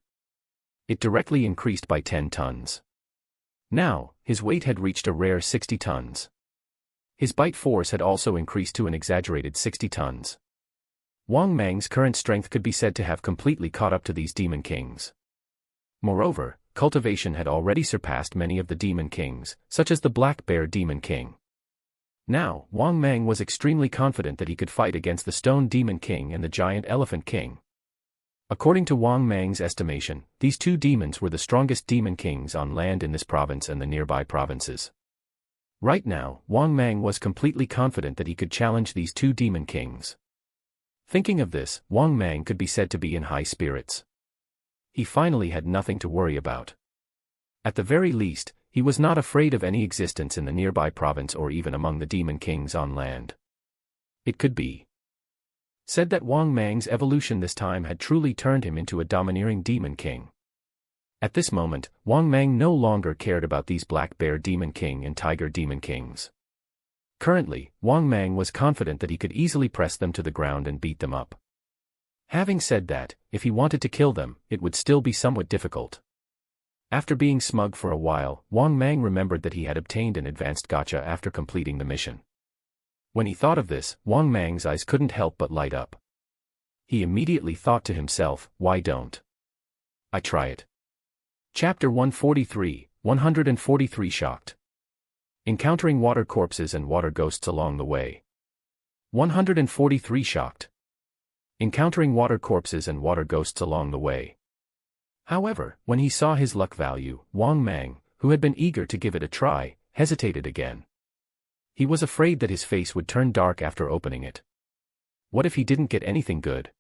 It directly increased by 10 tons. Now, his weight had reached a rare 60 tons. His bite force had also increased to an exaggerated 60 tons. Wang Mang's current strength could be said to have completely caught up to these demon kings. Moreover, cultivation had already surpassed many of the demon kings, such as the Black Bear Demon King. Now, Wang Mang was extremely confident that he could fight against the Stone Demon King and the Giant Elephant King. According to Wang Mang's estimation, these two demons were the strongest demon kings on land in this province and the nearby provinces. Right now, Wang Mang was completely confident that he could challenge these two demon kings. Thinking of this, Wang Mang could be said to be in high spirits. He finally had nothing to worry about. At the very least, he was not afraid of any existence in the nearby province or even among the demon kings on land. It could be said that Wang Mang's evolution this time had truly turned him into a domineering demon king. At this moment, Wang Mang no longer cared about these Black Bear Demon King and Tiger Demon Kings. Currently, Wang Mang was confident that he could easily press them to the ground and beat them up. Having said that, if he wanted to kill them, it would still be somewhat difficult. After being smug for a while, Wang Mang remembered that he had obtained an advanced gacha after completing the mission. When he thought of this, Wang Mang's eyes couldn't help but light up. He immediately thought to himself, why don't I try it? Chapter 143, 143 Shocked. Encountering water corpses and water ghosts along the way. 143 Shocked. Encountering water corpses and water ghosts along the way. However, when he saw his luck value, Wang Mang, who had been eager to give it a try, hesitated again. He was afraid that his face would turn dark after opening it. What if he didn't get anything good?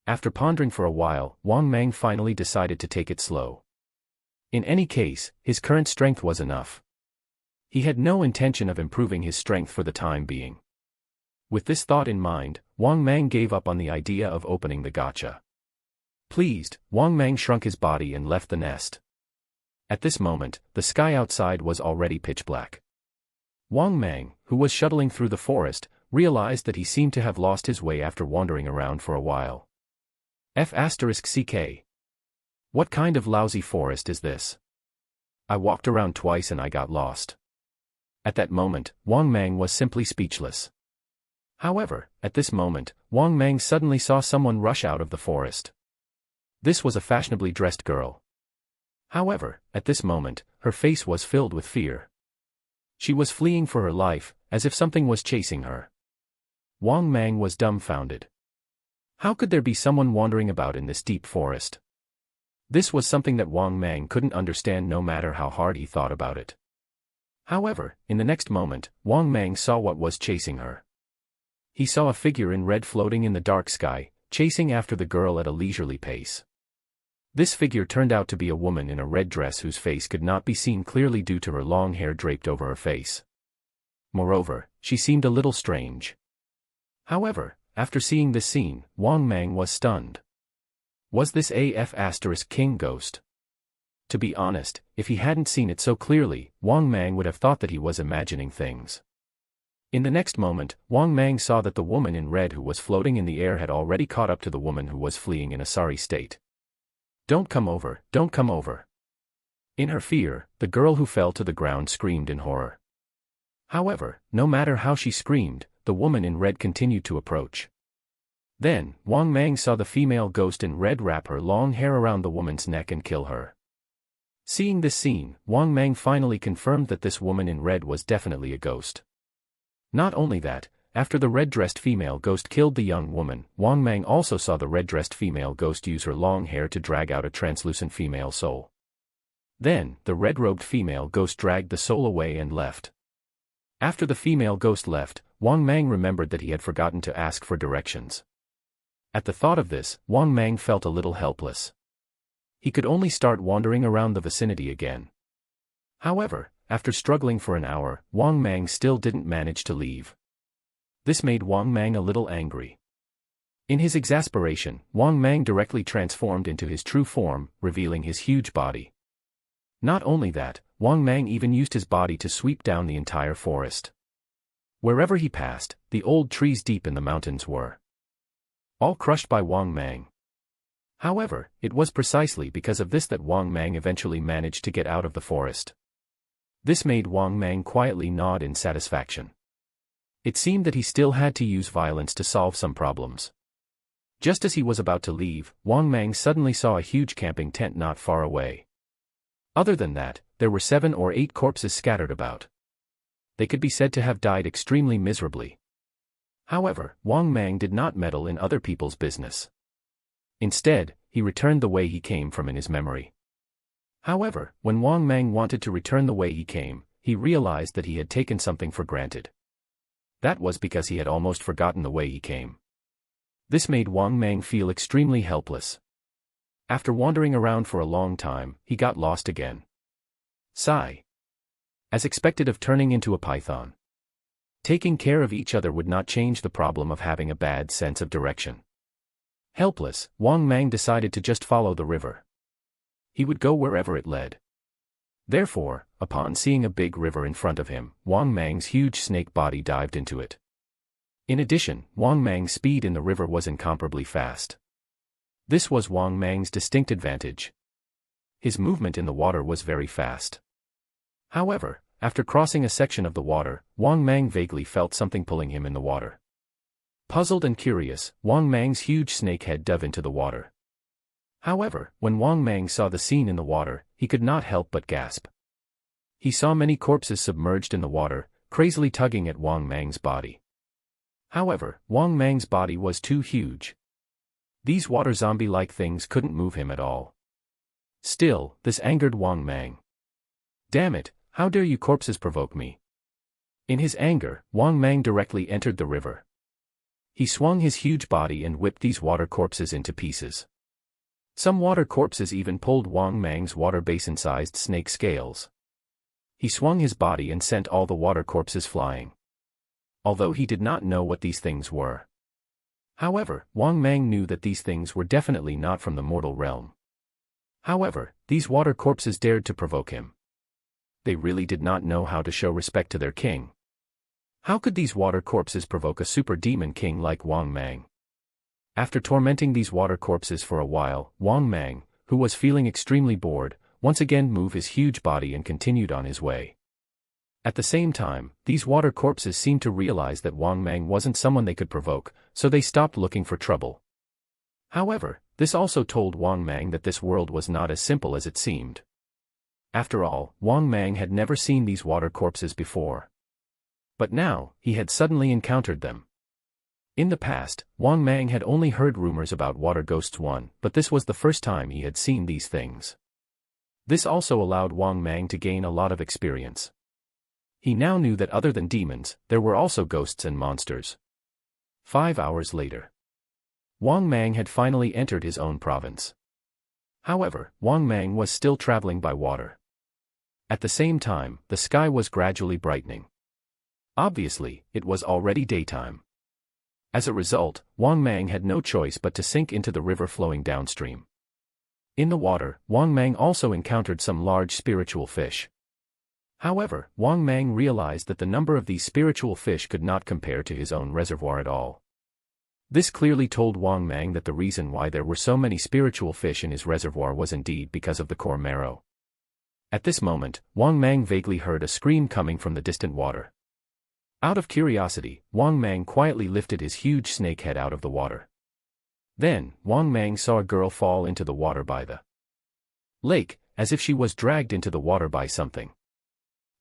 After pondering for a while, Wang Mang finally decided to take it slow. In any case, his current strength was enough. He had no intention of improving his strength for the time being. With this thought in mind, Wang Mang gave up on the idea of opening the gacha. Pleased, Wang Mang shrunk his body and left the nest. At this moment, the sky outside was already pitch black. Wang Mang, who was shuttling through the forest, realized that he seemed to have lost his way after wandering around for a while. F***CK. What kind of lousy forest is this? I walked around twice and I got lost. At that moment, Wang Mang was simply speechless. However, at this moment, Wang Mang suddenly saw someone rush out of the forest. This was a fashionably dressed girl. However, at this moment, her face was filled with fear. She was fleeing for her life, as if something was chasing her. Wang Mang was dumbfounded. How could there be someone wandering about in this deep forest? This was something that Wang Mang couldn't understand no matter how hard he thought about it. However, in the next moment, Wang Mang saw what was chasing her. He saw a figure in red floating in the dark sky, chasing after the girl at a leisurely pace. This figure turned out to be a woman in a red dress whose face could not be seen clearly due to her long hair draped over her face. Moreover, she seemed a little strange. However, after seeing this scene, Wang Mang was stunned. Was this King ghost? To be honest, if he hadn't seen it so clearly, Wang Mang would have thought that he was imagining things. In the next moment, Wang Mang saw that the woman in red who was floating in the air had already caught up to the woman who was fleeing in a sorry state. "Don't come over, don't come over." In her fear, the girl who fell to the ground screamed in horror. However, no matter how she screamed, the woman in red continued to approach. Then, Wang Mang saw the female ghost in red wrap her long hair around the woman's neck and kill her. Seeing this scene, Wang Mang finally confirmed that this woman in red was definitely a ghost. Not only that, after the red-dressed female ghost killed the young woman, Wang Mang also saw the red-dressed female ghost use her long hair to drag out a translucent female soul. Then, the red-robed female ghost dragged the soul away and left. After the female ghost left, Wang Mang remembered that he had forgotten to ask for directions. At the thought of this, Wang Mang felt a little helpless. He could only start wandering around the vicinity again. However, after struggling for an hour, Wang Mang still didn't manage to leave. This made Wang Mang a little angry. In his exasperation, Wang Mang directly transformed into his true form, revealing his huge body. Not only that, Wang Mang even used his body to sweep down the entire forest. Wherever he passed, the old trees deep in the mountains were all crushed by Wang Mang. However, it was precisely because of this that Wang Mang eventually managed to get out of the forest. This made Wang Mang quietly nod in satisfaction. It seemed that he still had to use violence to solve some problems. Just as he was about to leave, Wang Mang suddenly saw a huge camping tent not far away. Other than that, there were 7 or 8 corpses scattered about. They could be said to have died extremely miserably. However, Wang Mang did not meddle in other people's business. Instead, he returned the way he came from in his memory. However, when Wang Mang wanted to return the way he came, he realized that he had taken something for granted. That was because he had almost forgotten the way he came. This made Wang Mang feel extremely helpless. After wandering around for a long time, he got lost again. Sigh. As expected of turning into a python. Taking care of each other would not change the problem of having a bad sense of direction. Helpless, Wang Mang decided to just follow the river. He would go wherever it led. Therefore, upon seeing a big river in front of him, Wang Mang's huge snake body dived into it. In addition, Wang Mang's speed in the river was incomparably fast. This was Wang Mang's distinct advantage. His movement in the water was very fast. However, after crossing a section of the water, Wang Mang vaguely felt something pulling him in the water. Puzzled and curious, Wang Mang's huge snake head dove into the water. However, when Wang Mang saw the scene in the water, he could not help but gasp. He saw many corpses submerged in the water, crazily tugging at Wang Mang's body. However, Wang Mang's body was too huge. These water zombie-like things couldn't move him at all. Still, this angered Wang Mang. "Damn it, how dare you corpses provoke me?" In his anger, Wang Mang directly entered the river. He swung his huge body and whipped these water corpses into pieces. Some water corpses even pulled Wang Mang's water basin-sized snake scales. He swung his body and sent all the water corpses flying. Although he did not know what these things were. However, Wang Mang knew that these things were definitely not from the mortal realm. However, these water corpses dared to provoke him. They really did not know how to show respect to their king. How could these water corpses provoke a super demon king like Wang Mang? After tormenting these water corpses for a while, Wang Mang, who was feeling extremely bored, once again moved his huge body and continued on his way. At the same time, these water corpses seemed to realize that Wang Mang wasn't someone they could provoke, so they stopped looking for trouble. However, this also told Wang Mang that this world was not as simple as it seemed. After all, Wang Mang had never seen these water corpses before. But now, he had suddenly encountered them. In the past, Wang Mang had only heard rumors about water ghosts but this was the first time he had seen these things. This also allowed Wang Mang to gain a lot of experience. He now knew that other than demons, there were also ghosts and monsters. 5 hours later, Wang Mang had finally entered his own province. However, Wang Mang was still traveling by water. At the same time, the sky was gradually brightening. Obviously, it was already daytime. As a result, Wang Mang had no choice but to sink into the river flowing downstream. In the water, Wang Mang also encountered some large spiritual fish. However, Wang Mang realized that the number of these spiritual fish could not compare to his own reservoir at all. This clearly told Wang Mang that the reason why there were so many spiritual fish in his reservoir was indeed because of the core marrow. At this moment, Wang Mang vaguely heard a scream coming from the distant water. Out of curiosity, Wang Mang quietly lifted his huge snake head out of the water. Then, Wang Mang saw a girl fall into the water by the lake, as if she was dragged into the water by something.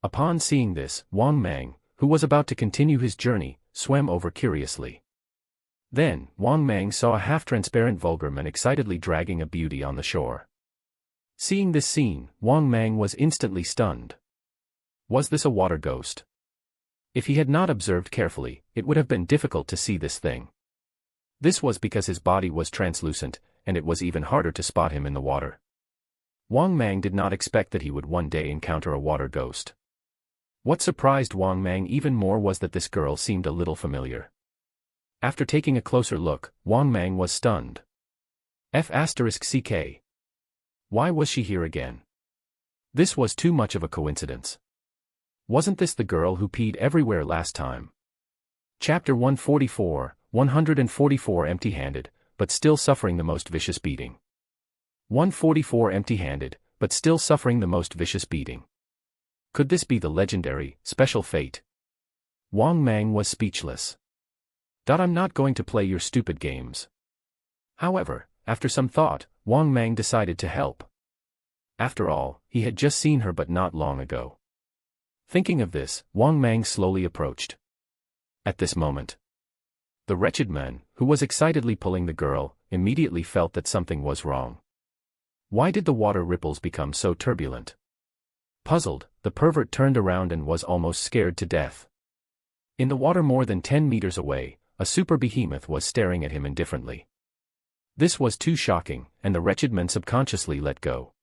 Upon seeing this, Wang Mang, who was about to continue his journey, swam over curiously. Then, Wang Mang saw a half-transparent vulgar man excitedly dragging a beauty on the shore. Seeing this scene, Wang Mang was instantly stunned. Was this a water ghost? If he had not observed carefully, it would have been difficult to see this thing. This was because his body was translucent, and it was even harder to spot him in the water. Wang Mang did not expect that he would one day encounter a water ghost. What surprised Wang Mang even more was that this girl seemed a little familiar. After taking a closer look, Wang Mang was stunned. F***ck. Why was she here again? This was too much of a coincidence. Wasn't this the girl who peed everywhere last time? Chapter 144, 144 Empty-handed, but still suffering the most vicious beating. 144 Empty-handed, but still suffering the most vicious beating. Could this be the legendary, special fate? Wang Mang was speechless. I'm not going to play your stupid games. However, after some thought, Wang Mang decided to help. After all, he had just seen her but not long ago. Thinking of this, Wang Mang slowly approached. At this moment, the wretched man, who was excitedly pulling the girl, immediately felt that something was wrong. Why did the water ripples become so turbulent? Puzzled, the pervert turned around and was almost scared to death. In the water more than 10 meters away, a super behemoth was staring at him indifferently. This was too shocking, and the wretched man subconsciously let go.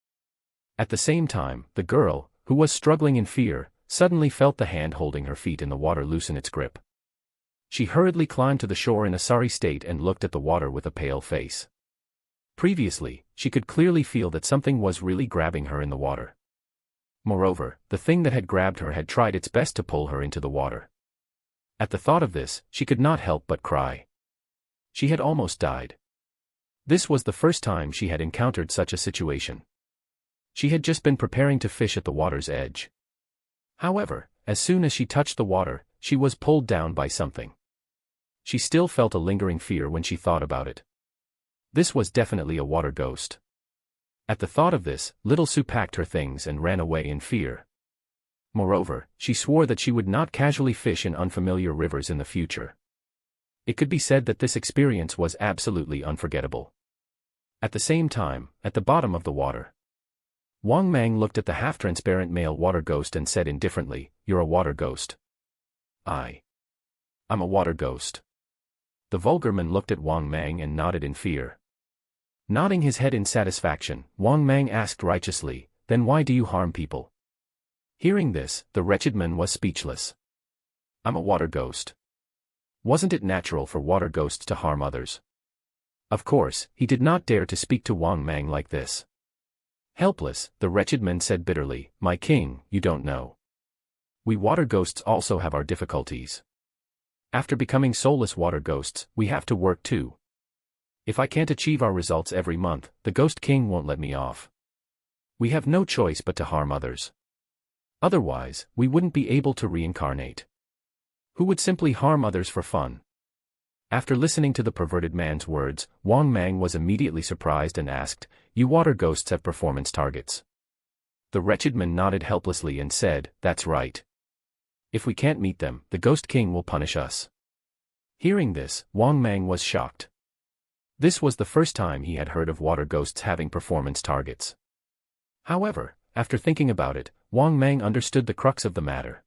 At the same time, the girl, who was struggling in fear, suddenly felt the hand holding her feet in the water loosen its grip. She hurriedly climbed to the shore in a sorry state and looked at the water with a pale face. Previously, she could clearly feel that something was really grabbing her in the water. Moreover, the thing that had grabbed her had tried its best to pull her into the water. At the thought of this, she could not help but cry. She had almost died. This was the first time she had encountered such a situation. She had just been preparing to fish at the water's edge. However, as soon as she touched the water, she was pulled down by something. She still felt a lingering fear when she thought about it. This was definitely a water ghost. At the thought of this, Little Sue packed her things and ran away in fear. Moreover, she swore that she would not casually fish in unfamiliar rivers in the future. It could be said that this experience was absolutely unforgettable. At the same time, at the bottom of the water, Wang Mang looked at the half-transparent male water ghost and said indifferently, "You're a water ghost." I'm a water ghost." The vulgar man looked at Wang Mang and nodded in fear. Nodding his head in satisfaction, Wang Mang asked righteously, "Then why do you harm people?" Hearing this, the wretched man was speechless. "I'm a water ghost." Wasn't it natural for water ghosts to harm others? Of course, he did not dare to speak to Wang Mang like this. Helpless, the wretched man said bitterly, "My king, you don't know. We water ghosts also have our difficulties. After becoming soulless water ghosts, we have to work too. If I can't achieve our results every month, the Ghost King won't let me off. We have no choice but to harm others. Otherwise, we wouldn't be able to reincarnate. Who would simply harm others for fun?" After listening to the perverted man's words, Wang Mang was immediately surprised and asked, "You water ghosts have performance targets?" The wretched man nodded helplessly and said, "That's right. If we can't meet them, the Ghost King will punish us." Hearing this, Wang Mang was shocked. This was the first time he had heard of water ghosts having performance targets. However, after thinking about it, Wang Mang understood the crux of the matter.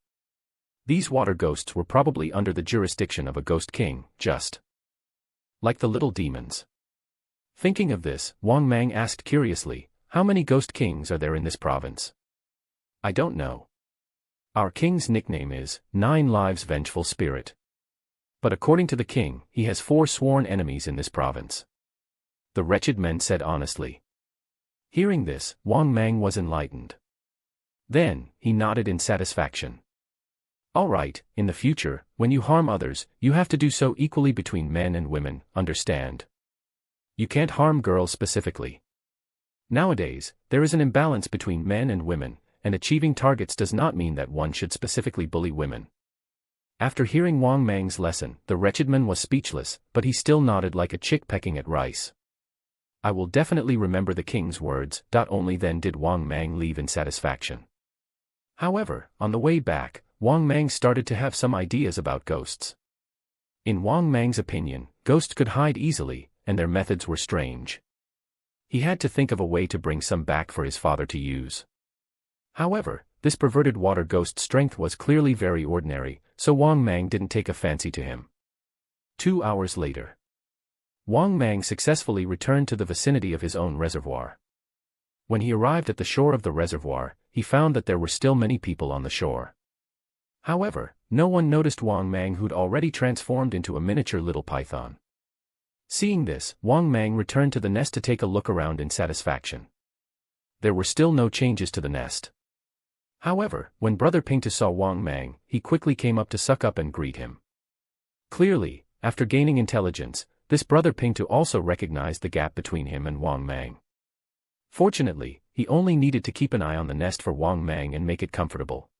These water ghosts were probably under the jurisdiction of a ghost king, just like the little demons. Thinking of this, Wang Mang asked curiously, "How many ghost kings are there in this province?" "I don't know. Our king's nickname is 9 Lives Vengeful Spirit. But according to the king, he has 4 sworn enemies in this province," the wretched man said honestly. Hearing this, Wang Mang was enlightened. Then, he nodded in satisfaction. "All right, in the future, when you harm others, you have to do so equally between men and women, understand? You can't harm girls specifically. Nowadays, there is an imbalance between men and women, and achieving targets does not mean that one should specifically bully women." After hearing Wang Mang's lesson, the wretched man was speechless, but he still nodded like a chick pecking at rice. "I will definitely remember the king's words." Only then did Wang Mang leave in satisfaction. However, on the way back, Wang Mang started to have some ideas about ghosts. In Wang Mang's opinion, ghosts could hide easily, and their methods were strange. He had to think of a way to bring some back for his father to use. However, this perverted water ghost's strength was clearly very ordinary, so Wang Mang didn't take a fancy to him. 2 hours later, Wang Mang successfully returned to the vicinity of his own reservoir. When he arrived at the shore of the reservoir, he found that there were still many people on the shore. However, no one noticed Wang Mang, who'd already transformed into a miniature little python. Seeing this, Wang Mang returned to the nest to take a look around in satisfaction. There were still no changes to the nest. However, when Brother Pingtu saw Wang Mang, he quickly came up to suck up and greet him. Clearly, after gaining intelligence, this Brother Pingtu also recognized the gap between him and Wang Mang. Fortunately, he only needed to keep an eye on the nest for Wang Mang and make it comfortable.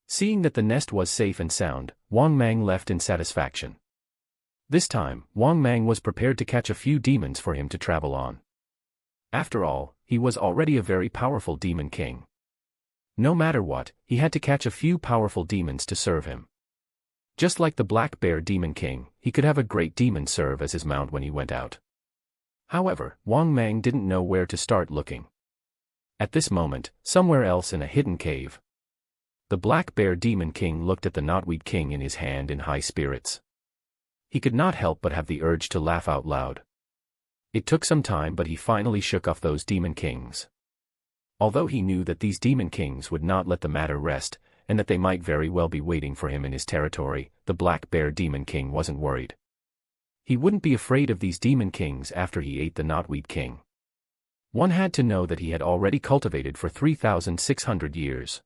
Seeing that the nest was safe and sound, Wang Mang left in satisfaction. This time, Wang Mang was prepared to catch a few demons for him to travel on. After all, he was already a very powerful demon king. No matter what, he had to catch a few powerful demons to serve him. Just like the Black Bear Demon King, he could have a great demon serve as his mount when he went out. However, Wang Mang didn't know where to start looking. At this moment, somewhere else in a hidden cave, the Black Bear Demon King looked at the Knotweed King in his hand in high spirits. He could not help but have the urge to laugh out loud. It took some time, but he finally shook off those demon kings. Although he knew that these demon kings would not let the matter rest, and that they might very well be waiting for him in his territory, the Black Bear Demon King wasn't worried. He wouldn't be afraid of these demon kings after he ate the Knotweed King. One had to know that he had already cultivated for 3,600 years.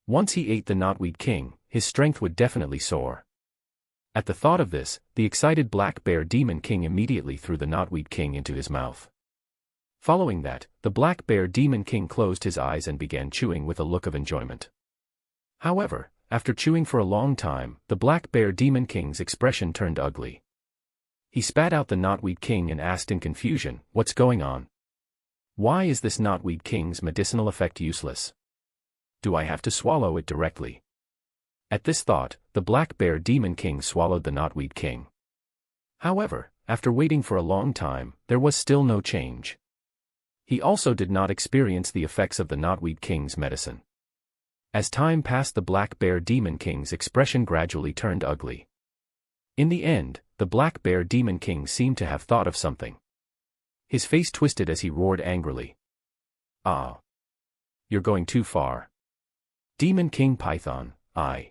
Once he ate the Knotweed King, his strength would definitely soar. At the thought of this, the excited Black Bear Demon King immediately threw the Knotweed King into his mouth. Following that, the Black Bear Demon King closed his eyes and began chewing with a look of enjoyment. However, after chewing for a long time, the Black Bear Demon King's expression turned ugly. He spat out the Knotweed King and asked in confusion, "What's going on? Why is this Knotweed King's medicinal effect useless? Do I have to swallow it directly?" At this thought, the Black Bear Demon King swallowed the Knotweed King. However, after waiting for a long time, there was still no change. He also did not experience the effects of the Knotweed King's medicine. As time passed, the Black Bear Demon King's expression gradually turned ugly. In the end, the Black Bear Demon King seemed to have thought of something. His face twisted as he roared angrily. "Ah! You're going too far. Demon King Python, I'll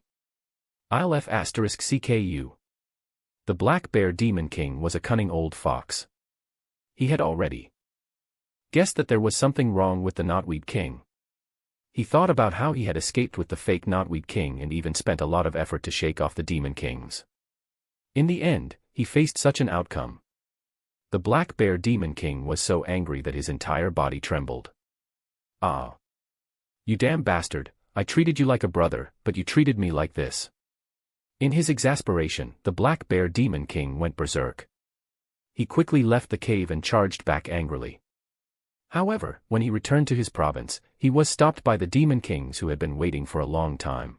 F***CKU. The Black Bear Demon King was a cunning old fox. He had already guessed that there was something wrong with the Knotweed King. He thought about how he had escaped with the fake Knotweed King and even spent a lot of effort to shake off the Demon Kings. In the end, he faced such an outcome. The Black Bear Demon King was so angry that his entire body trembled. "Ah! You damn bastard, I treated you like a brother, but you treated me like this." In his exasperation, the Black Bear Demon King went berserk. He quickly left the cave and charged back angrily. However, when he returned to his province, he was stopped by the Demon Kings who had been waiting for a long time.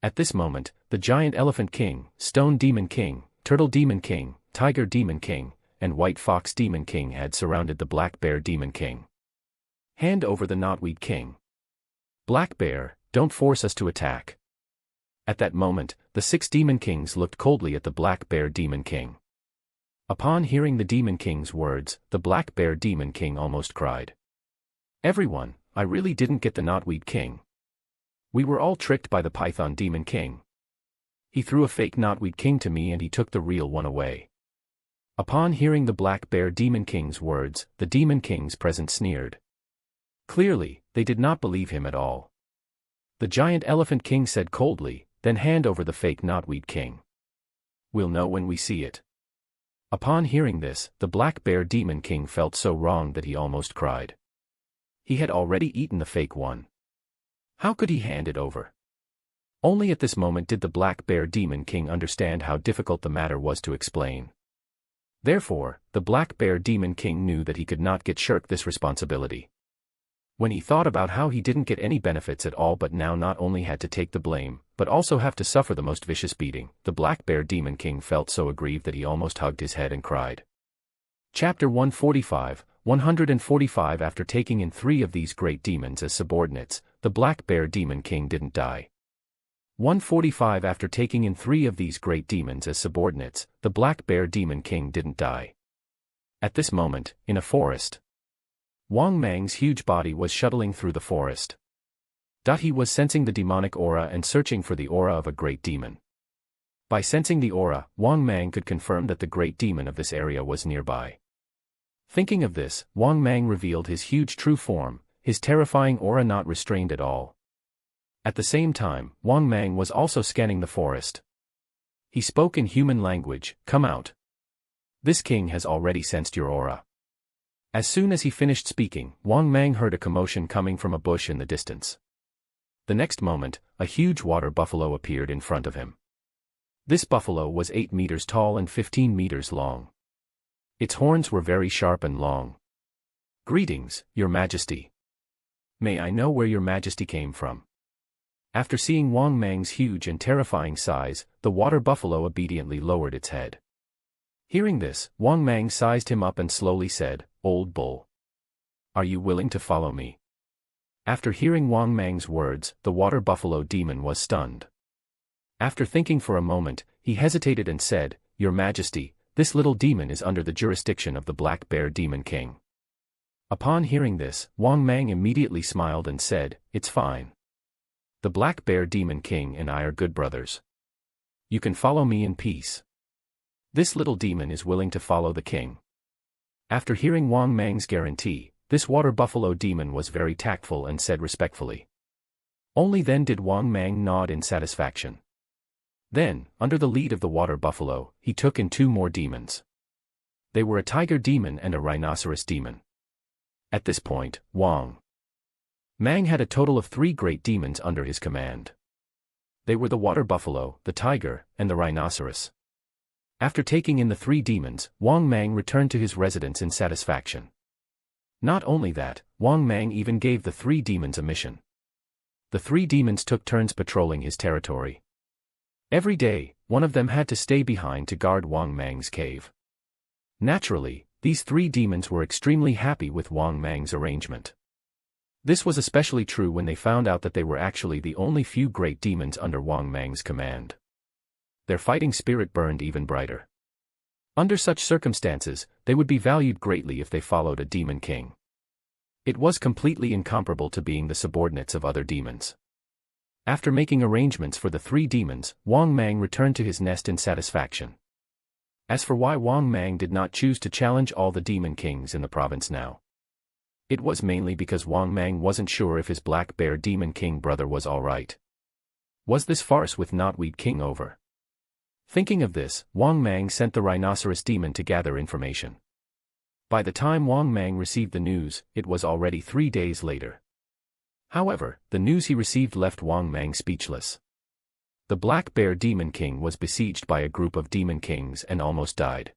At this moment, the Giant Elephant King, Stone Demon King, Turtle Demon King, Tiger Demon King, and White Fox Demon King had surrounded the Black Bear Demon King. Hand over the Knotweed King. Black Bear, don't force us to attack. At that moment, the 6 Demon Kings looked coldly at the Black Bear Demon King. Upon hearing the Demon King's words, the Black Bear Demon King almost cried. Everyone, I really didn't get the Knotweed King. We were all tricked by the Python Demon King. He threw a fake Knotweed King to me and he took the real one away. Upon hearing the Black Bear Demon King's words, the Demon Kings present sneered. Clearly, they did not believe him at all. The Giant Elephant King said coldly, then hand over the fake Knotweed King. We'll know when we see it. Upon hearing this, the Black Bear Demon King felt so wrong that he almost cried. He had already eaten the fake one. How could he hand it over? Only at this moment did the Black Bear Demon King understand how difficult the matter was to explain. Therefore, the Black Bear Demon King knew that he could not shirk this responsibility. When he thought about how he didn't get any benefits at all but now not only had to take the blame, but also have to suffer the most vicious beating, the Black Bear Demon King felt so aggrieved that he almost hugged his head and cried. Chapter 145, 145 After taking in 3 of these great demons as subordinates, the Black Bear Demon King didn't die. 145 After taking in 3 of these great demons as subordinates, the Black Bear Demon King didn't die. At this moment, in a forest, Wang Mang's huge body was shuttling through the forest. He was sensing the demonic aura and searching for the aura of a great demon. By sensing the aura, Wang Mang could confirm that the great demon of this area was nearby. Thinking of this, Wang Mang revealed his huge true form, his terrifying aura not restrained at all. At the same time, Wang Mang was also scanning the forest. He spoke in human language, "Come out. This king has already sensed your aura." As soon as he finished speaking, Wang Mang heard a commotion coming from a bush in the distance. The next moment, a huge water buffalo appeared in front of him. This buffalo was 8 meters tall and 15 meters long. Its horns were very sharp and long. "Greetings, Your Majesty. May I know where Your Majesty came from?" After seeing Wang Mang's huge and terrifying size, the water buffalo obediently lowered its head. Hearing this, Wang Mang sized him up and slowly said, "Old bull. Are you willing to follow me?" After hearing Wang Mang's words, the water buffalo demon was stunned. After thinking for a moment, he hesitated and said, "Your Majesty, this little demon is under the jurisdiction of the Black Bear Demon King." Upon hearing this, Wang Mang immediately smiled and said, "It's fine. The Black Bear Demon King and I are good brothers. You can follow me in peace. This little demon is willing to follow the king." After hearing Wang Mang's guarantee, this water buffalo demon was very tactful and said respectfully. Only then did Wang Mang nod in satisfaction. Then, under the lead of the water buffalo, he took in 2 more demons. They were a tiger demon and a rhinoceros demon. At this point, Wang Mang had a total of 3 great demons under his command. They were the water buffalo, the tiger, and the rhinoceros. After taking in the 3 demons, Wang Mang returned to his residence in satisfaction. Not only that, Wang Mang even gave the 3 demons a mission. The 3 demons took turns patrolling his territory. Every day, one of them had to stay behind to guard Wang Mang's cave. Naturally, these 3 demons were extremely happy with Wang Mang's arrangement. This was especially true when they found out that they were actually the only few great demons under Wang Mang's command. Their fighting spirit burned even brighter. Under such circumstances, they would be valued greatly if they followed a demon king. It was completely incomparable to being the subordinates of other demons. After making arrangements for the 3 demons, Wang Mang returned to his nest in satisfaction. As for why Wang Mang did not choose to challenge all the demon kings in the province now, it was mainly because Wang Mang wasn't sure if his Black Bear Demon King brother was alright. Was this farce with Knotweed King over? Thinking of this, Wang Mang sent the rhinoceros demon to gather information. By the time Wang Mang received the news, it was already 3 days later. However, the news he received left Wang Mang speechless. The Black Bear Demon King was besieged by a group of demon kings and almost died.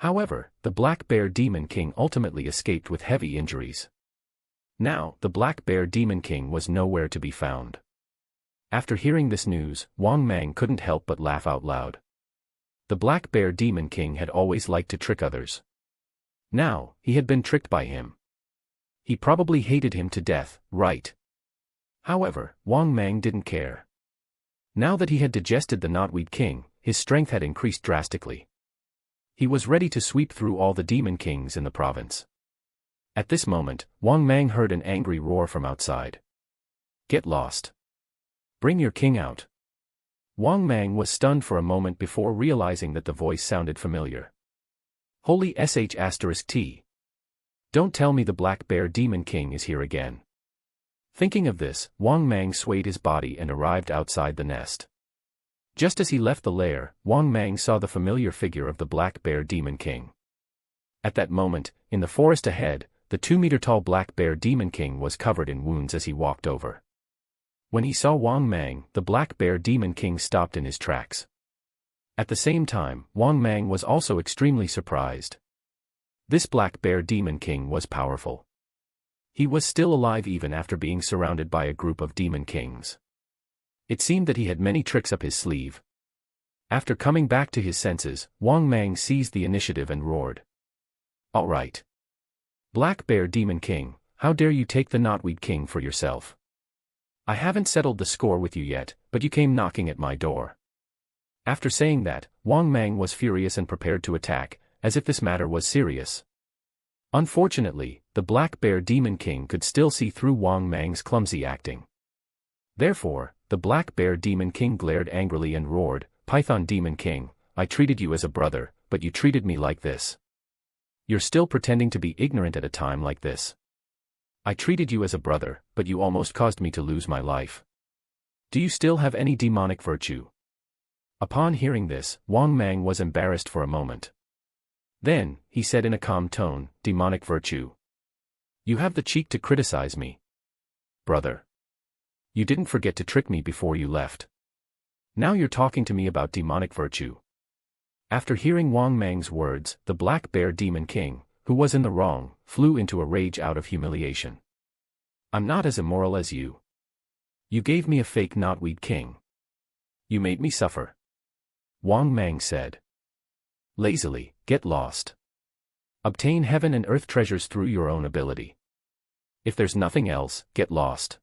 However, the Black Bear Demon King ultimately escaped with heavy injuries. Now, the Black Bear Demon King was nowhere to be found. After hearing this news, Wang Mang couldn't help but laugh out loud. The Black Bear Demon King had always liked to trick others. Now, he had been tricked by him. He probably hated him to death, right? However, Wang Mang didn't care. Now that he had digested the Knotweed King, his strength had increased drastically. He was ready to sweep through all the Demon Kings in the province. At this moment, Wang Mang heard an angry roar from outside. "Get lost. Bring your king out." Wang Mang was stunned for a moment before realizing that the voice sounded familiar. Holy sh*t. Don't tell me the Black Bear Demon King is here again. Thinking of this, Wang Mang swayed his body and arrived outside the nest. Just as he left the lair, Wang Mang saw the familiar figure of the Black Bear Demon King. At that moment, in the forest ahead, the 2-meter-tall Black Bear Demon King was covered in wounds as he walked over. When he saw Wang Mang, the Black Bear Demon King stopped in his tracks. At the same time, Wang Mang was also extremely surprised. This Black Bear Demon King was powerful. He was still alive even after being surrounded by a group of Demon Kings. It seemed that he had many tricks up his sleeve. After coming back to his senses, Wang Mang seized the initiative and roared. "All right. Black Bear Demon King, how dare you take the Knotweed King for yourself? I haven't settled the score with you yet, but you came knocking at my door." After saying that, Wang Mang was furious and prepared to attack, as if this matter was serious. Unfortunately, the Black Bear Demon King could still see through Wang Mang's clumsy acting. Therefore, the Black Bear Demon King glared angrily and roared, "Python Demon King, I treated you as a brother, but you treated me like this. You're still pretending to be ignorant at a time like this. I treated you as a brother, but you almost caused me to lose my life. Do you still have any demonic virtue?" Upon hearing this, Wang Mang was embarrassed for a moment. Then, he said in a calm tone, "Demonic virtue? You have the cheek to criticize me. Brother. You didn't forget to trick me before you left. Now you're talking to me about demonic virtue." After hearing Wang Mang's words, the Black Bear Demon King, who was in the wrong, flew into a rage out of humiliation. "I'm not as immoral as you. You gave me a fake Knotweed King. You made me suffer." Wang Mang said. Lazily, "Get lost. Obtain heaven and earth treasures through your own ability. If there's nothing else, get lost."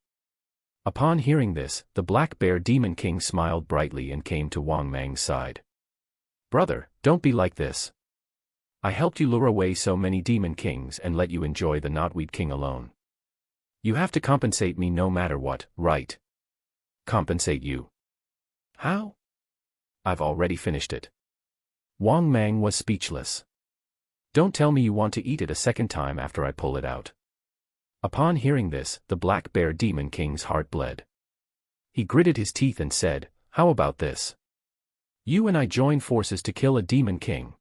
Upon hearing this, the Black Bear Demon King smiled brightly and came to Wang Mang's side. "Brother, don't be like this. I helped you lure away so many Demon Kings and let you enjoy the Knotweed King alone. You have to compensate me no matter what, right?" "Compensate you? How? I've already finished it." Wang Mang was speechless. "Don't tell me you want to eat it a second time after I pull it out." Upon hearing this, the Black Bear Demon King's heart bled. He gritted his teeth and said, "How about this? You and I join forces to kill a Demon King.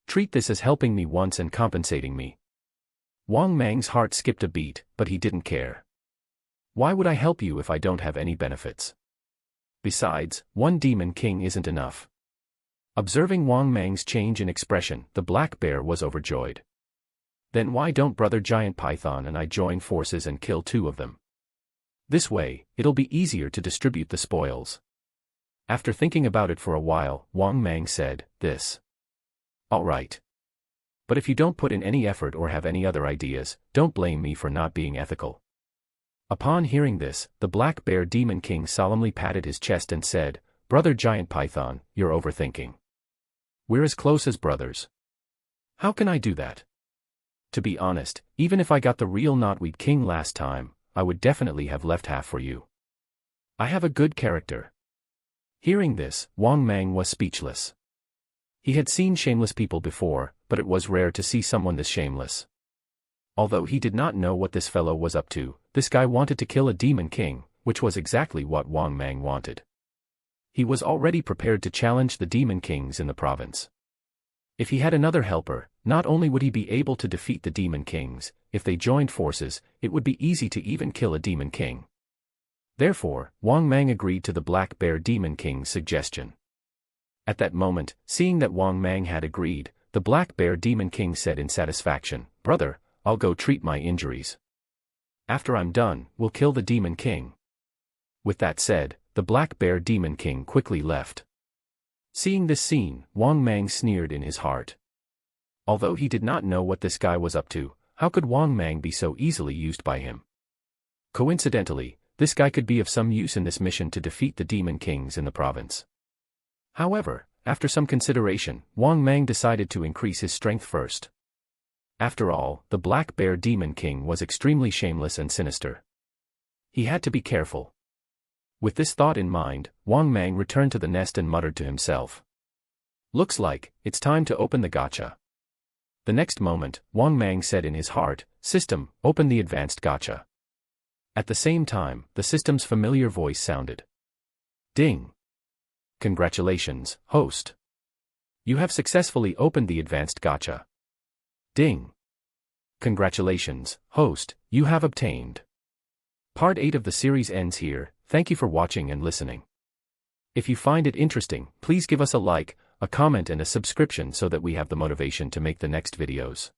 Treat this as helping me once and compensating me." Wang Mang's heart skipped a beat, but he didn't care. "Why would I help you if I don't have any benefits? Besides, one Demon King isn't enough." Observing Wang Mang's change in expression, the Black Bear was overjoyed. "Then why don't Brother Giant Python and I join forces and kill 2 of them? This way, it'll be easier to distribute the spoils." After thinking about it for a while, Wang Mang said, "This. All right. But if you don't put in any effort or have any other ideas, don't blame me for not being ethical." Upon hearing this, the Black Bear Demon King solemnly patted his chest and said, "Brother Giant Python, you're overthinking. We're as close as brothers. How can I do that? To be honest, even if I got the real Knotweed King last time, I would definitely have left half for you. I have a good character." Hearing this, Wang Mang was speechless. He had seen shameless people before, but it was rare to see someone this shameless. Although he did not know what this fellow was up to, this guy wanted to kill a Demon King, which was exactly what Wang Mang wanted. He was already prepared to challenge the Demon Kings in the province. If he had another helper, not only would he be able to defeat the Demon Kings, if they joined forces, it would be easy to even kill a Demon King. Therefore, Wang Mang agreed to the Black Bear Demon King's suggestion. At that moment, seeing that Wang Mang had agreed, the Black Bear Demon King said in satisfaction, "Brother, I'll go treat my injuries. After I'm done, we'll kill the Demon King." With that said, the Black Bear Demon King quickly left. Seeing this scene, Wang Mang sneered in his heart. Although he did not know what this guy was up to, how could Wang Mang be so easily used by him? Coincidentally, this guy could be of some use in this mission to defeat the demon kings in the province. However, after some consideration, Wang Mang decided to increase his strength first. After all, the Black Bear Demon King was extremely shameless and sinister. He had to be careful. With this thought in mind, Wang Mang returned to the nest and muttered to himself. Looks like it's time to open the gacha. The next moment, Wang Mang said in his heart, "System, open the advanced gacha." At the same time, the system's familiar voice sounded. Ding! Congratulations, host. You have successfully opened the advanced gacha. Ding! Congratulations, host, you have obtained. Part 8 of the series ends here. Thank you for watching and listening. If you find it interesting, please give us a like, a comment and a subscription so that we have the motivation to make the next videos.